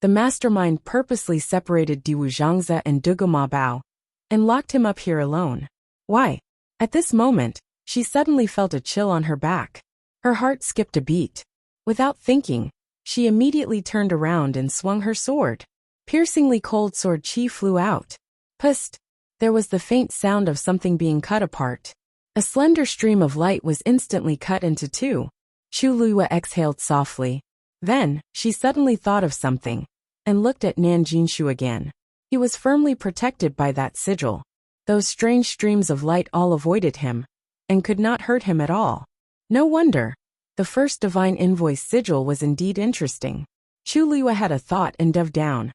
the mastermind purposely separated Diwu Zhangzi and Dugumabao, and locked him up here alone. Why? At this moment, she suddenly felt a chill on her back. Her heart skipped a beat. Without thinking, she immediately turned around and swung her sword. Piercingly cold sword chi flew out. Pust! There was the faint sound of something being cut apart. A slender stream of light was instantly cut into two. Chu Luyue exhaled softly. Then, she suddenly thought of something, and looked at Nan Jinshu again. He was firmly protected by that sigil. Those strange streams of light all avoided him, and could not hurt him at all. No wonder. The first divine invoice sigil was indeed interesting. Chu Liyue had a thought and dove down.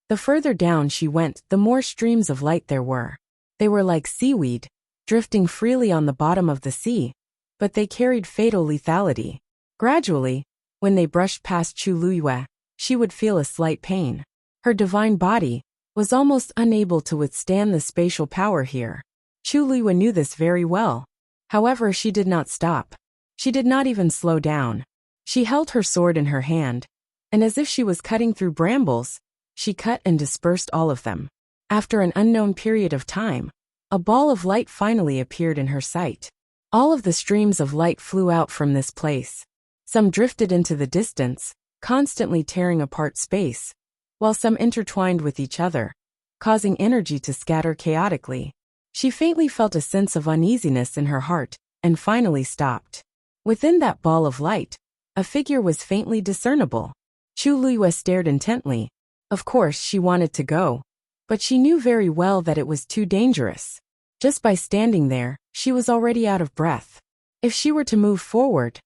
The further down she went, the more streams of light there were. They were like seaweed, drifting freely on the bottom of the sea, but they carried fatal lethality. Gradually, when they brushed past Chu Liyue, she would feel a slight pain. Her divine body was almost unable to withstand the spatial power here. Chu Liyue knew this very well. However, she did not stop. She did not even slow down. She held her sword in her hand, and as if she was cutting through brambles, she cut and dispersed all of them. After an unknown period of time, a ball of light finally appeared in her sight. All of the streams of light flew out from this place. Some drifted into the distance, constantly tearing apart space, while some intertwined with each other, causing energy to scatter chaotically. She faintly felt a sense of uneasiness in her heart, and finally stopped. Within that ball of light, a figure was faintly discernible. Chu Liyue stared intently. Of course, she wanted to go, but she knew very well that it was too dangerous. Just by standing there, she was already out of breath. If she were to move forward,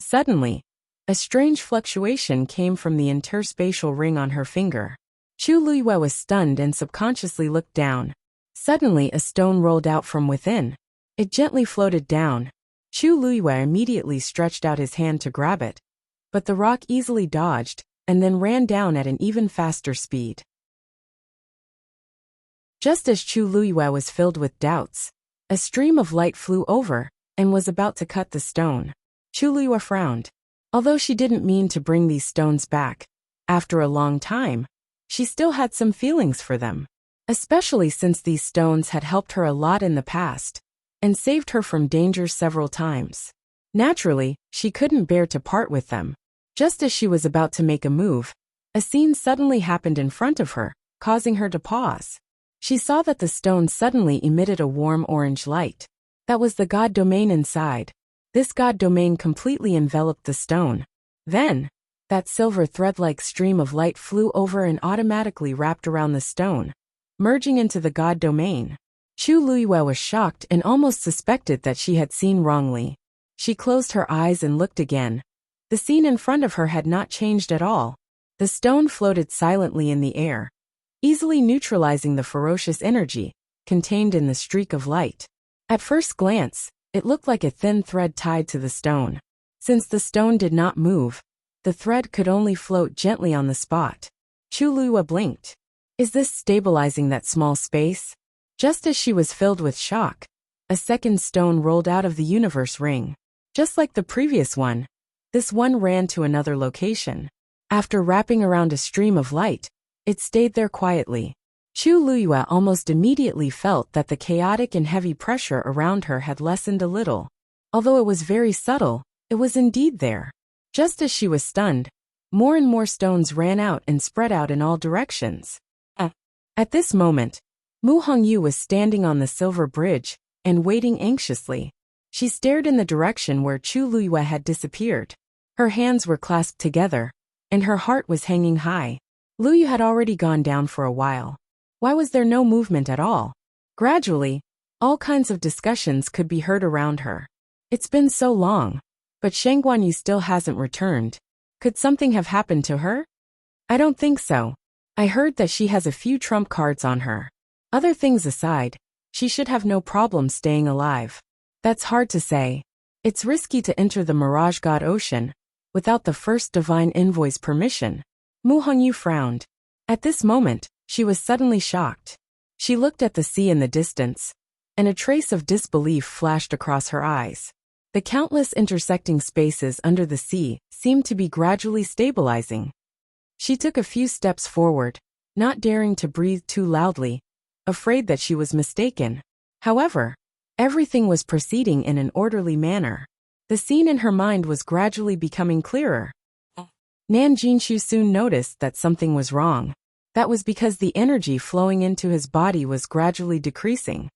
suddenly, a strange fluctuation came from the interspatial ring on her finger. Chu Liyue was stunned and subconsciously looked down. Suddenly, a stone rolled out from within. It gently floated down. Chu Liyue immediately stretched out his hand to grab it, but the rock easily dodged, and then ran down at an even faster speed. Just as Chu Liyue was filled with doubts, a stream of light flew over, and was about to cut the stone. Chu Liyue frowned. Although she didn't mean to bring these stones back, after a long time, she still had some feelings for them, especially since these stones had helped her a lot in the past, and saved her from danger several times. Naturally, she couldn't bear to part with them. Just as she was about to make a move, a scene suddenly happened in front of her, causing her to pause. She saw that the stone suddenly emitted a warm orange light. That was the god domain inside. This god domain completely enveloped the stone. Then, that silver thread-like stream of light flew over and automatically wrapped around the stone, merging into the god domain. Chu Liyue was shocked and almost suspected that she had seen wrongly. She closed her eyes and looked again. The scene in front of her had not changed at all. The stone floated silently in the air, easily neutralizing the ferocious energy contained in the streak of light. At first glance, it looked like a thin thread tied to the stone. Since the stone did not move, the thread could only float gently on the spot. Chu Liyue blinked. Is this stabilizing that small space? Just as she was filled with shock, a second stone rolled out of the universe ring. Just like the previous one, this one ran to another location. After wrapping around a stream of light, it stayed there quietly. Chu Liyue almost immediately felt that the chaotic and heavy pressure around her had lessened a little. Although it was very subtle, it was indeed there. Just as she was stunned, more and more stones ran out and spread out in all directions. At this moment, Mu Hongyu was standing on the silver bridge and waiting anxiously. She stared in the direction where Chu Liyue had disappeared. Her hands were clasped together, and her heart was hanging high. Liyue had already gone down for a while. Why was there no movement at all? Gradually, all kinds of discussions could be heard around her. It's been so long, but Shang Guanyu still hasn't returned. Could something have happened to her? I don't think so. I heard that she has a few trump cards on her. Other things aside, she should have no problem staying alive. That's hard to say. It's risky to enter the Mirage God Ocean without the first divine invoice permission. Mu Hongyu frowned. At this moment, she was suddenly shocked. She looked at the sea in the distance, and a trace of disbelief flashed across her eyes. The countless intersecting spaces under the sea seemed to be gradually stabilizing. She took a few steps forward, not daring to breathe too loudly, afraid that she was mistaken. However, everything was proceeding in an orderly manner. The scene in her mind was gradually becoming clearer. Nan Jinshu soon noticed that something was wrong. That was because the energy flowing into his body was gradually decreasing.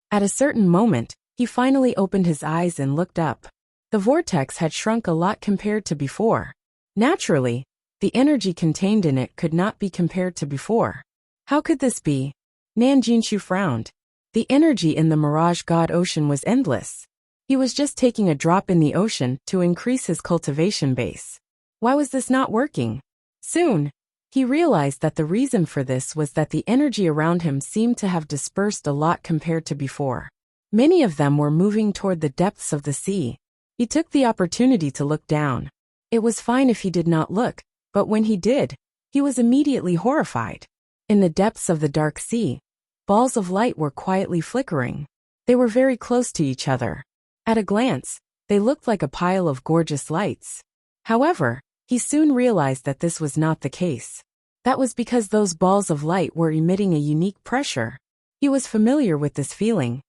At a certain moment, he finally opened his eyes and looked up. The vortex had shrunk a lot compared to before. Naturally, the energy contained in it could not be compared to before. How could this be? Nan Jinshu frowned. The energy in the Mirage God Ocean was endless. He was just taking a drop in the ocean to increase his cultivation base. Why was this not working? Soon, he realized that the reason for this was that the energy around him seemed to have dispersed a lot compared to before. Many of them were moving toward the depths of the sea. He took the opportunity to look down. It was fine if he did not look, but when he did, he was immediately horrified. In the depths of the dark sea, balls of light were quietly flickering. They were very close to each other. At a glance, they looked like a pile of gorgeous lights. However, he soon realized that this was not the case. That was because those balls of light were emitting a unique pressure. He was familiar with this feeling.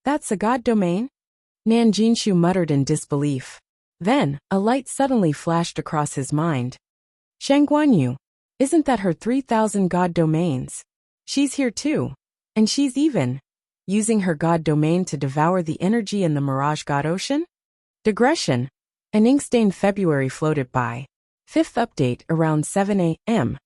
That's a god domain? Nan Jinshu muttered in disbelief. Then, a light suddenly flashed across his mind. Shangguanyu, isn't that her 3,000 god domains? She's here too. And she's even using her god domain to devour the energy in the Mirage God Ocean? Digression. An ink-stained February floated by. Fifth update around 7 a.m.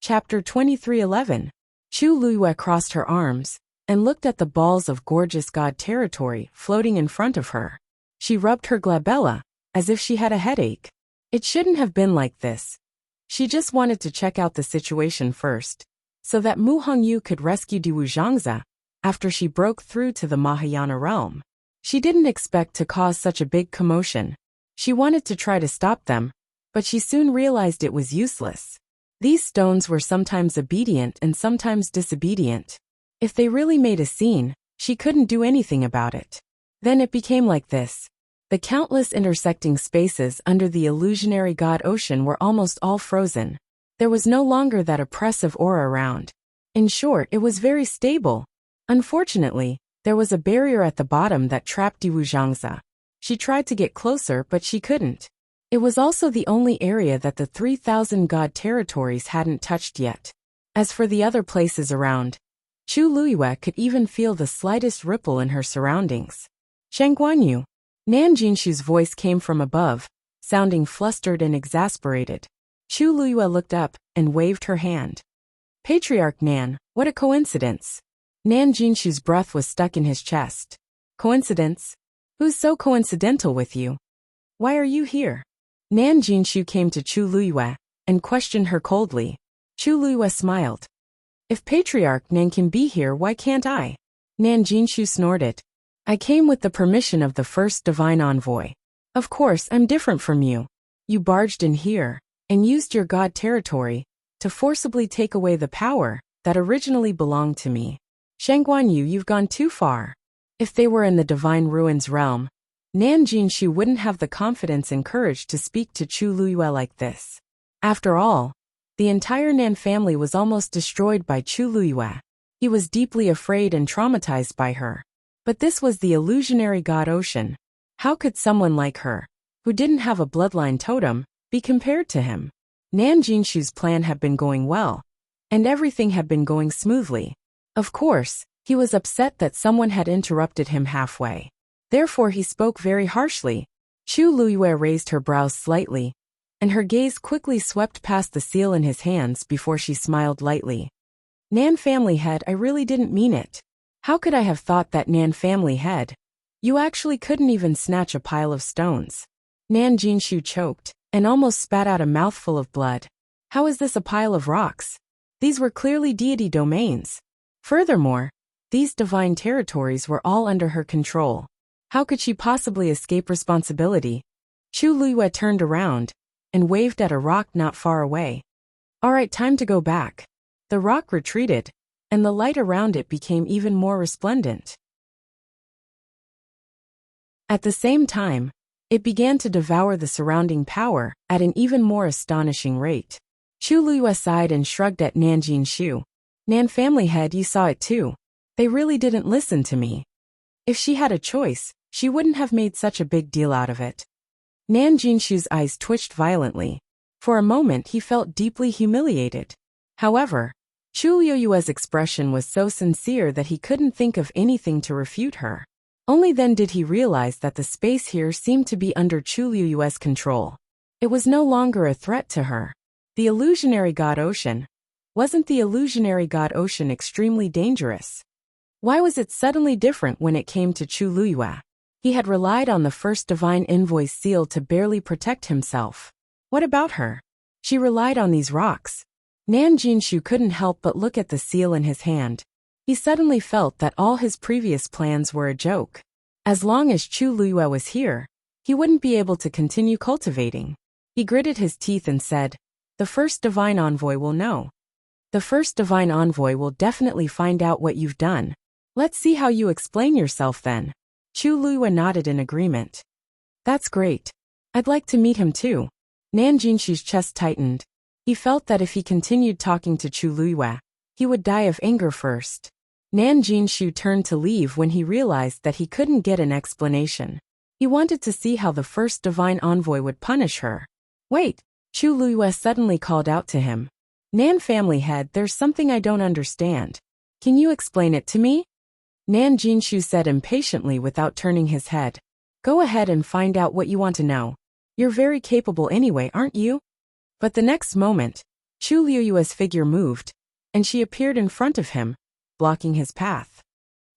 Chapter 23:11. Chu Luiyue crossed her arms and looked at the balls of gorgeous god territory floating in front of her. She rubbed her glabella as if she had a headache. It shouldn't have been like this. She just wanted to check out the situation first, so that Mu Hongyu could rescue Diwu Zhangzi after she broke through to the Mahayana realm. She didn't expect to cause such a big commotion. She wanted to try to stop them, but she soon realized it was useless. These stones were sometimes obedient and sometimes disobedient. If they really made a scene, she couldn't do anything about it. Then it became like this. The countless intersecting spaces under the illusionary god ocean were almost all frozen. There was no longer that oppressive aura around. In short, it was very stable. Unfortunately, there was a barrier at the bottom that trapped Diwu Zhangzi. She tried to get closer, but she couldn't. It was also the only area that the 3,000 god territories hadn't touched yet. As for the other places around, Chu Luiyue could even feel the slightest ripple in her surroundings. Shangguanyu. Nan Jinshu's voice came from above, sounding flustered and exasperated. Chu Luiyue looked up and waved her hand. Patriarch Nan, what a coincidence. Nan Jinshu's breath was stuck in his chest. Coincidence? Who's so coincidental with you? Why are you here? Nan Jinshu came to Chu Luiyue and questioned her coldly. Chu Luiyue smiled. If Patriarch Nan can be here, why can't I? Nan Jinshu snorted. I came with the permission of the first divine envoy. Of course, I'm different from you. You barged in here and used your god territory to forcibly take away the power that originally belonged to me. Shangguanyu, you've gone too far. If they were in the divine ruins realm, Nan Jinshu wouldn't have the confidence and courage to speak to Chu Luiyue like this. After all, the entire Nan family was almost destroyed by Chu Luiyue. He was deeply afraid and traumatized by her. But this was the illusionary god ocean. How could someone like her, who didn't have a bloodline totem, be compared to him? Nan Jinshu's plan had been going well, and everything had been going smoothly. Of course, he was upset that someone had interrupted him halfway. Therefore he spoke very harshly. Chu Luiyue raised her brows slightly, and her gaze quickly swept past the seal in his hands before she smiled lightly. Nan family head, I really didn't mean it. How could I have thought that, Nan family head? You actually couldn't even snatch a pile of stones. Nan Jinshu choked and almost spat out a mouthful of blood. How is this a pile of rocks? These were clearly deity domains. Furthermore, these divine territories were all under her control. How could she possibly escape responsibility? Chu Luiyue turned around and waved at a rock not far away. All right, time to go back. The rock retreated, and the light around it became even more resplendent. At the same time, it began to devour the surrounding power at an even more astonishing rate. Chu Luiyue sighed and shrugged at Nan Jinshu. Nan family head, you saw it too. They really didn't listen to me. If she had a choice, she wouldn't have made such a big deal out of it. Nan Jinshu's eyes twitched violently. For a moment he felt deeply humiliated. However, Chu Liuyue's expression was so sincere that he couldn't think of anything to refute her. Only then did he realize that the space here seemed to be under Chu Liuyue's control. It was no longer a threat to her. The illusionary god ocean. Wasn't the illusionary god ocean extremely dangerous? Why was it suddenly different when it came to Chu Liyue? He had relied on the first divine invoice seal to barely protect himself. What about her? She relied on these rocks. Nan Jinshu couldn't help but look at the seal in his hand. He suddenly felt that all his previous plans were a joke. As long as Chu Liyue was here, he wouldn't be able to continue cultivating. He gritted his teeth and said, "The first divine envoy will know. The first divine envoy will definitely find out what you've done. Let's see how you explain yourself then." Chu Liyue nodded in agreement. "That's great. I'd like to meet him too." Nan Jinshu's chest tightened. He felt that if he continued talking to Chu Liyue, he would die of anger first. Nan Jinshu turned to leave when he realized that he couldn't get an explanation. He wanted to see how the first divine envoy would punish her. "Wait," Chu Liyue suddenly called out to him. "Nan family head, there's something I don't understand. Can you explain it to me?" Nan Jinshu said impatiently without turning his head. "Go ahead and find out what you want to know. You're very capable anyway, aren't you?" But the next moment, Chu Liyue's figure moved, and she appeared in front of him, blocking his path.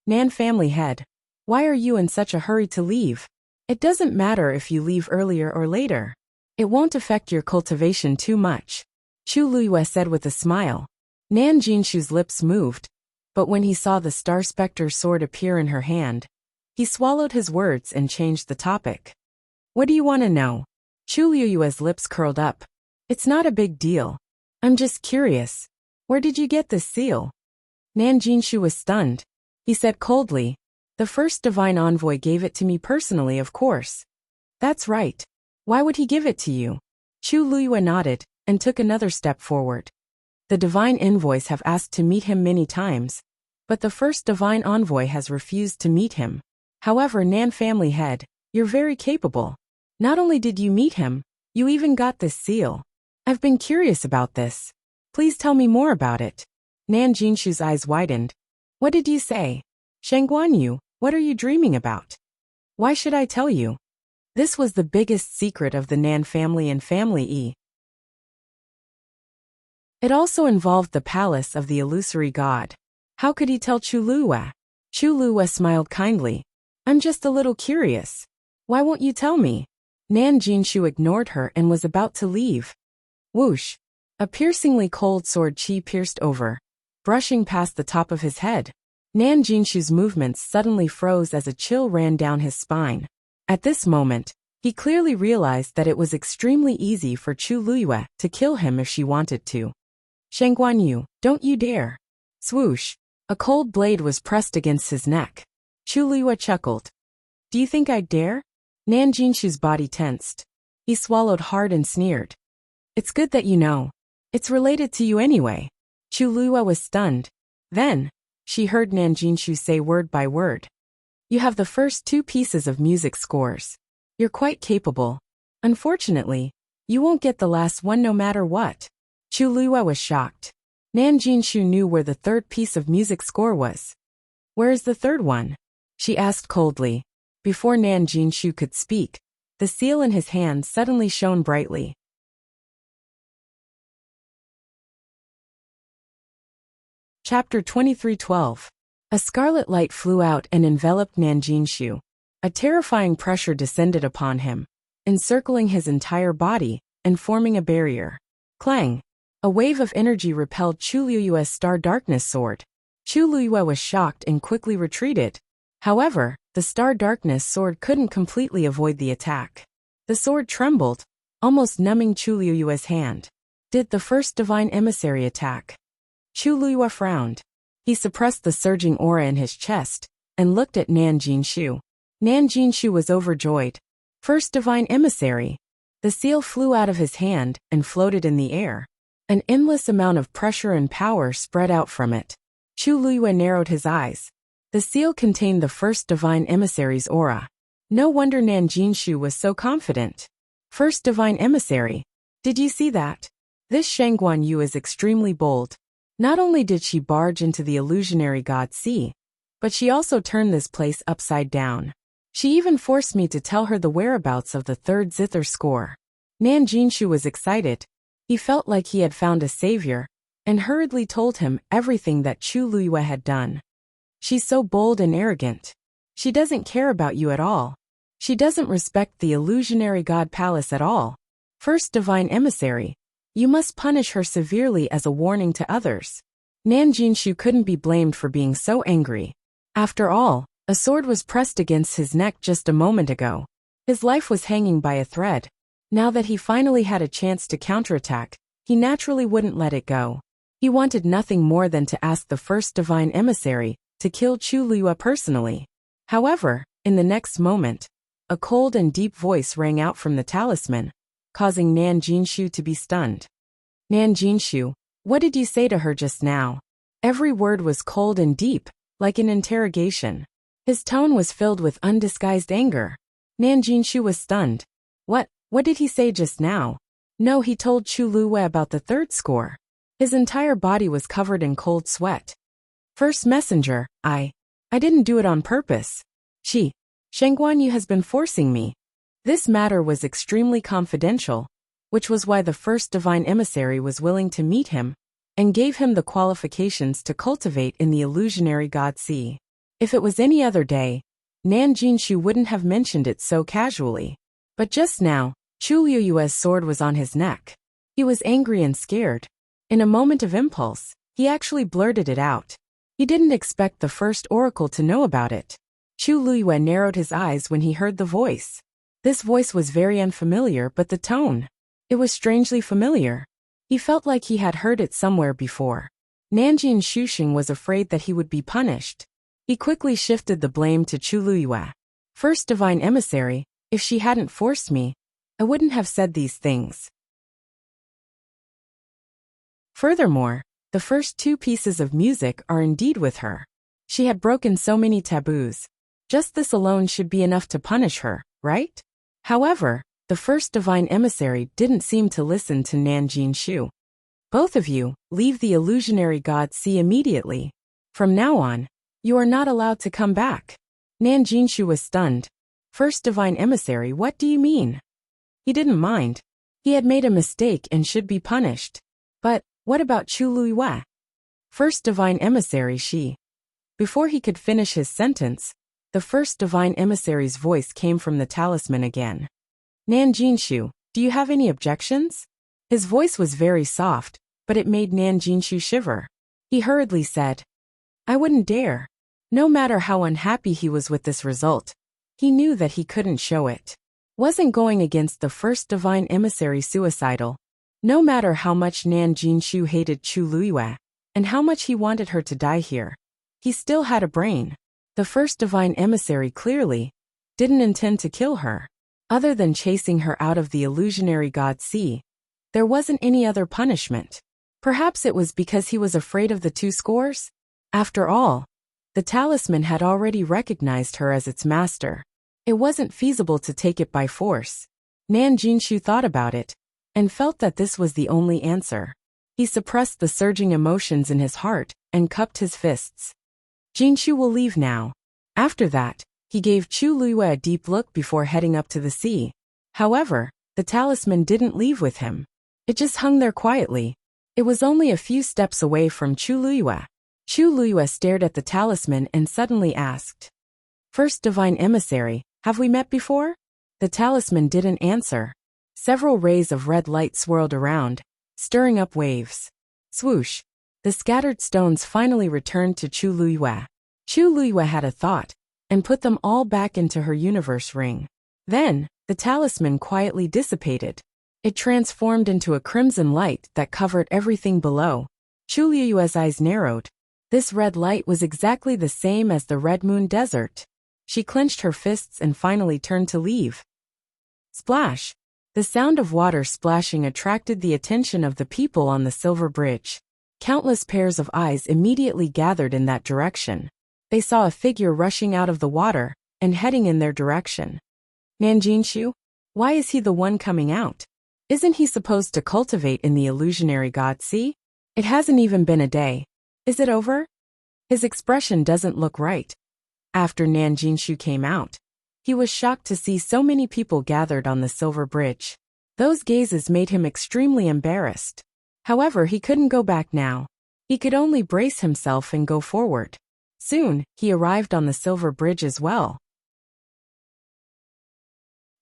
"Nan family head, why are you in such a hurry to leave? It doesn't matter if you leave earlier or later. It won't affect your cultivation too much," Chu Liyue said with a smile. Nan Jinshu's lips moved, but when he saw the Star Spectre sword appear in her hand, he swallowed his words and changed the topic. "What do you want to know?" Chu Liyue's lips curled up. "It's not a big deal. I'm just curious. Where did you get this seal?" Nan Jinshu was stunned. He said coldly, "The first divine envoy gave it to me personally, of course." "That's right. Why would he give it to you?" Chu Liyue nodded and took another step forward. "The divine envoys have asked to meet him many times, but the first divine envoy has refused to meet him. However, Nan family head, you're very capable. Not only did you meet him, you even got this seal. I've been curious about this. Please tell me more about it." Nan Jinshu's eyes widened. "What did you say? Shangguanyu, what are you dreaming about?" "Why should I tell you?" This was the biggest secret of the Nan family and Family E. It also involved the palace of the illusory god. How could he tell Chu Liyue? Chu Liyue smiled kindly. "I'm just a little curious. Why won't you tell me?" Nan Jinshu ignored her and was about to leave. Whoosh! A piercingly cold sword chi pierced over, brushing past the top of his head. Nan Jinshu's movements suddenly froze as a chill ran down his spine. At this moment, he clearly realized that it was extremely easy for Chu Liyue to kill him if she wanted to. "Shangguanyu, don't you dare." Swoosh! A cold blade was pressed against his neck. Chu Liyue chuckled. "Do you think I'd dare?" Nan Jinshu's body tensed. He swallowed hard and sneered. "It's good that you know. It's related to you anyway." Chu Liyue was stunned. Then, she heard Nan Jinshu say word by word. "You have the first 2 pieces of music scores. You're quite capable. Unfortunately, you won't get the last one no matter what." Chu Liyue was shocked. Nan Jinshu knew where the 3rd piece of music score was. "Where is the 3rd one?" she asked coldly. Before Nan Jinshu could speak, the seal in his hand suddenly shone brightly. Chapter 23:12. A scarlet light flew out and enveloped Nan Jinshu. A terrifying pressure descended upon him, encircling his entire body and forming a barrier. Clang! A wave of energy repelled Chu Liyue's Star Darkness sword. Chu Liyue was shocked and quickly retreated. However, the Star Darkness sword couldn't completely avoid the attack. The sword trembled, almost numbing Chu Liyue's hand. Did the first divine emissary attack? Chu Liyue frowned. He suppressed the surging aura in his chest and looked at Nan Jinshu. Nan Jinshu was overjoyed. First divine emissary. The seal flew out of his hand and floated in the air. An endless amount of pressure and power spread out from it. Chu Liyue narrowed his eyes. The seal contained the first divine emissary's aura. No wonder Nan Jinshu was so confident. First divine emissary. Did you see that? This Shangguanyu is extremely bold. Not only did she barge into the illusionary god sea, but she also turned this place upside down. She even forced me to tell her the whereabouts of the third zither score. Nan Jinshu was excited. He felt like he had found a savior, and hurriedly told him everything that Chu Luyue had done. She's so bold and arrogant. She doesn't care about you at all. She doesn't respect the illusionary god palace at all. First divine emissary, you must punish her severely as a warning to others. Nan Jinshu couldn't be blamed for being so angry. After all, a sword was pressed against his neck just a moment ago. His life was hanging by a thread. Now that he finally had a chance to counterattack, he naturally wouldn't let it go. He wanted nothing more than to ask the first divine emissary to kill Chu Luyue personally. However, in the next moment, a cold and deep voice rang out from the talisman, causing Nan Jinshu to be stunned. Nan Jinshu, what did you say to her just now? Every word was cold and deep, like an interrogation. His tone was filled with undisguised anger. Nan Jinshu was stunned. What did he say just now? No, he told Chu Luyue about the third score. His entire body was covered in cold sweat. First messenger, I didn't do it on purpose. Shengguan Yu has been forcing me. This matter was extremely confidential, which was why the first divine emissary was willing to meet him and gave him the qualifications to cultivate in the illusionary god sea. If it was any other day, Nan Jinshu wouldn't have mentioned it so casually. But just now, Chu Luyue's sword was on his neck. He was angry and scared. In a moment of impulse, he actually blurted it out. He didn't expect the first oracle to know about it. Chu Luyue narrowed his eyes when he heard the voice. This voice was very unfamiliar, but the tone, it was strangely familiar. He felt like he had heard it somewhere before. Nanjin Shuxing was afraid that he would be punished. He quickly shifted the blame to Chu Luyue. First divine emissary, if she hadn't forced me, I wouldn't have said these things. Furthermore, the first two pieces of music are indeed with her. She had broken so many taboos. Just this alone should be enough to punish her, right? However, the first divine emissary didn't seem to listen to Nan Jinshu. Both of you, leave the illusionary god sea immediately. From now on, you are not allowed to come back. Nan Jinshu was stunned. First divine emissary, what do you mean? He didn't mind. He had made a mistake and should be punished. But, what about Chu Luyue? First divine emissary, Before he could finish his sentence, the first divine emissary's voice came from the talisman again. Nan Jinshu, do you have any objections? His voice was very soft, but it made Nan Jinshu shiver. He hurriedly said, I wouldn't dare. No matter how unhappy he was with this result, he knew that he couldn't show it. Wasn't going against the first divine emissary suicidal. No matter how much Nan Jinshu hated Chu Luyue, and how much he wanted her to die here, he still had a brain. The first divine emissary clearly didn't intend to kill her. Other than chasing her out of the illusionary god sea, there wasn't any other punishment. Perhaps it was because he was afraid of the two scores? After all, the talisman had already recognized her as its master. It wasn't feasible to take it by force. Nan Jinshu thought about it, and felt that this was the only answer. He suppressed the surging emotions in his heart, and cupped his fists. Jinshu will leave now. After that, he gave Chu Luyue a deep look before heading up to the sea. However, the talisman didn't leave with him. It just hung there quietly. It was only a few steps away from Chu Luyue. Chu Luyue stared at the talisman and suddenly asked, First divine emissary, have we met before? The talisman didn't answer. Several rays of red light swirled around, stirring up waves. Swoosh! The scattered stones finally returned to Chu Luyue. Chu Luyue had a thought, and put them all back into her universe ring. Then, the talisman quietly dissipated. It transformed into a crimson light that covered everything below. Chu Luyue's eyes narrowed. This red light was exactly the same as the Red Moon Desert. She clenched her fists and finally turned to leave. Splash! The sound of water splashing attracted the attention of the people on the silver bridge. Countless pairs of eyes immediately gathered in that direction. They saw a figure rushing out of the water and heading in their direction. Nan Jinshu? Why is he the one coming out? Isn't he supposed to cultivate in the illusionary god sea? It hasn't even been a day. Is it over? His expression doesn't look right. After Nan Jinshu came out, he was shocked to see so many people gathered on the silver bridge. Those gazes made him extremely embarrassed. However, he couldn't go back now. He could only brace himself and go forward. Soon, he arrived on the silver bridge as well.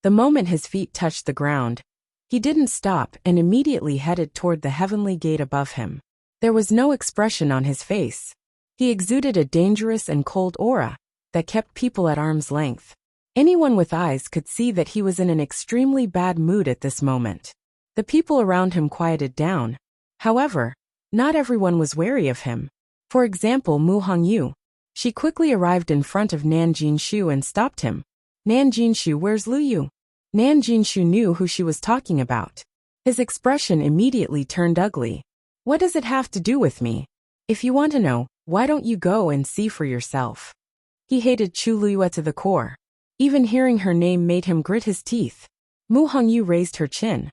The moment his feet touched the ground, he didn't stop and immediately headed toward the heavenly gate above him. There was no expression on his face. He exuded a dangerous and cold aura that kept people at arm's length. Anyone with eyes could see that he was in an extremely bad mood at this moment. The people around him quieted down. However, not everyone was wary of him. For example, Mu Hongyu. She quickly arrived in front of Nan Jinshu and stopped him. Nan Jinshu, where's Lu Yu? Nan Jinshu knew who she was talking about. His expression immediately turned ugly. What does it have to do with me? If you want to know, why don't you go and see for yourself? He hated Chu Luyue to the core. Even hearing her name made him grit his teeth. Mu Hongyu raised her chin.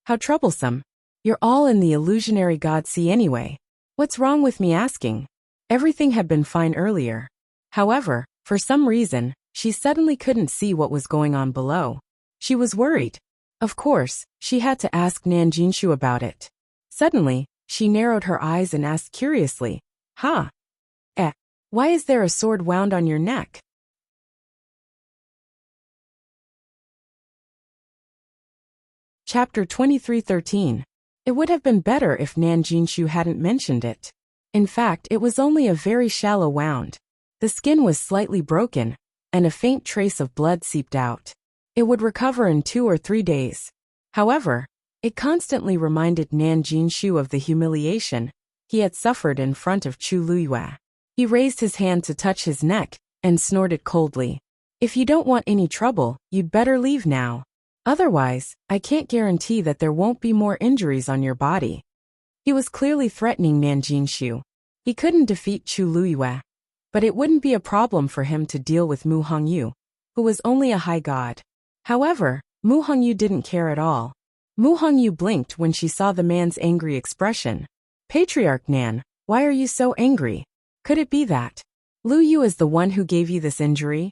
How troublesome. You're all in the illusionary god sea anyway. What's wrong with me asking? Everything had been fine earlier. However, for some reason, she suddenly couldn't see what was going on below. She was worried. Of course, she had to ask Nan Jinshu about it. Suddenly, she narrowed her eyes and asked curiously, "Huh? Why is there a sword wound on your neck?" Chapter 23:13. It would have been better if Nan Jinshu hadn't mentioned it. In fact, it was only a very shallow wound. The skin was slightly broken, and a faint trace of blood seeped out. It would recover in 2 or 3 days. However, it constantly reminded Nan Jinshu of the humiliation he had suffered in front of Chu Luyue. He raised his hand to touch his neck and snorted coldly. If you don't want any trouble, you'd better leave now. Otherwise, I can't guarantee that there won't be more injuries on your body. He was clearly threatening Nan Jinshu. He couldn't defeat Chu Luyue, but it wouldn't be a problem for him to deal with Mu Hongyu, who was only a high god. However, Mu Hongyu didn't care at all. Mu Hongyu blinked when she saw the man's angry expression. Patriarch Nan, why are you so angry? Could it be that Lu Yu is the one who gave you this injury?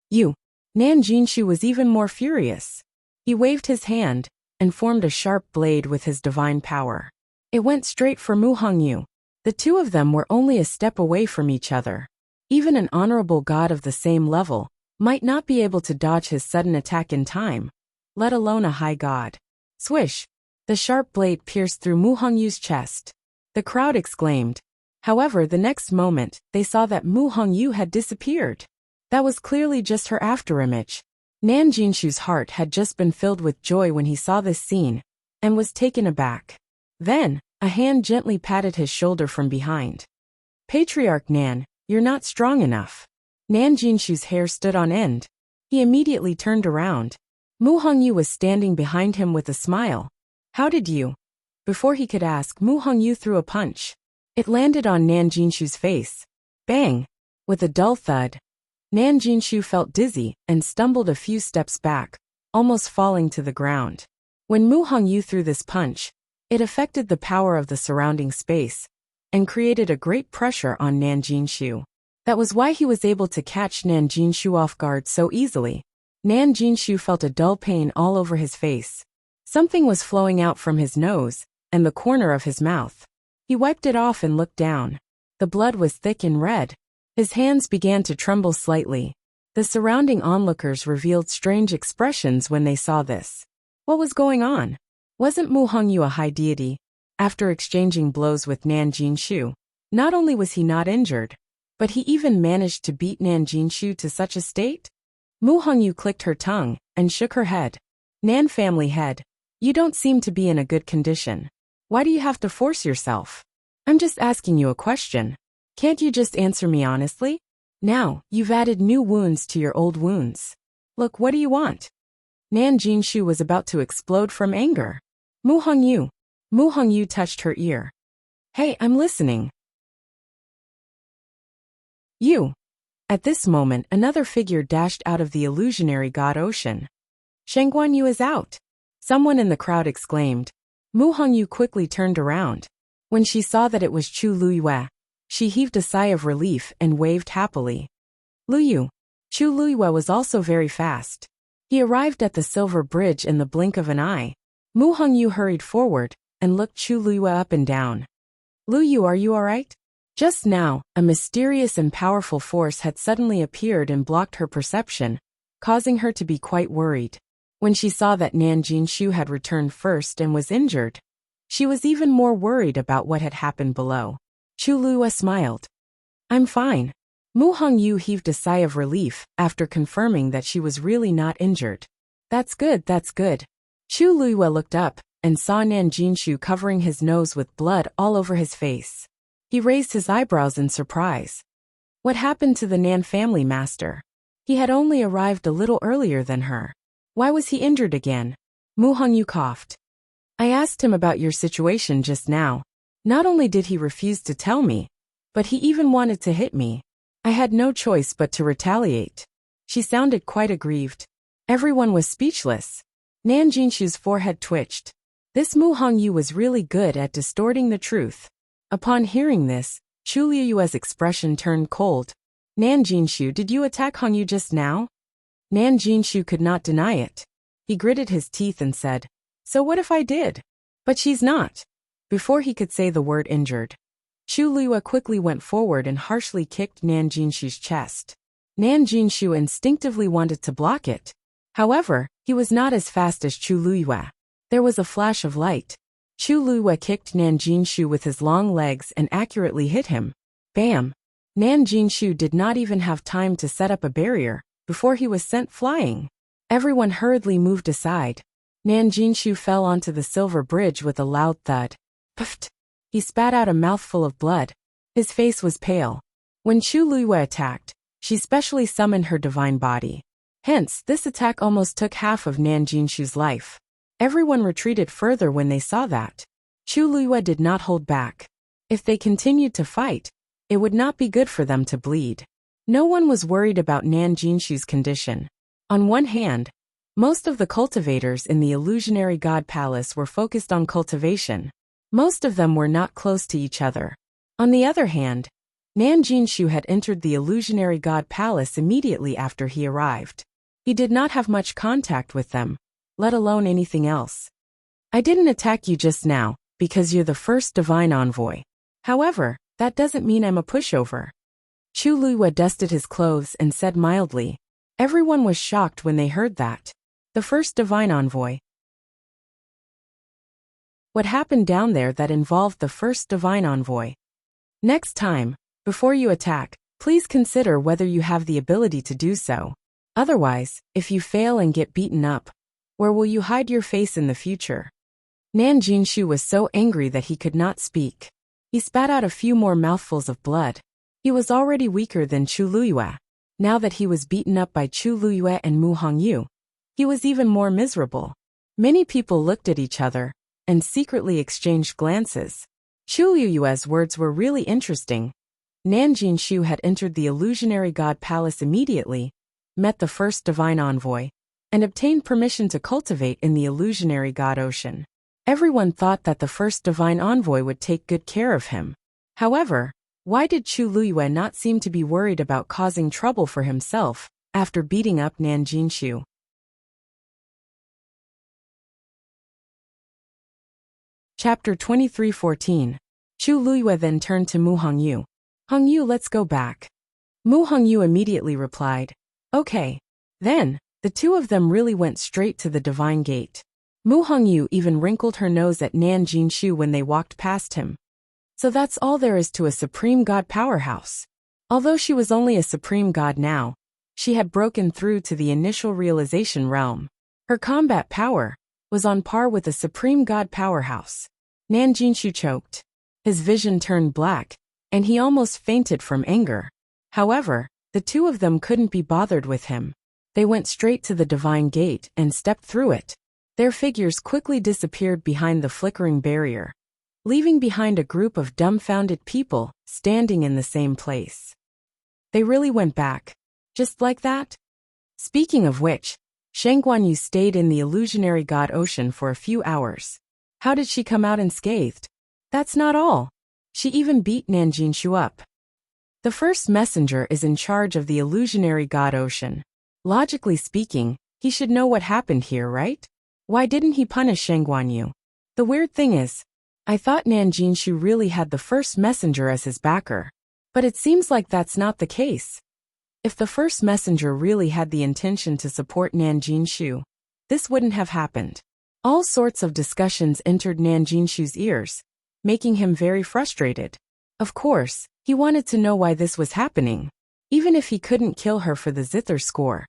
You. Nan Jinshu was even more furious. He waved his hand and formed a sharp blade with his divine power. It went straight for Mu Hongyu. The two of them were only a step away from each other. Even an honorable god of the same level might not be able to dodge his sudden attack in time, let alone a high god. Swish! The sharp blade pierced through Mu Hongyu's chest. The crowd exclaimed. However, the next moment, they saw that Mu Hongyu had disappeared. That was clearly just her afterimage. Nan Jinshu's heart had just been filled with joy when he saw this scene, and was taken aback. Then, a hand gently patted his shoulder from behind. Patriarch Nan, you're not strong enough. Nan Jinshu's hair stood on end. He immediately turned around. Mu Hongyu was standing behind him with a smile. How did you? Before he could ask, Mu Hongyu threw a punch. It landed on Nan Jinshu's face. Bang! With a dull thud, Nan Jinshu felt dizzy and stumbled a few steps back, almost falling to the ground. When Mu Hongyu threw this punch, it affected the power of the surrounding space and created a great pressure on Nan Jinshu. That was why he was able to catch Nan Jinshu off guard so easily. Nan Jinshu felt a dull pain all over his face. Something was flowing out from his nose and the corner of his mouth. He wiped it off and looked down. The blood was thick and red. His hands began to tremble slightly. The surrounding onlookers revealed strange expressions when they saw this. What was going on? Wasn't Mu Hongyu a high deity? After exchanging blows with Nan Jinshu, not only was he not injured, but he even managed to beat Nan Jinshu to such a state? Mu Hongyu clicked her tongue and shook her head. Nan family head, you don't seem to be in a good condition. Why do you have to force yourself? I'm just asking you a question. Can't you just answer me honestly? Now, you've added new wounds to your old wounds. Look, what do you want? Nan Jinshu was about to explode from anger. Mu Hongyu touched her ear. Hey, I'm listening. You. At this moment, another figure dashed out of the illusionary god ocean. Shengguan Yu is out. Someone in the crowd exclaimed. Mu Hongyu quickly turned around. When she saw that it was Chu Luyue, she heaved a sigh of relief and waved happily. Luyu. Chu Luyue was also very fast. He arrived at the silver bridge in the blink of an eye. Mu Hongyu hurried forward and looked Chu Luyue up and down. Luyu, are you alright? Just now, a mysterious and powerful force had suddenly appeared and blocked her perception, causing her to be quite worried. When she saw that Nan Jinshu had returned first and was injured, she was even more worried about what had happened below. Chu Luyue smiled. I'm fine. Mu Hongyu heaved a sigh of relief after confirming that she was really not injured. That's good, that's good. Chu Luyue looked up and saw Nan Jinshu covering his nose with blood all over his face. He raised his eyebrows in surprise. What happened to the Nan family master? He had only arrived a little earlier than her. Why was he injured again? Mu Hongyu coughed. I asked him about your situation just now. Not only did he refuse to tell me, but he even wanted to hit me. I had no choice but to retaliate. She sounded quite aggrieved. Everyone was speechless. Nan Jinshu's forehead twitched. This Mu Hongyu was really good at distorting the truth. Upon hearing this, Chu Luyue's expression turned cold. Nan Jinshu, did you attack Hongyu just now? Nan Jinshu could not deny it. He gritted his teeth and said, So what if I did? But she's not. Before he could say the word injured, Chu Luyue quickly went forward and harshly kicked Nan Jinshu's chest. Nan Jinshu instinctively wanted to block it. However, he was not as fast as Chu Luyue. There was a flash of light. Chu Luyue kicked Nan Jinshu with his long legs and accurately hit him. Bam! Nan Jinshu did not even have time to set up a barrier before he was sent flying. Everyone hurriedly moved aside. Nan Jinshu fell onto the silver bridge with a loud thud. Puffed! He spat out a mouthful of blood. His face was pale. When Chu Luyue attacked, she specially summoned her divine body. Hence, this attack almost took half of Nan Jinshu's life. Everyone retreated further when they saw that. Chu Luyue did not hold back. If they continued to fight, it would not be good for them to bleed. No one was worried about Nan Jinshu's condition. On one hand, most of the cultivators in the illusionary god palace were focused on cultivation. Most of them were not close to each other. On the other hand, Nan Jinshu had entered the illusionary god palace immediately after he arrived. He did not have much contact with them, let alone anything else. I didn't attack you just now, because you're the first divine envoy. However, that doesn't mean I'm a pushover. Chu Luyue dusted his clothes and said mildly. Everyone was shocked when they heard that. The first divine envoy. What happened down there that involved the first divine envoy? Next time, before you attack, please consider whether you have the ability to do so. Otherwise, if you fail and get beaten up, where will you hide your face in the future? Nan Jinshu was so angry that he could not speak. He spat out a few more mouthfuls of blood. He was already weaker than Chu Luyue. Now that he was beaten up by Chu Luyue and Mu Hongyu, he was even more miserable. Many people looked at each other and secretly exchanged glances. Chu Luyue's words were really interesting. Nan Jinshu had entered the illusionary god palace immediately, met the first divine envoy, and obtained permission to cultivate in the illusionary god ocean. Everyone thought that the first divine envoy would take good care of him. However, why did Chu Luyue not seem to be worried about causing trouble for himself after beating up Nan Jinshu? Chapter 23:14. Chu Luyue then turned to Mu Hongyu. Hongyu, let's go back. Mu Hongyu immediately replied. Okay. Then, the two of them really went straight to the divine gate. Mu Hongyu even wrinkled her nose at Nan Jinshu when they walked past him. So that's all there is to a supreme god powerhouse. Although she was only a supreme god now, she had broken through to the initial realization realm. Her combat power was on par with a supreme god powerhouse. Nan Jinshu choked. His vision turned black, and he almost fainted from anger. However, the two of them couldn't be bothered with him. They went straight to the divine gate and stepped through it. Their figures quickly disappeared behind the flickering barrier, leaving behind a group of dumbfounded people standing in the same place. They really went back. Just like that? Speaking of which, Shang Guanyu stayed in the illusionary god ocean for a few hours. How did she come out unscathed? That's not all. She even beat Nanjinshu up. The first messenger is in charge of the illusionary god ocean. Logically speaking, he should know what happened here, right? Why didn't he punish Shangguanyu? The weird thing is, I thought Nanjinshu really had the first messenger as his backer. But it seems like that's not the case. If the first messenger really had the intention to support Nanjinshu, this wouldn't have happened. All sorts of discussions entered Nanjinshu's ears, making him very frustrated. Of course, he wanted to know why this was happening. Even if he couldn't kill her for the zither score,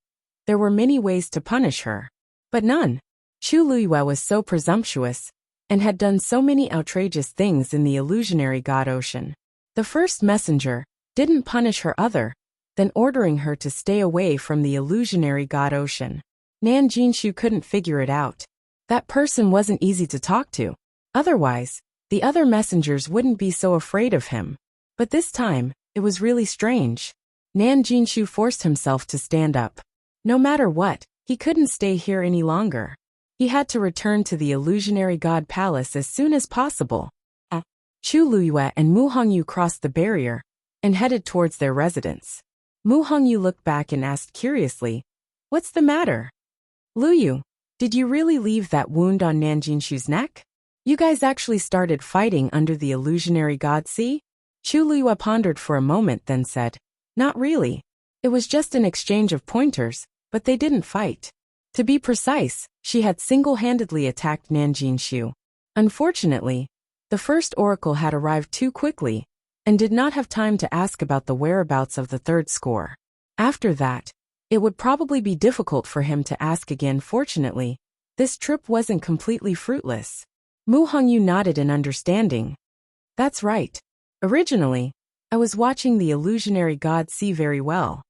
there were many ways to punish her. But none. Chu Luiyue was so presumptuous, and had done so many outrageous things in the illusionary god ocean. The first messenger didn't punish her other than ordering her to stay away from the illusionary god ocean. Nanjinshu couldn't figure it out. That person wasn't easy to talk to. Otherwise, the other messengers wouldn't be so afraid of him. But this time, it was really strange. Nanjinshu forced himself to stand up. No matter what, he couldn't stay here any longer. He had to return to the illusionary god palace as soon as possible. Chu Luiyue and Mu Hongyu crossed the barrier and headed towards their residence. Mu Hongyu looked back and asked curiously, "What's the matter? Luyu, did you really leave that wound on Nanjinshu's neck? You guys actually started fighting under the illusionary god sea?" Chu Luiyue pondered for a moment, then said, "Not really. It was just an exchange of pointers, but they didn't fight. To be precise, she had single-handedly attacked Nanjinshu. Unfortunately, the first oracle had arrived too quickly and did not have time to ask about the whereabouts of the third score. After that, it would probably be difficult for him to ask again. Fortunately, this trip wasn't completely fruitless." Mu Hongyu nodded in understanding. "That's right. Originally, I was watching the illusionary god sea very well.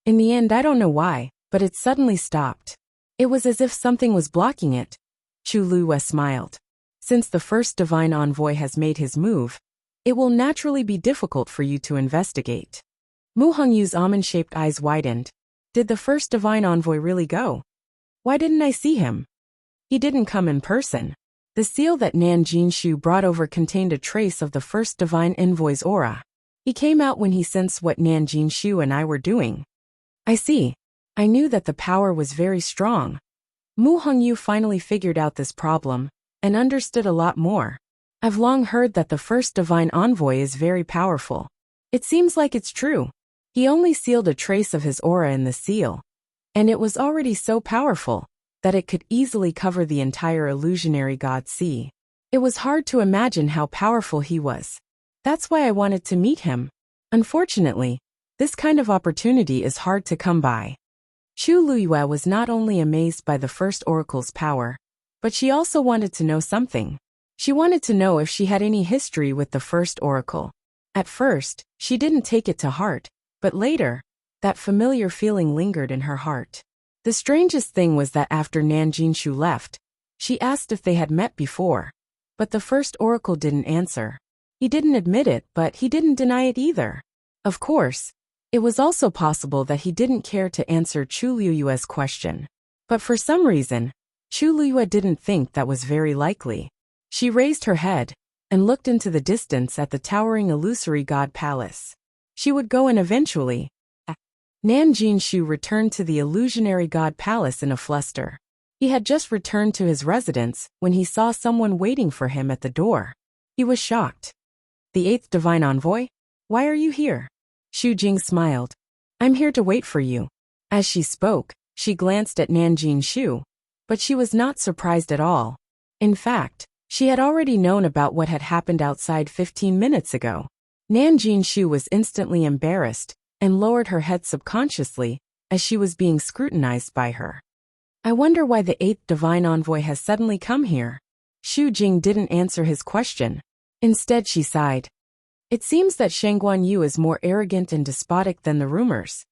In the end, I don't know why, but it suddenly stopped. It was as if something was blocking it." Chu Luiyue smiled. "Since the first divine envoy has made his move, it will naturally be difficult for you to investigate." Mu Hongyu's almond-shaped eyes widened. Did the first divine envoy really go? Why didn't I see him? He didn't come in person. The seal that Nanjinshu brought over contained a trace of the first divine envoy's aura. He came out when he sensed what Nanjinshu and I were doing. I see. I knew that the power was very strong. Mu Hongyu finally figured out this problem and understood a lot more. I've long heard that the first divine envoy is very powerful. It seems like it's true. He only sealed a trace of his aura in the seal, and it was already so powerful that it could easily cover the entire illusionary god sea. It was hard to imagine how powerful he was. That's why I wanted to meet him. Unfortunately, this kind of opportunity is hard to come by." Chu Luiyue was not only amazed by the first oracle's power, but she also wanted to know something. She wanted to know if she had any history with the first oracle. At first, she didn't take it to heart, but later, that familiar feeling lingered in her heart. The strangest thing was that after Nanjinshu left, she asked if they had met before, but the first oracle didn't answer. He didn't admit it, but he didn't deny it either. Of course, it was also possible that he didn't care to answer Chu Luiyue's question. But for some reason, Chu Luiyue didn't think that was very likely. She raised her head and looked into the distance at the towering illusory god palace. She would go in eventually. Nanjinshu returned to the illusionary god palace in a fluster. He had just returned to his residence when he saw someone waiting for him at the door. He was shocked. "The eighth divine envoy? Why are you here?" Xu Jing smiled. "I'm here to wait for you." As she spoke, she glanced at Nanjinshu, but she was not surprised at all. In fact, she had already known about what had happened outside 15 minutes ago. Nanjinshu was instantly embarrassed and lowered her head subconsciously as she was being scrutinized by her. "I wonder why the eighth divine envoy has suddenly come here." Xu Jing didn't answer his question. Instead, she sighed. "It seems that Shangguanyu is more arrogant and despotic than the rumors."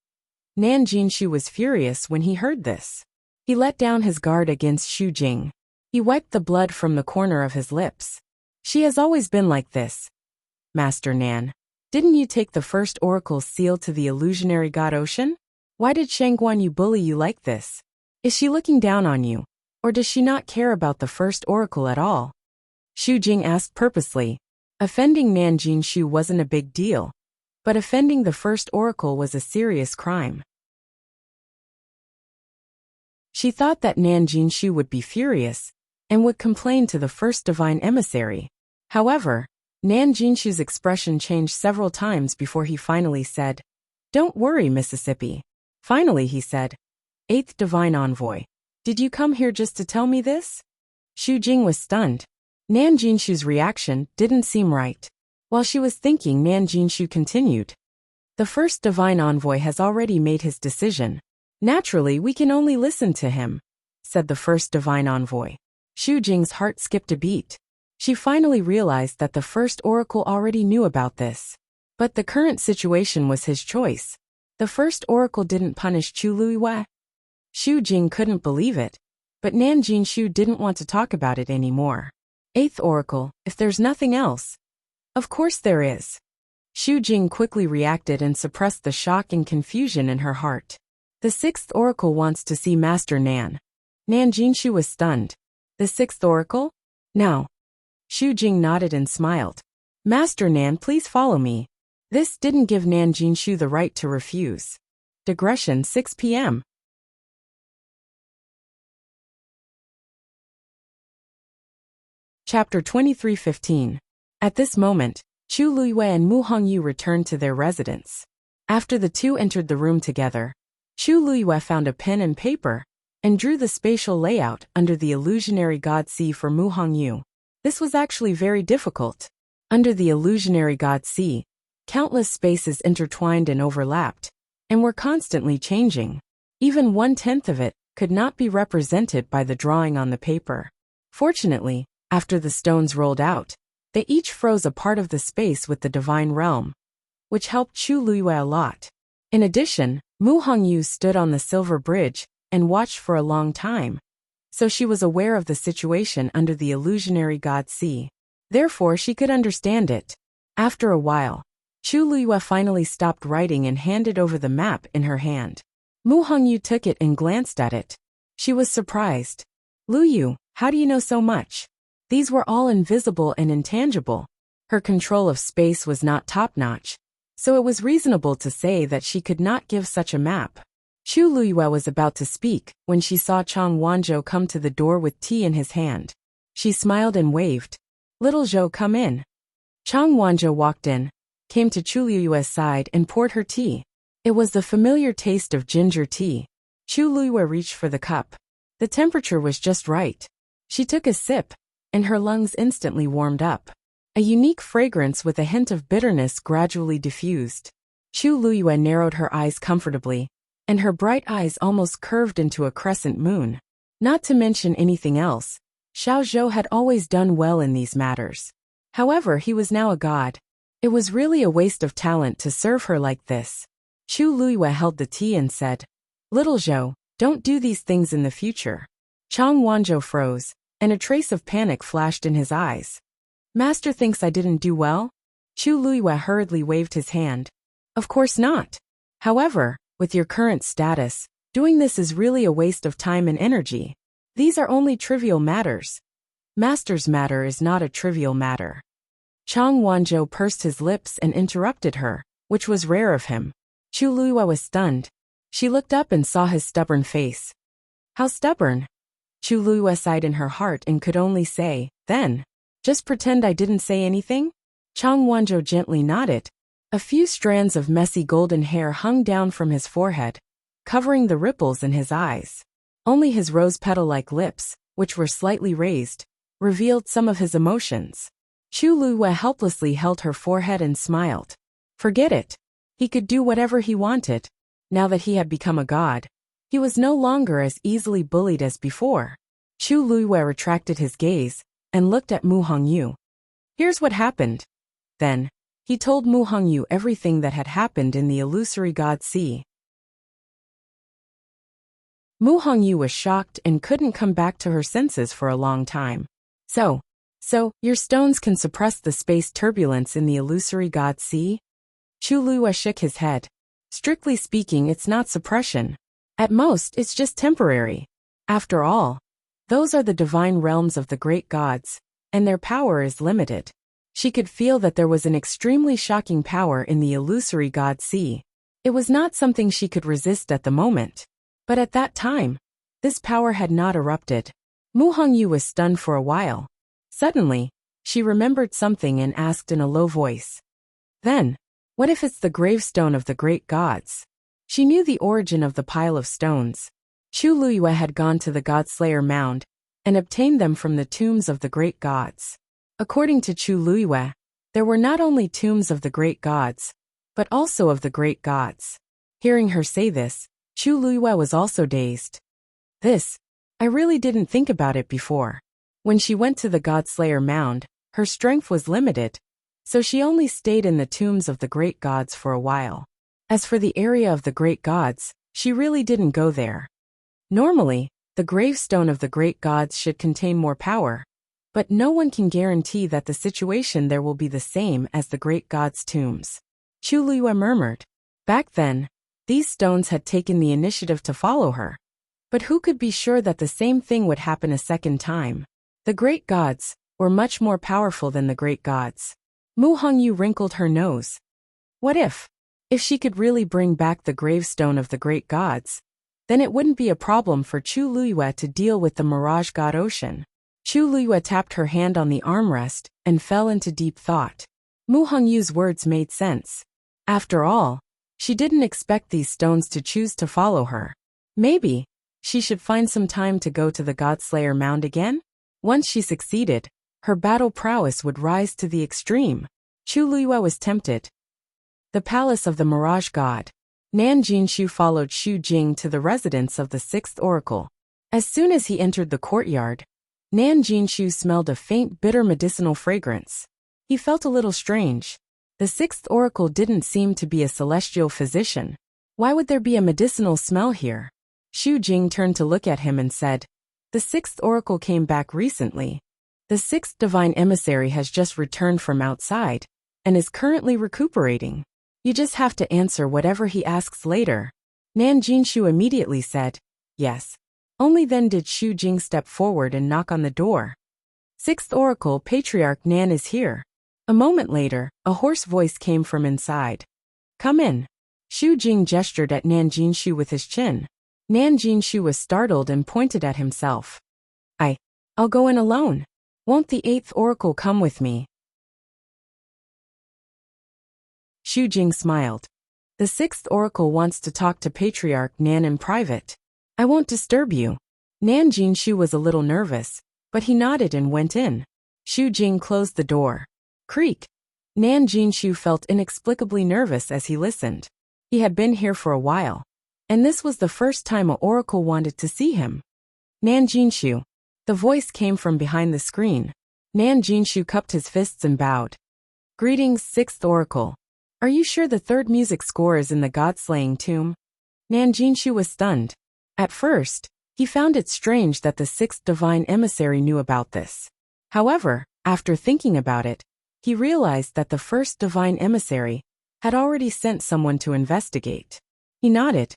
Nanjinshu was furious when he heard this. He let down his guard against Xu Jing. He wiped the blood from the corner of his lips. "She has always been like this. Master Nan, didn't you take the first oracle's seal to the illusionary god ocean? Why did Shangguanyu bully you like this? Is she looking down on you?" Or does she not care about the first oracle at all? Xu Jing asked purposely. Offending Nan Jinshu wasn't a big deal, but offending the first oracle was a serious crime. She thought that Nan Jinshu would be furious and would complain to the first divine emissary. However, Nan Jinshu's expression changed several times before he finally said, "Don't worry, Mississippi." Finally he said, "Eighth divine envoy, did you come here just to tell me this?" Xu Jing was stunned. Nan Jinshu's reaction didn't seem right. While she was thinking, Nan Jinshu continued, "The first divine envoy has already made his decision. Naturally, we can only listen to him," said the first divine envoy. Xu Jing's heart skipped a beat. She finally realized that the first oracle already knew about this. But the current situation was his choice. The first oracle didn't punish Chu Luiyue. Xu Jing couldn't believe it, but Nan Jinshu didn't want to talk about it anymore. Eighth oracle, if there's nothing else. Of course there is. Xu Jing quickly reacted and suppressed the shock and confusion in her heart. The sixth oracle wants to see Master Nan. Nan Jinshu was stunned. The sixth oracle? Now. Xu Jing nodded and smiled. Master Nan, please follow me. This didn't give Nan Jinshu the right to refuse. Digression 6 p.m. Chapter 23:15. At this moment, Chu Luiyue and Mu Hongyu returned to their residence. After the two entered the room together, Chu Luiyue found a pen and paper and drew the spatial layout under the illusionary god sea for Mu Hongyu. This was actually very difficult. Under the illusionary god sea, countless spaces intertwined and overlapped, and were constantly changing. Even 1/10 of it could not be represented by the drawing on the paper. Fortunately, after the stones rolled out, they each froze a part of the space with the divine realm, which helped Chu Luiyue a lot. In addition, Mu Hongyu stood on the silver bridge and watched for a long time, so she was aware of the situation under the illusionary god sea. Therefore, she could understand it. After a while, Chu Luiyue finally stopped writing and handed over the map in her hand. Mu Hongyu took it and glanced at it. She was surprised. "Luyu, how do you know so much?" These were all invisible and intangible. Her control of space was not top-notch, so it was reasonable to say that she could not give such a map. Chu Luiyue was about to speak when she saw Chang Wanzhou come to the door with tea in his hand. She smiled and waved. "Little Zhou, come in." Chang Wanzhou walked in, came to Chu Luiyue's side and poured her tea. It was the familiar taste of ginger tea. Chu Luiyue reached for the cup. The temperature was just right. She took a sip, and her lungs instantly warmed up. A unique fragrance with a hint of bitterness gradually diffused. Chu Luiyue narrowed her eyes comfortably, and her bright eyes almost curved into a crescent moon. Not to mention anything else, Xiao Zhou had always done well in these matters. However, he was now a god. It was really a waste of talent to serve her like this. Chu Luiyue held the tea and said, "Little Zhou, don't do these things in the future." Chang Wanzhou froze, and a trace of panic flashed in his eyes. "Master thinks I didn't do well?" Chu Luiyue hurriedly waved his hand. "Of course not. However, with your current status, doing this is really a waste of time and energy. These are only trivial matters. Master's matter is not a trivial matter." Chang Wanzhou pursed his lips and interrupted her, which was rare of him. Chu Luiyue was stunned. She looked up and saw his stubborn face. "How stubborn?" Chu Luiyue sighed in her heart and could only say, "Then, just pretend I didn't say anything?" Chang Wanzhou gently nodded. A few strands of messy golden hair hung down from his forehead, covering the ripples in his eyes. Only his rose petal-like lips, which were slightly raised, revealed some of his emotions. Chu Luiyue helplessly held her forehead and smiled. Forget it. He could do whatever he wanted. Now that he had become a god, he was no longer as easily bullied as before. Chu Luiyue retracted his gaze and looked at Mu Hongyu. "Here's what happened." Then, he told Mu Hongyu everything that had happened in the illusory god sea. Mu Hongyu was shocked and couldn't come back to her senses for a long time. So, your stones can suppress the space turbulence in the illusory god sea? Chu Luiyue shook his head. Strictly speaking, it's not suppression. At most, it's just temporary. After all, Those are the divine realms of the great gods, and their power is limited. She could feel that there was an extremely shocking power in the illusory god sea. It was not something she could resist at the moment. But at that time, this power had not erupted. Mu Hongyu was stunned for a while. Suddenly, she remembered something and asked in a low voice. Then, what if it's the gravestone of the great gods? She knew the origin of the pile of stones. Chu Luyue had gone to the Godslayer mound and obtained them from the tombs of the great gods. According to Chu Luyue, there were not only tombs of the great gods, but also of the great gods. Hearing her say this, Chu Luyue was also dazed. I really didn't think about it before. When she went to the Godslayer mound, her strength was limited, so she only stayed in the tombs of the great gods for a while. As for the area of the great gods, she really didn't go there. Normally, the gravestone of the great gods should contain more power, but no one can guarantee that the situation there will be the same as the great gods' tombs. Chu Luyue murmured. Back then, these stones had taken the initiative to follow her. But who could be sure that the same thing would happen a second time? The great gods were much more powerful than the great gods. Mu Hongyu wrinkled her nose. What if? If she could really bring back the gravestone of the great gods, then it wouldn't be a problem for Chu Luyue to deal with the Mirage God Ocean. Chu Luyue tapped her hand on the armrest and fell into deep thought. Mu Hongyu's words made sense. After all, she didn't expect these stones to choose to follow her. Maybe she should find some time to go to the Godslayer mound again? Once she succeeded, her battle prowess would rise to the extreme. Chu Luyue was tempted. The palace of the Mirage God. Nan Jinshu followed Xu Jing to the residence of the sixth oracle. As soon as he entered the courtyard, Nan Jinshu smelled a faint bitter medicinal fragrance. He felt a little strange. The sixth oracle didn't seem to be a celestial physician. Why would there be a medicinal smell here? Xu Jing turned to look at him and said, The sixth oracle came back recently. The sixth divine emissary has just returned from outside and is currently recuperating. You just have to answer whatever he asks later. Nan Jinshu immediately said, Yes. Only then did Xu Jing step forward and knock on the door. Sixth oracle, Patriarch Nan is here. A moment later, a hoarse voice came from inside. Come in. Xu Jing gestured at Nan Jinshu with his chin. Nan Jinshu was startled and pointed at himself. I'll go in alone. Won't the eighth oracle come with me? Xu Jing smiled. The sixth oracle wants to talk to Patriarch Nan in private. I won't disturb you. Nan Jinshu was a little nervous, but he nodded and went in. Xu Jing closed the door. Creak. Nan Jinshu felt inexplicably nervous as he listened. He had been here for a while, and this was the first time an oracle wanted to see him. Nan Jinshu. The voice came from behind the screen. Nan Jinshu cupped his fists and bowed. Greetings, sixth oracle. Are you sure the third music score is in the god-slaying tomb? Nan Jinshu was stunned. At first, he found it strange that the sixth divine emissary knew about this. However, after thinking about it, he realized that the first divine emissary had already sent someone to investigate. He nodded.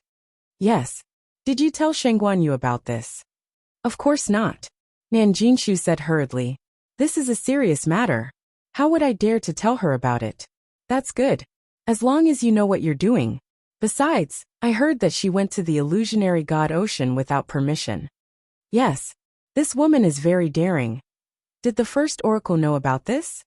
Yes. Did you tell Sheng Guanyu about this? Of course not. Nan Jinshu said hurriedly. This is a serious matter. How would I dare to tell her about it? That's good. As long as you know what you're doing. Besides, I heard that she went to the illusionary god Ocean without permission. Yes. This woman is very daring. Did the first oracle know about this?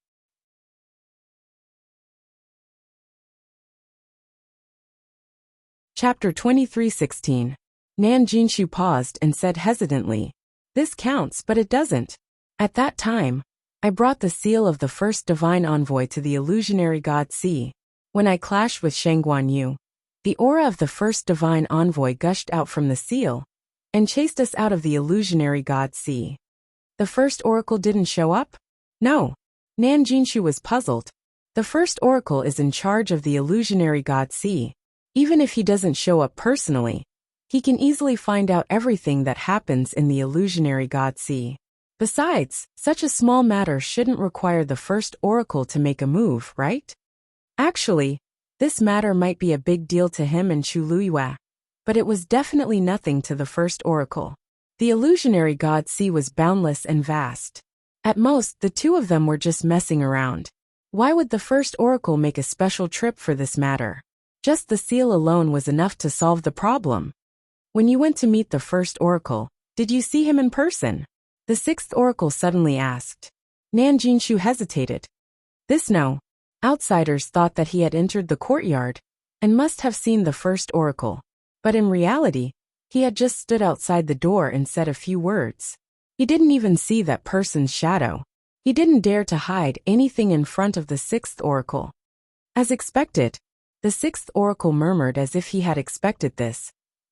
Chapter 23:16. Nan Jinshu paused and said hesitantly, This counts, but it doesn't. At that time, I brought the seal of the first divine envoy to the illusionary god sea. When I clashed with Sheng Guanyu, the aura of the first divine envoy gushed out from the seal and chased us out of the illusionary god sea. The first oracle didn't show up? No. Nan Jinshu was puzzled. The first oracle is in charge of the illusionary god sea. Even if he doesn't show up personally, he can easily find out everything that happens in the illusionary god sea. Besides, such a small matter shouldn't require the first oracle to make a move, right? Actually, this matter might be a big deal to him and Chu Luyue, but it was definitely nothing to the first oracle. The illusionary god sea was boundless and vast. At most, the two of them were just messing around. Why would the first oracle make a special trip for this matter? Just the seal alone was enough to solve the problem. When you went to meet the first oracle, did you see him in person? The sixth oracle suddenly asked. Nan Jinshu hesitated. No. Outsiders thought that he had entered the courtyard and must have seen the first oracle. But in reality, he had just stood outside the door and said a few words. He didn't even see that person's shadow. He didn't dare to hide anything in front of the sixth oracle. As expected, the sixth oracle murmured as if he had expected this.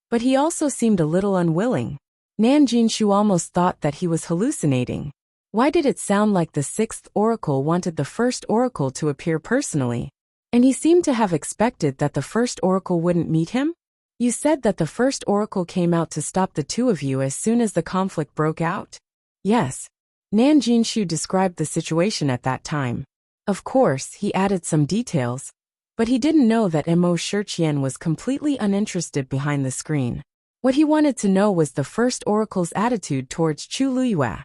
But he also seemed a little unwilling. Nan Jinshu almost thought that he was hallucinating. Why did it sound like the sixth oracle wanted the first oracle to appear personally? And he seemed to have expected that the first oracle wouldn't meet him? You said that the first oracle came out to stop the two of you as soon as the conflict broke out? Yes. Nan Jinshu described the situation at that time. Of course, he added some details, but he didn't know that Mo Shiqian was completely uninterested behind the screen. What he wanted to know was the first oracle's attitude towards Chu Luyue.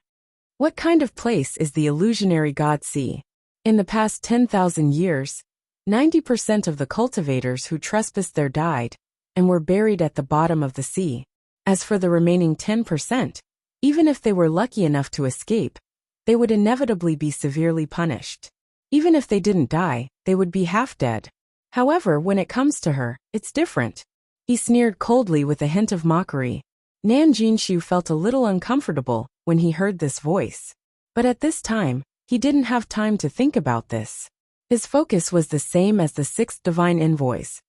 What kind of place is the illusionary god sea? In the past 10,000 years, 90% of the cultivators who trespassed there died and were buried at the bottom of the sea. As for the remaining 10%, even if they were lucky enough to escape, they would inevitably be severely punished. Even if they didn't die, they would be half dead. However, when it comes to her, it's different. He sneered coldly with a hint of mockery. Nan Jinshu felt a little uncomfortable when he heard this voice. But at this time, he didn't have time to think about this. His focus was the same as the sixth divine envoys.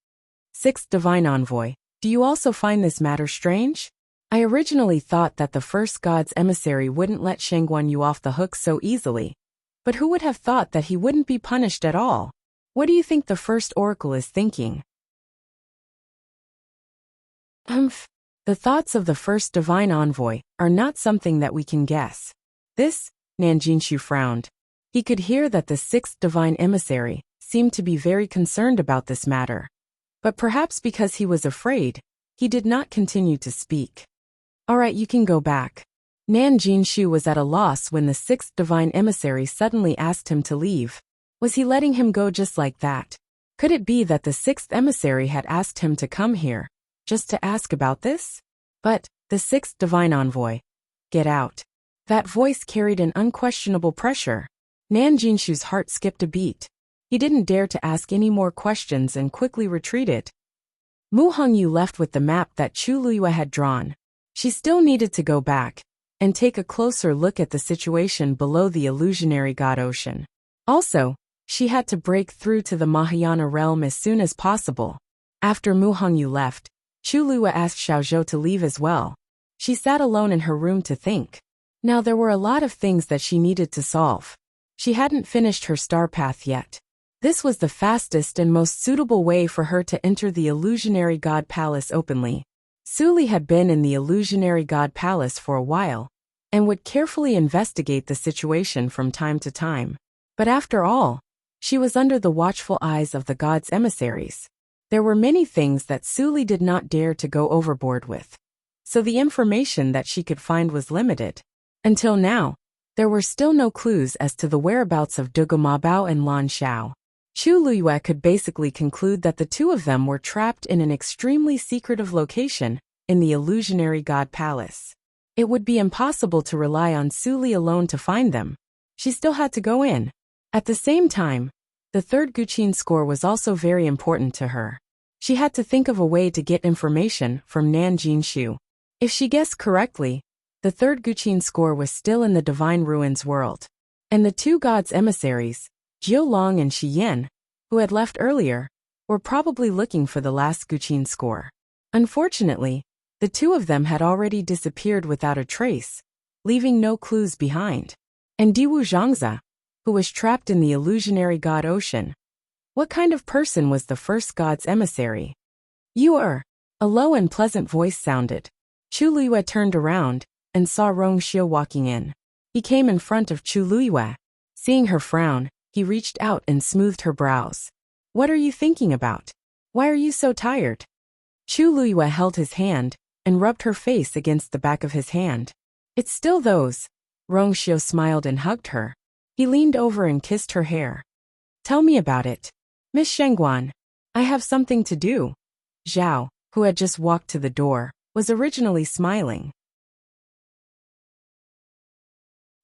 Sixth divine envoy, do you also find this matter strange? I originally thought that the first god's emissary wouldn't let Shengguan Yu off the hook so easily. But who would have thought that he wouldn't be punished at all? What do you think the first oracle is thinking? The thoughts of the first divine envoy are not something that we can guess. This, Nan Jinshu frowned. He could hear that the sixth divine emissary seemed to be very concerned about this matter. But perhaps because he was afraid, he did not continue to speak. All right, you can go back. Nan Jinshu was at a loss when the sixth divine emissary suddenly asked him to leave. Was he letting him go just like that? Could it be that the sixth emissary had asked him to come here, just to ask about this? But, the sixth divine envoy. Get out. That voice carried an unquestionable pressure. Nan Jinshu's heart skipped a beat. He didn't dare to ask any more questions and quickly retreated. Mu Hongyu left with the map that Chu Luyue had drawn. She still needed to go back and take a closer look at the situation below the illusionary god ocean. Also, she had to break through to the Mahayana realm as soon as possible. After Mu Hongyu left, Chu Luyue asked Xiaozhou to leave as well. She sat alone in her room to think. Now there were a lot of things that she needed to solve. She hadn't finished her star path yet. This was the fastest and most suitable way for her to enter the illusionary god palace openly. Suli had been in the illusionary god palace for a while, and would carefully investigate the situation from time to time. But after all, she was under the watchful eyes of the god's emissaries. There were many things that Suli did not dare to go overboard with. So the information that she could find was limited. Until now, there were still no clues as to the whereabouts of Dugu Mabao and Lan Xiao. Chu Luyue could basically conclude that the two of them were trapped in an extremely secretive location in the illusionary god palace. It would be impossible to rely on Suli alone to find them. She still had to go in. At the same time, the third Guqin score was also very important to her. She had to think of a way to get information from Nan Jinshu. If she guessed correctly, the third Guqin score was still in the Divine Ruins world. And the two gods' emissaries, Jiu Long and Shi Yin, who had left earlier, were probably looking for the last Guqin score. Unfortunately, the two of them had already disappeared without a trace, leaving no clues behind. And Diwu Zhangzi, who was trapped in the illusionary god ocean. What kind of person was the first god's emissary? You are. A low and pleasant voice sounded. Chu Luyue turned around and saw Rong Xiu walking in. He came in front of Chu Luyue. Seeing her frown, he reached out and smoothed her brows. What are you thinking about? Why are you so tired? Chu Luyue held his hand and rubbed her face against the back of his hand. It's still those. Rongxiu smiled and hugged her. He leaned over and kissed her hair. Tell me about it. Miss Shengguan. I have something to do. Zhao, who had just walked to the door, was originally smiling.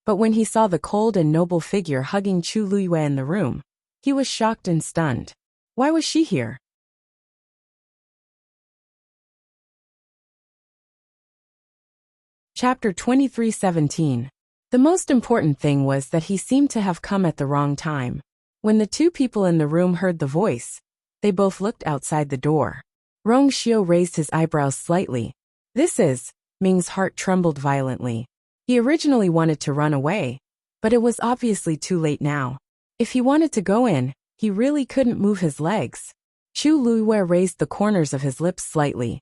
But when he saw the cold and noble figure hugging Chu Luiyue in the room, he was shocked and stunned. Why was she here? Chapter 23:17. The most important thing was that he seemed to have come at the wrong time. When the two people in the room heard the voice, they both looked outside the door. Rongxiu raised his eyebrows slightly. This is, Ming's heart trembled violently. He originally wanted to run away, but it was obviously too late now. If he wanted to go in, he really couldn't move his legs. Chu Luiyue raised the corners of his lips slightly.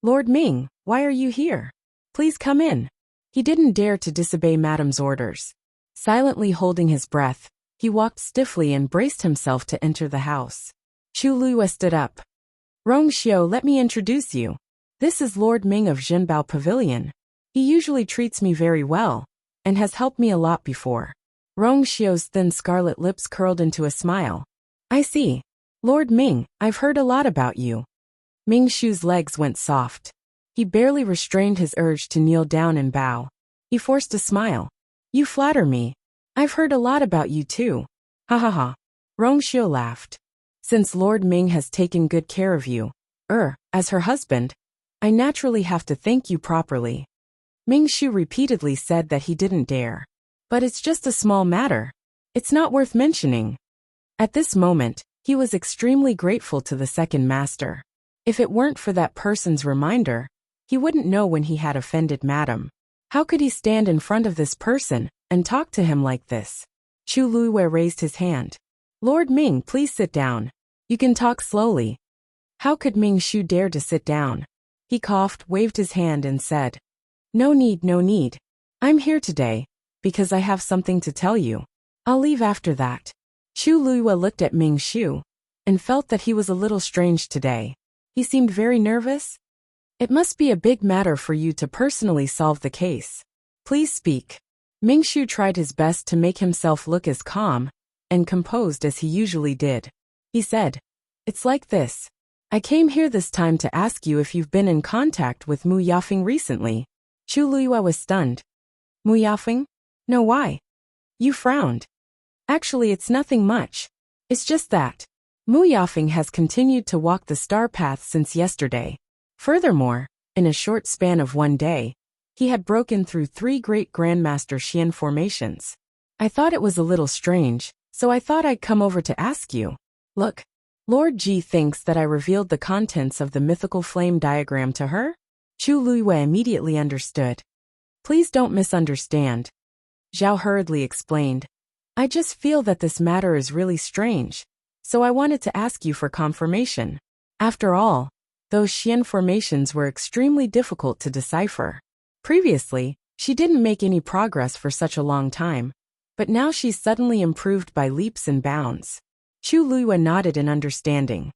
Lord Ming, why are you here? Please come in. He didn't dare to disobey Madame's orders. Silently holding his breath, he walked stiffly and braced himself to enter the house. Chu Luiyue stood up. Rongxiu, let me introduce you. This is Lord Ming of Jinbao Pavilion. He usually treats me very well, and has helped me a lot before. Rongxiu's thin scarlet lips curled into a smile. I see. Lord Ming, I've heard a lot about you. Ming Shu's legs went soft. He barely restrained his urge to kneel down and bow. He forced a smile. You flatter me. I've heard a lot about you too. Ha ha ha. Rongxiu laughed. Since Lord Ming has taken good care of you, as her husband, I naturally have to thank you properly. Ming Shu repeatedly said that he didn't dare. But it's just a small matter. It's not worth mentioning. At this moment, he was extremely grateful to the second master. If it weren't for that person's reminder, he wouldn't know when he had offended Madame. How could he stand in front of this person and talk to him like this? Chu Luiyue raised his hand. Lord Ming, please sit down. You can talk slowly. How could Ming Shu dare to sit down? He coughed, waved his hand and said, No need, no need. I'm here today, because I have something to tell you. I'll leave after that. Chu Luiyue looked at Ming Shu, and felt that he was a little strange today. He seemed very nervous. It must be a big matter for you to personally solve the case. Please speak. Ming Shu tried his best to make himself look as calm and composed as he usually did. He said, It's like this. I came here this time to ask you if you've been in contact with Mu Yafeng recently. Chu Luiyue was stunned. Mu Yafeng? No, why? You frowned. Actually, it's nothing much. It's just that Mu Yafeng has continued to walk the star path since yesterday. Furthermore, in a short span of one day, he had broken through 3 great Grandmaster Xian formations. I thought it was a little strange, so I thought I'd come over to ask you. Look, Lord Ji thinks that I revealed the contents of the mythical flame diagram to her? Chu Luiyue immediately understood. Please don't misunderstand. Zhao hurriedly explained. I just feel that this matter is really strange, so I wanted to ask you for confirmation. After all, those Xian formations were extremely difficult to decipher. Previously, she didn't make any progress for such a long time, but now she's suddenly improved by leaps and bounds. Chu Luiyue nodded in understanding.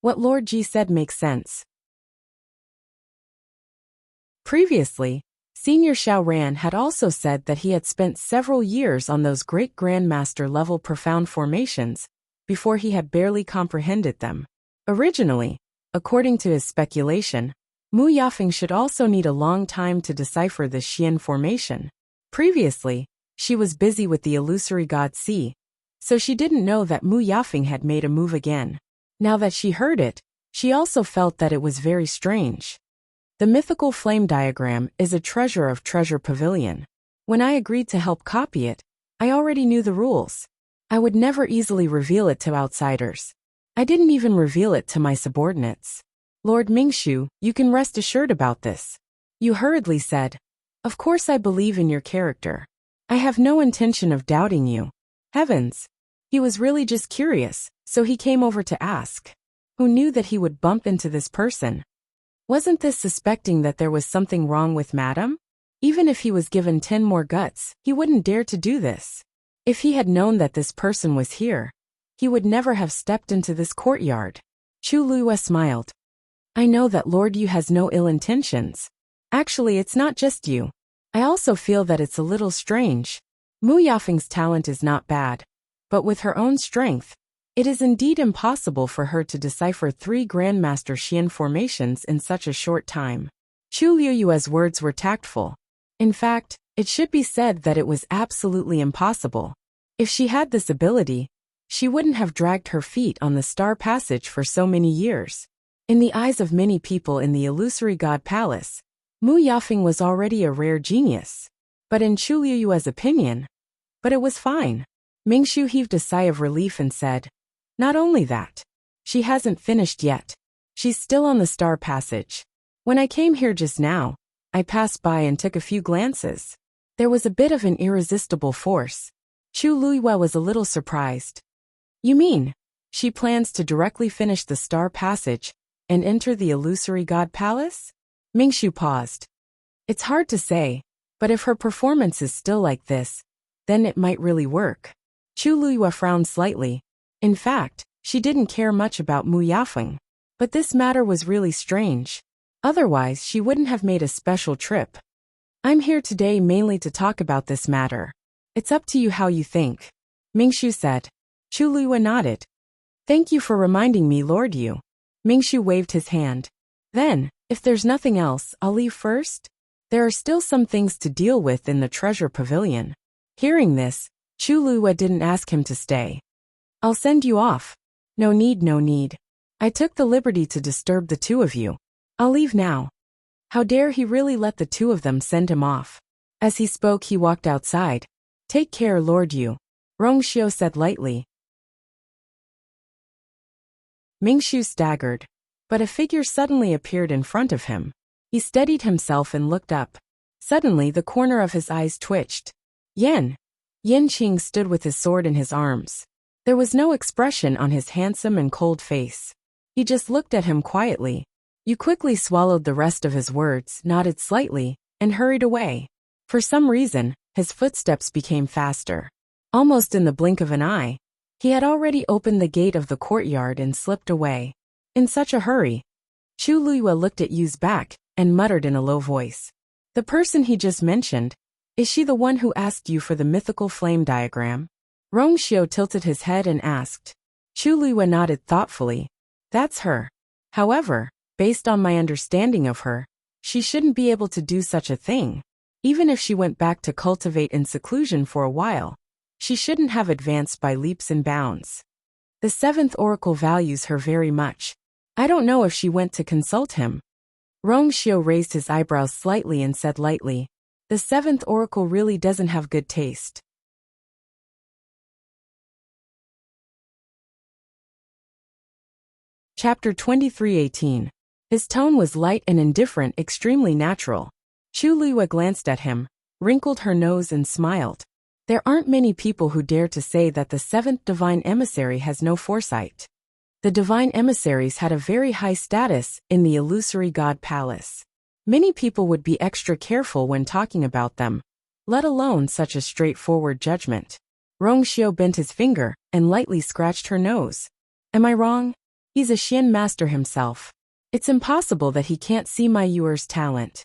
What Lord Ji said makes sense. Previously, Senior Xiao Ran had also said that he had spent several years on those great Grandmaster level profound formations before he had barely comprehended them. Originally, according to his speculation, Mu Yafeng should also need a long time to decipher the Xian formation. Previously, she was busy with the illusory god Si, so she didn't know that Mu Yafeng had made a move again. Now that she heard it, she also felt that it was very strange. The mythical flame diagram is a treasure of Treasure Pavilion. When I agreed to help copy it, I already knew the rules. I would never easily reveal it to outsiders. I didn't even reveal it to my subordinates. Lord Mingshu, you can rest assured about this. You hurriedly said, Of course I believe in your character. I have no intention of doubting you. Heavens! He was really just curious, so he came over to ask. Who knew that he would bump into this person? Wasn't this suspecting that there was something wrong with Madame? Even if he was given 10 more guts, he wouldn't dare to do this. If he had known that this person was here, he would never have stepped into this courtyard. Chu Luiyue smiled. I know that Lord Yu has no ill intentions. Actually, it's not just you. I also feel that it's a little strange. Mu Yafeng's talent is not bad, but with her own strength, it is indeed impossible for her to decipher 3 Grandmaster Xian formations in such a short time. Chu Liuyue's words were tactful. In fact, it should be said that it was absolutely impossible. If she had this ability, she wouldn't have dragged her feet on the Star Passage for so many years. In the eyes of many people in the Illusory God Palace, Mu Yafeng was already a rare genius. But in Chu Liuyue's opinion, but it was fine. Mingshu heaved a sigh of relief and said, not only that, she hasn't finished yet. She's still on the Star Passage. When I came here just now, I passed by and took a few glances. There was a bit of an irresistible force. Chu Liyue was a little surprised. You mean, she plans to directly finish the Star Passage and enter the Illusory God Palace? Mingshu paused. It's hard to say, but if her performance is still like this, then it might really work. Chu Liyue frowned slightly. In fact, she didn't care much about Mu Yafeng. But this matter was really strange. Otherwise, she wouldn't have made a special trip. I'm here today mainly to talk about this matter. It's up to you how you think. Mingshu said. Chu Liyue nodded. Thank you for reminding me, Lord Yu. Mingshu waved his hand. Then, if there's nothing else, I'll leave first. There are still some things to deal with in the treasure pavilion. Hearing this, Chu Liyue didn't ask him to stay. I'll send you off. No need, no need. I took the liberty to disturb the 2 of you. I'll leave now. How dare he really let the 2 of them send him off? As he spoke, he walked outside. Take care, Lord Yu, Rongxiu said lightly. Mingshu staggered, but a figure suddenly appeared in front of him. He steadied himself and looked up. Suddenly, the corner of his eyes twitched. Yin Qing stood with his sword in his arms. There was no expression on his handsome and cold face. He just looked at him quietly. Yu quickly swallowed the rest of his words, nodded slightly, and hurried away. For some reason, his footsteps became faster. Almost in the blink of an eye, he had already opened the gate of the courtyard and slipped away. In such a hurry. Chu Liyue looked at Yu's back and muttered in a low voice. The person he just mentioned, is she the one who asked you for the mythical flame diagram? Rongxiu tilted his head and asked. Chu Liyue nodded thoughtfully. That's her. However, based on my understanding of her, she shouldn't be able to do such a thing. Even if she went back to cultivate in seclusion for a while, she shouldn't have advanced by leaps and bounds. The 7th Oracle values her very much. I don't know if she went to consult him. Rongxiu raised his eyebrows slightly and said lightly, the 7th Oracle really doesn't have good taste. Chapter 23:18. His tone was light and indifferent, extremely natural. Chu Liyue glanced at him, wrinkled her nose and smiled. There aren't many people who dare to say that the 7th Divine Emissary has no foresight. The Divine Emissaries had a very high status in the Illusory God Palace. Many people would be extra careful when talking about them, let alone such a straightforward judgment. Rongxiu bent his finger and lightly scratched her nose. Am I wrong? He's a Xian master himself. It's impossible that he can't see my Yuer's talent.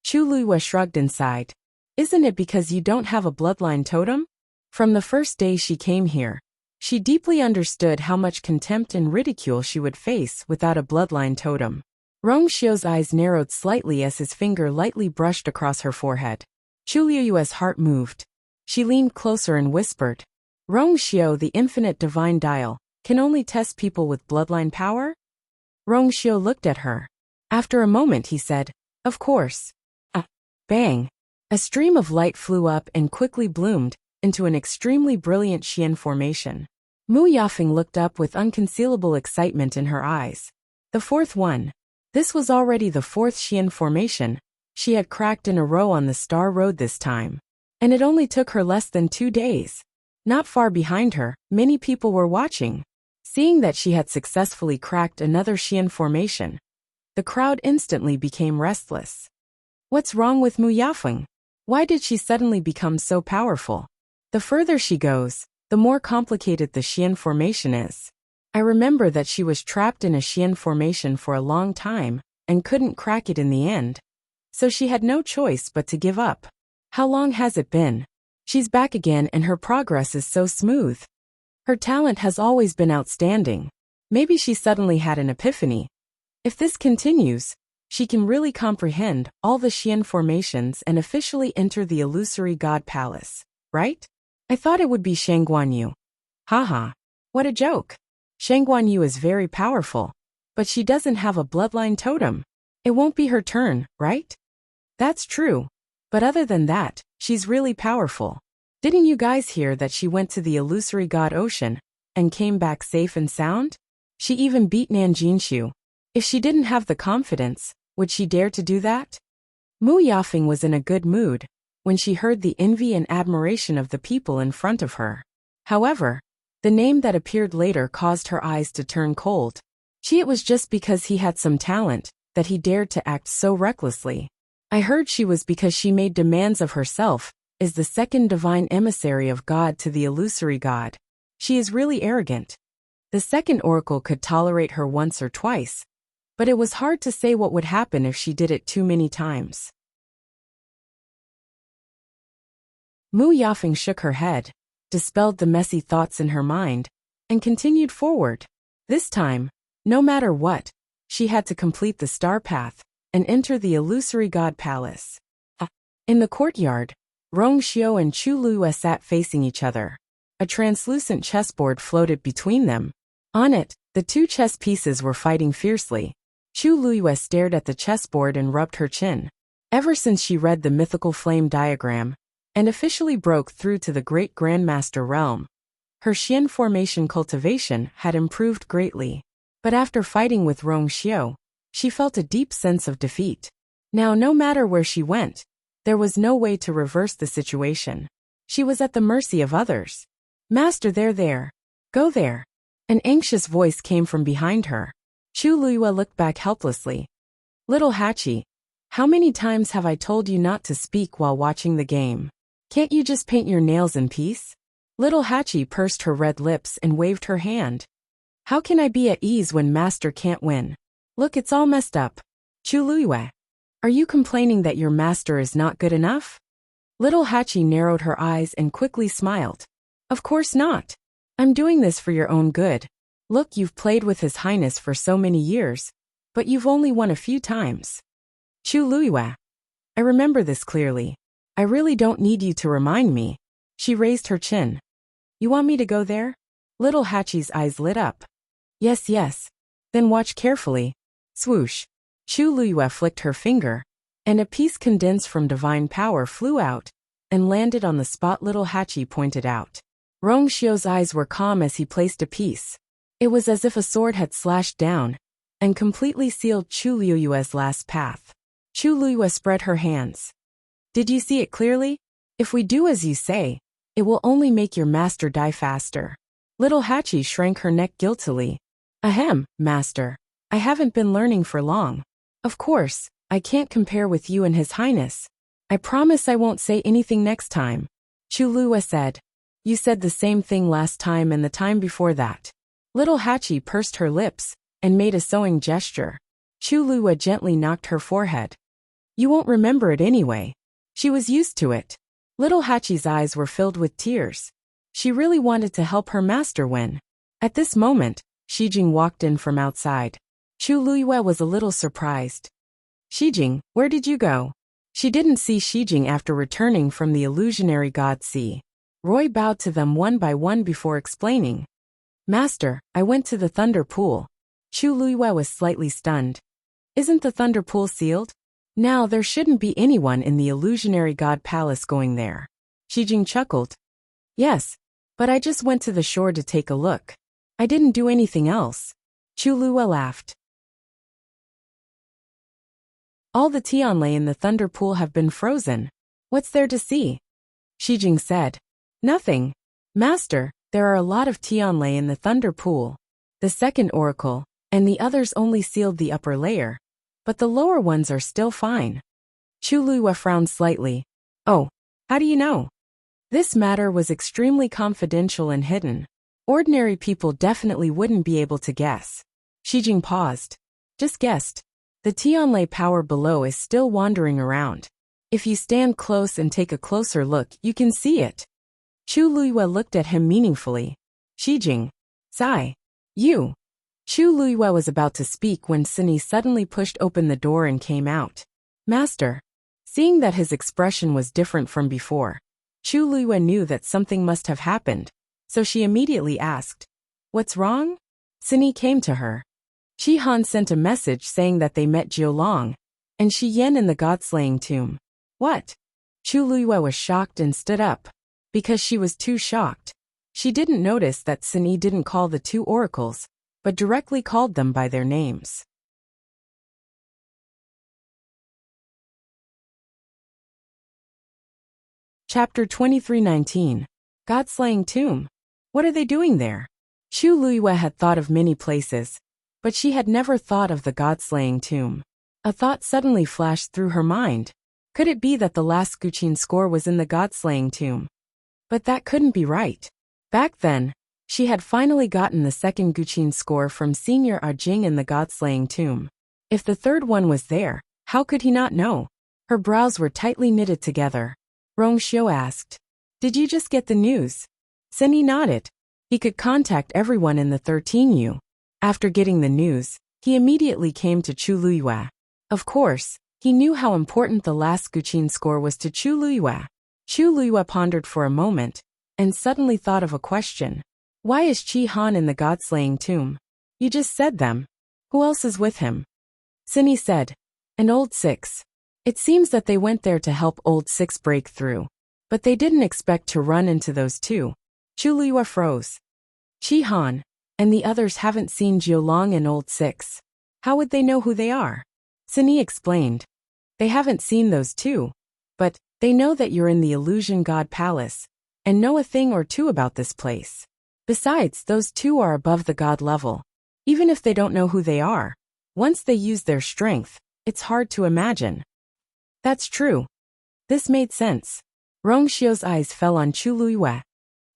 Chu Liyue shrugged and sighed. Isn't it because you don't have a bloodline totem? From the first day she came here, she deeply understood how much contempt and ridicule she would face without a bloodline totem. Rongxiu's eyes narrowed slightly as his finger lightly brushed across her forehead. Chu Liyue's heart moved. She leaned closer and whispered, Rongxiu, the infinite divine dial, can only test people with bloodline power? Rongxiu looked at her. After a moment he said, of course. Bang! A stream of light flew up and quickly bloomed into an extremely brilliant Xian formation. Mu Yafeng looked up with unconcealable excitement in her eyes. The 4th one. This was already the 4th Xian formation she had cracked in a row on the Star Road this time. And it only took her less than 2 days. Not far behind her, many people were watching. Seeing that she had successfully cracked another Xian formation, the crowd instantly became restless. What's wrong with Mu Yafeng? Why did she suddenly become so powerful? The further she goes, the more complicated the Xian formation is. I remember that she was trapped in a Xian formation for a long time and couldn't crack it in the end. So she had no choice but to give up. How long has it been? She's back again and her progress is so smooth. Her talent has always been outstanding. Maybe she suddenly had an epiphany. If this continues, she can really comprehend all the Xian formations and officially enter the illusory god palace, right? I thought it would be Shang Guanyu. Haha. What a joke. Shang Guanyu is very powerful, but she doesn't have a bloodline totem. It won't be her turn, right? That's true. But other than that, she's really powerful. Didn't you guys hear that she went to the illusory god ocean and came back safe and sound? She even beat Nanjinshu. If she didn't have the confidence, would she dare to do that? Mu Yafeng was in a good mood when she heard the envy and admiration of the people in front of her. However, the name that appeared later caused her eyes to turn cold. It was just because he had some talent that he dared to act so recklessly. I heard she was because she made demands of herself as the second divine emissary of God to the illusory god. She is really arrogant. The second oracle could tolerate her once or twice, but it was hard to say what would happen if she did it too many times. Mu Yafeng shook her head, dispelled the messy thoughts in her mind, and continued forward. This time, no matter what, she had to complete the star path and enter the illusory god palace. In the courtyard, Rong Xiao and Chu Luiyue sat facing each other. A translucent chessboard floated between them. On it, the two chess pieces were fighting fiercely. Chu Luiyue stared at the chessboard and rubbed her chin. Ever since she read the mythical flame diagram and officially broke through to the great grandmaster realm, her Xian formation cultivation had improved greatly. But after fighting with Rong Xiao, she felt a deep sense of defeat. Now, no matter where she went, there was no way to reverse the situation. She was at the mercy of others. Master, there. Go there. An anxious voice came from behind her. Chu Luiyue looked back helplessly. Little Hachi, how many times have I told you not to speak while watching the game? Can't you just paint your nails in peace? Little Hachi pursed her red lips and waved her hand. How can I be at ease when Master can't win? Look, it's all messed up. Chu Luiyue, are you complaining that your master is not good enough? Little Hachi narrowed her eyes and quickly smiled. Of course not. I'm doing this for your own good. Look, you've played with His Highness for so many years, but you've only won a few times. Chu Luiyue, I remember this clearly. I really don't need you to remind me. She raised her chin. You want me to go there? Little Hachi's eyes lit up. Yes. Then watch carefully. Swoosh. Chu Luiyue flicked her finger, and a piece condensed from divine power flew out and landed on the spot Little Hachi pointed out. Rong Xiao's eyes were calm as he placed a piece. It was as if a sword had slashed down and completely sealed Chu Luiyue's last path. Chu Luiyue spread her hands. Did you see it clearly? If we do as you say, it will only make your master die faster. Little Hachi shrank her neck guiltily. Ahem, master. I haven't been learning for long. Of course, I can't compare with you and His Highness. I promise I won't say anything next time. Chu Luiyue said. You said the same thing last time and the time before that. Little Hachi pursed her lips and made a sewing gesture. Chu Luiyue gently knocked her forehead. You won't remember it anyway. She was used to it. Little Hachi's eyes were filled with tears. She really wanted to help her master win. At this moment, Shijing walked in from outside. Chu Luiyue was a little surprised. Shijing, where did you go? She didn't see Shijing after returning from the illusionary god sea. Roy bowed to them one by one before explaining. Master, I went to the thunder pool. Chu Luiyue was slightly stunned. Isn't the thunder pool sealed? Now there shouldn't be anyone in the illusionary god palace going there. Shijing chuckled. Yes, but I just went to the shore to take a look. I didn't do anything else. Chu Luiyue laughed. All the Tianlei in the thunder pool have been frozen. What's there to see? Shijing said. Nothing. Master, there are a lot of Tianlei in the thunder pool. The second oracle, and the others only sealed the upper layer, but the lower ones are still fine. Chu Luiyue frowned slightly. Oh, how do you know? This matter was extremely confidential and hidden. Ordinary people definitely wouldn't be able to guess. Shijing paused. Just guessed. The Tianlei power below is still wandering around. If you stand close and take a closer look, you can see it. Chu Luiyue looked at him meaningfully. Shijing. Sigh. You. Chu Luiyue was about to speak when Sini suddenly pushed open the door and came out. Master. Seeing that his expression was different from before, Chu Luiyue knew that something must have happened, so she immediately asked, "What's wrong?" Sini came to her. Shi Han sent a message saying that they met Jiu Long and Shi Yan in the god-slaying tomb. What? Chu Luiyue was shocked and stood up. Because she was too shocked. She didn't notice that Sini didn't call the two oracles, but directly called them by their names. Chapter 23:19. God-slaying tomb. What are they doing there? Chu Luiyue had thought of many places, but she had never thought of the god-slaying tomb. A thought suddenly flashed through her mind. Could it be that the last Guqin score was in the god-slaying tomb? But that couldn't be right. Back then, she had finally gotten the second Guqin score from Senior Ajing in the god-slaying tomb. If the third one was there, how could he not know? Her brows were tightly knitted together. Rongxiu asked, "Did you just get the news?" Sini nodded. He could contact everyone in the 13U. After getting the news, he immediately came to Chu Luiyue. Of course, he knew how important the last Guqin score was to Chu Luiyue. Chu Luiyue pondered for a moment, and suddenly thought of a question. Why is Shi Han in the god-slaying tomb? You just said them. Who else is with him? Sini said, an old six. It seems that they went there to help old six break through. But they didn't expect to run into those two. Chu Luiyue froze. Shi Han and the others haven't seen Jiulong and old six. How would they know who they are? Sini explained. They haven't seen those two, but they know that you're in the Illusion God Palace, and know a thing or two about this place. Besides, those two are above the God level. Even if they don't know who they are, once they use their strength, it's hard to imagine. That's true. This made sense. Rongxiu's eyes fell on Chu Luiyue.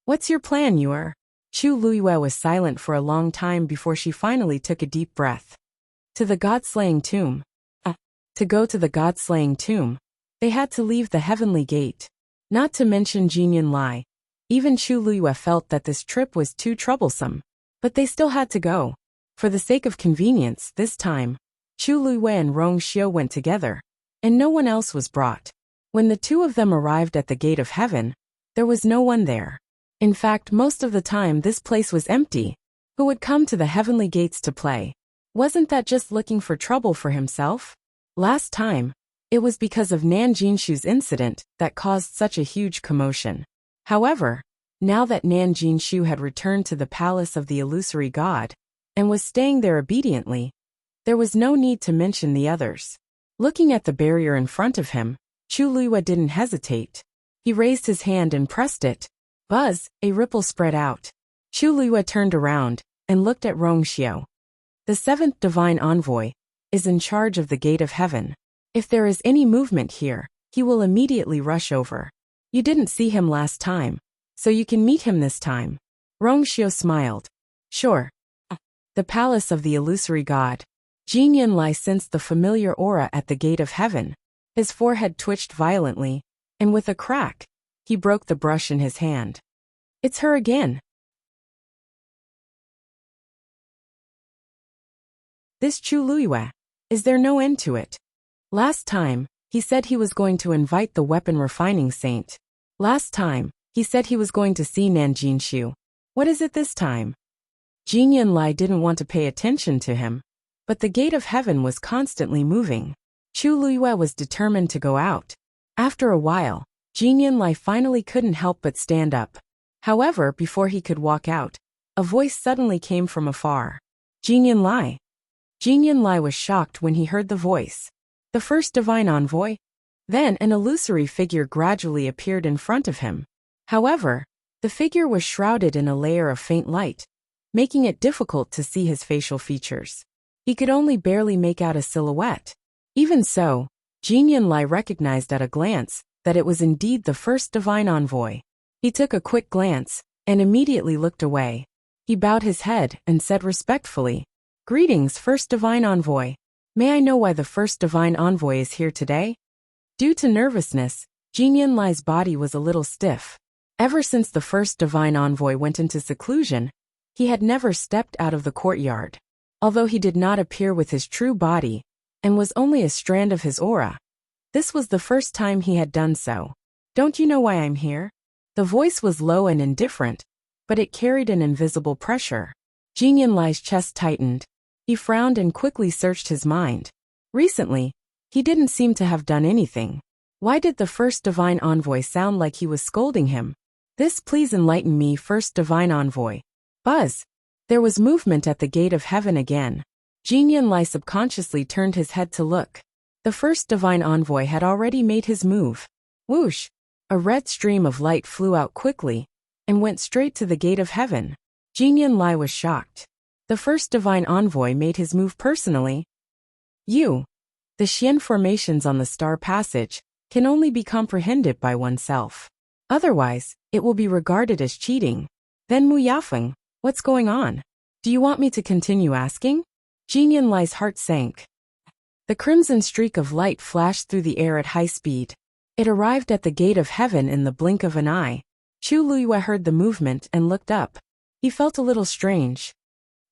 What's your plan, Yuer? Chu Luiyue was silent for a long time before she finally took a deep breath. To the god-slaying tomb. To go to the god-slaying tomb, they had to leave the heavenly gate. Not to mention Jinyan Lai. Even Chu Luiyue felt that this trip was too troublesome. But they still had to go. For the sake of convenience, this time, Chu Luiyue and Rongxiu went together, and no one else was brought. When the two of them arrived at the gate of heaven, there was no one there. In fact, most of the time this place was empty. Who would come to the heavenly gates to play? Wasn't that just looking for trouble for himself? Last time, it was because of Nan Jinshu's incident that caused such a huge commotion. However, now that Nan Jinshu had returned to the palace of the illusory god, and was staying there obediently, there was no need to mention the others. Looking at the barrier in front of him, Chu Luiyue didn't hesitate. He raised his hand and pressed it. Buzz, a ripple spread out. Chu Luiyue turned around and looked at Rongxiu. The seventh divine envoy is in charge of the gate of heaven. If there is any movement here, he will immediately rush over. You didn't see him last time, so you can meet him this time. Rongxiu smiled. Sure. The palace of the illusory god. Jinyan Lai sensed the familiar aura at the gate of heaven. His forehead twitched violently, and with a crack, he broke the brush in his hand. It's her again. This Chu Luiyue. Is there no end to it? Last time, he said he was going to invite the weapon refining saint. Last time, he said he was going to see Nan Jinshu. What is it this time? Jinyan Lai didn't want to pay attention to him, but the gate of heaven was constantly moving. Chu Luiyue was determined to go out. After a while, Jinyan Lai finally couldn't help but stand up. However, before he could walk out, a voice suddenly came from afar. Jinyan Lai. Jinyan Lai was shocked when he heard the voice. The first divine envoy? Then an illusory figure gradually appeared in front of him. However, the figure was shrouded in a layer of faint light, making it difficult to see his facial features. He could only barely make out a silhouette. Even so, Jinyan Lai recognized at a glance that it was indeed the first divine envoy. He took a quick glance and immediately looked away. He bowed his head and said respectfully, "Greetings, First Divine Envoy. May I know why the First Divine Envoy is here today?" Due to nervousness, Jinyan Lai's body was a little stiff. Ever since the First Divine Envoy went into seclusion, he had never stepped out of the courtyard. Although he did not appear with his true body, and was only a strand of his aura, this was the first time he had done so. "Don't you know why I'm here?" The voice was low and indifferent, but it carried an invisible pressure. Jinyan Lai's chest tightened. He frowned and quickly searched his mind. Recently, he didn't seem to have done anything. Why did the First Divine Envoy sound like he was scolding him? "This, please enlighten me, First Divine Envoy." Buzz! There was movement at the gate of heaven again. Jinyan Lai subconsciously turned his head to look. The First Divine Envoy had already made his move. Whoosh! A red stream of light flew out quickly and went straight to the gate of heaven. Jinyan Lai was shocked. The First Divine Envoy made his move personally. The Xian formations on the star passage can only be comprehended by oneself. Otherwise, it will be regarded as cheating. Then Mu Yafeng, what's going on? Do you want me to continue asking? Jinyan Lai's heart sank. The crimson streak of light flashed through the air at high speed. It arrived at the gate of heaven in the blink of an eye. Chu Luiyue heard the movement and looked up. He felt a little strange.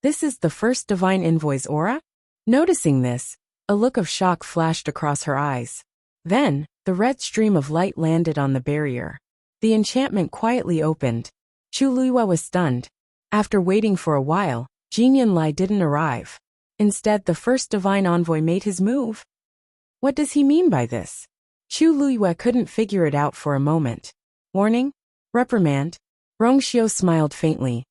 This is the First Divine Envoy's aura? Noticing this, a look of shock flashed across her eyes. Then, the red stream of light landed on the barrier. The enchantment quietly opened. Chu Luiyue was stunned. After waiting for a while, Jinyan Lai didn't arrive. Instead, the First Divine Envoy made his move. What does he mean by this? Chu Luiyue couldn't figure it out for a moment. Warning? Reprimand? Rongxiu smiled faintly.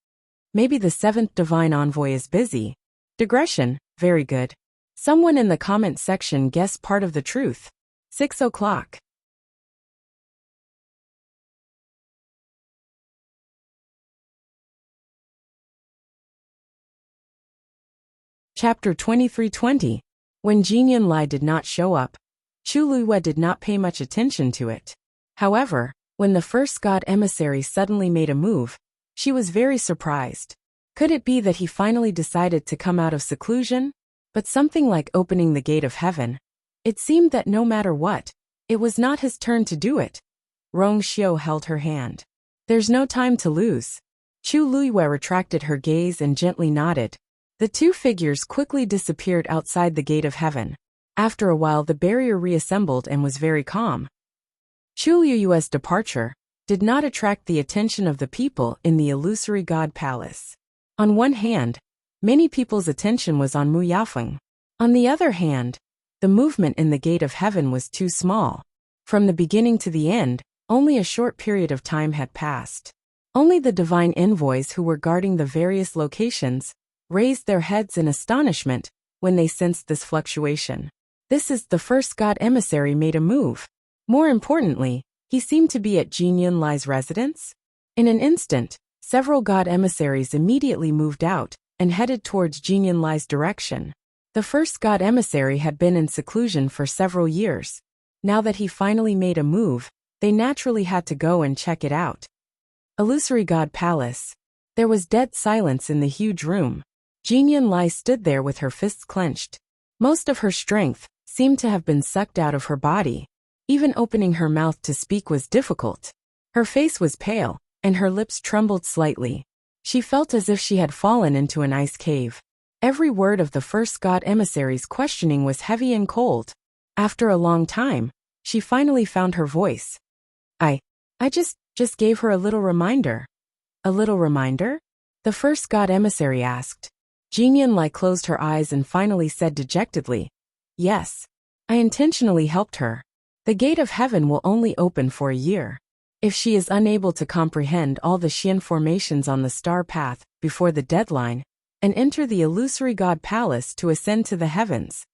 Maybe the Seventh Divine Envoy is busy. Digression, very good. Someone in the comment section guessed part of the truth. 6 o'clock. Chapter 2320. When Jinyan Lai did not show up, Chu Luiyue did not pay much attention to it. However, when the first god emissary suddenly made a move, she was very surprised. Could it be that he finally decided to come out of seclusion? But something like opening the gate of heaven. It seemed that no matter what, it was not his turn to do it. Rongxiu held her hand. There's no time to lose. Chu Luiyue retracted her gaze and gently nodded. The two figures quickly disappeared outside the gate of heaven. After a while, the barrier reassembled and was very calm. Chu Luiyue's departure did not attract the attention of the people in the illusory god palace. On one hand, many people's attention was on Mu Yafeng. On the other hand, the movement in the gate of heaven was too small. From the beginning to the end, only a short period of time had passed. Only the divine envoys who were guarding the various locations raised their heads in astonishment when they sensed this fluctuation. This is the first god emissary made a move. More importantly, he seemed to be at Jinyan Lai's residence. In an instant, several god emissaries immediately moved out and headed towards Jinyan Lai's direction. The first god emissary had been in seclusion for several years. Now that he finally made a move, they naturally had to go and check it out. Illusory God Palace. There was dead silence in the huge room. Jinyan Lai stood there with her fists clenched. Most of her strength seemed to have been sucked out of her body. Even opening her mouth to speak was difficult. Her face was pale, and her lips trembled slightly. She felt as if she had fallen into an ice cave. Every word of the first god emissary's questioning was heavy and cold. After a long time, she finally found her voice. I just gave her a little reminder. A little reminder? The first god emissary asked. Jinyan Lai closed her eyes and finally said dejectedly, Yes. I intentionally helped her. The gate of heaven will only open for a year. If she is unable to comprehend all the Xian formations on the star path before the deadline, and enter the illusory god palace to ascend to the heavens,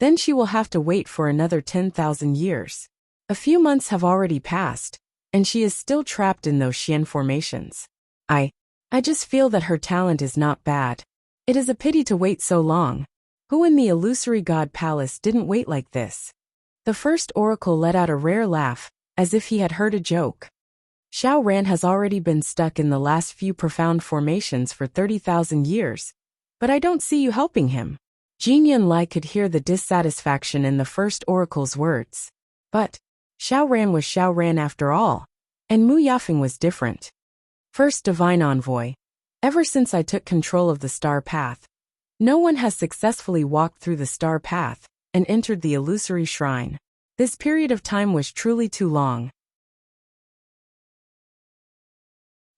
then she will have to wait for another 10,000 years. A few months have already passed, and she is still trapped in those Xian formations. I just feel that her talent is not bad. It is a pity to wait so long. Who in the illusory god palace didn't wait like this? The first oracle let out a rare laugh, as if he had heard a joke. Xiao Ran has already been stuck in the last few profound formations for 30,000 years, but I don't see you helping him. Jin Yunlai could hear the dissatisfaction in the first oracle's words. But Xiao Ran was Xiao Ran after all, and Mu Yafeng was different. First Divine Envoy. Ever since I took control of the Star Path, no one has successfully walked through the Star Path and entered the illusory shrine. This period of time was truly too long.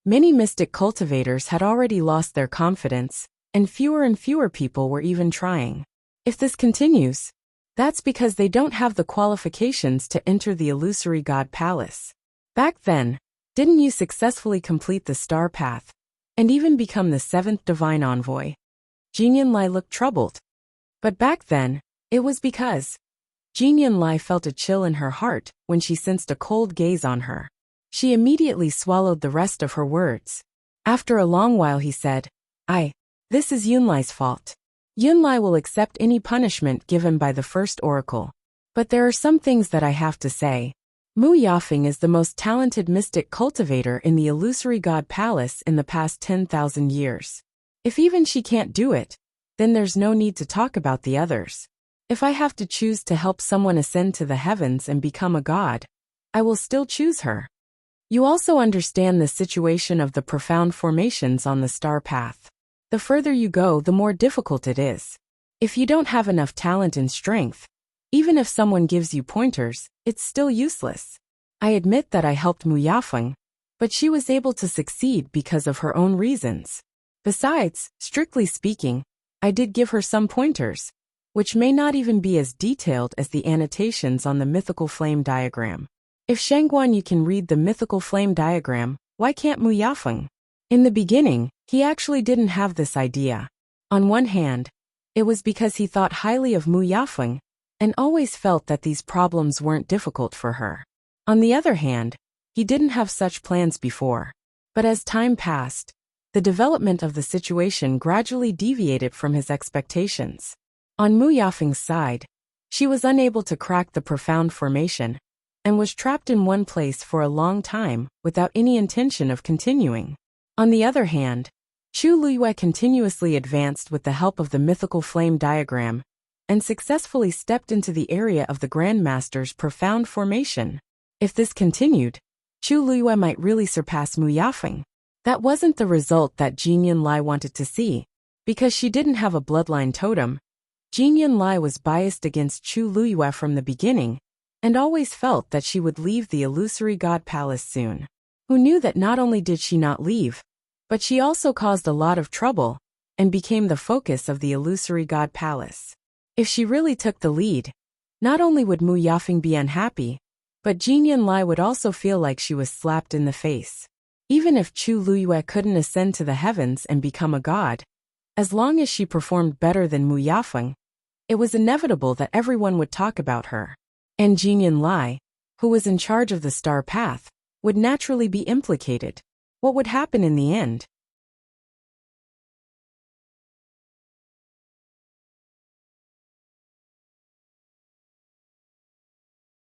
Many mystic cultivators had already lost their confidence, and fewer people were even trying. If this continues, that's because they don't have the qualifications to enter the illusory God Palace. Back then, didn't you successfully complete the Star Path, and even become the 7th Divine Envoy? Jin Yunlai looked troubled. But back then, it was because Jin Yunlai felt a chill in her heart when she sensed a cold gaze on her. She immediately swallowed the rest of her words. After a long while he said, This is Yunlai's fault. Yunlai will accept any punishment given by the first oracle. But there are some things that I have to say. Mu Yafeng is the most talented mystic cultivator in the illusory God Palace in the past 10,000 years. If even she can't do it, then there's no need to talk about the others. If I have to choose to help someone ascend to the heavens and become a god, I will still choose her. You also understand the situation of the profound formations on the Star Path. The further you go, the more difficult it is. If you don't have enough talent and strength, even if someone gives you pointers, it's still useless. I admit that I helped Mu Yafeng, but she was able to succeed because of her own reasons. Besides, strictly speaking, I did give her some pointers, which may not even be as detailed as the annotations on the mythical flame diagram. If Shangguan Yu can read the mythical flame diagram, why can't Mu Yafeng? In the beginning, he actually didn't have this idea. On one hand, it was because he thought highly of Mu Yafeng, and always felt that these problems weren't difficult for her. On the other hand, he didn't have such plans before. But as time passed, the development of the situation gradually deviated from his expectations. On Mu Yafeng's side, she was unable to crack the profound formation, and was trapped in one place for a long time without any intention of continuing. On the other hand, Chu Luyue continuously advanced with the help of the mythical flame diagram, and successfully stepped into the area of the Grand Master's profound formation. If this continued, Chu Luyue might really surpass Mu Yafeng. That wasn't the result that Jin Yunlai wanted to see. Because she didn't have a bloodline totem, Jin Yunlai was biased against Chu Luyue from the beginning, and always felt that she would leave the illusory God Palace soon. Who knew that not only did she not leave, but she also caused a lot of trouble, and became the focus of the illusory God Palace. If she really took the lead, not only would Mu Yafeng be unhappy, but Jin Yunlai would also feel like she was slapped in the face. Even if Chu Luyue couldn't ascend to the heavens and become a god, as long as she performed better than Mu Yafeng, it was inevitable that everyone would talk about her. And Jin Yunlai, who was in charge of the Star Path, would naturally be implicated. What would happen in the end?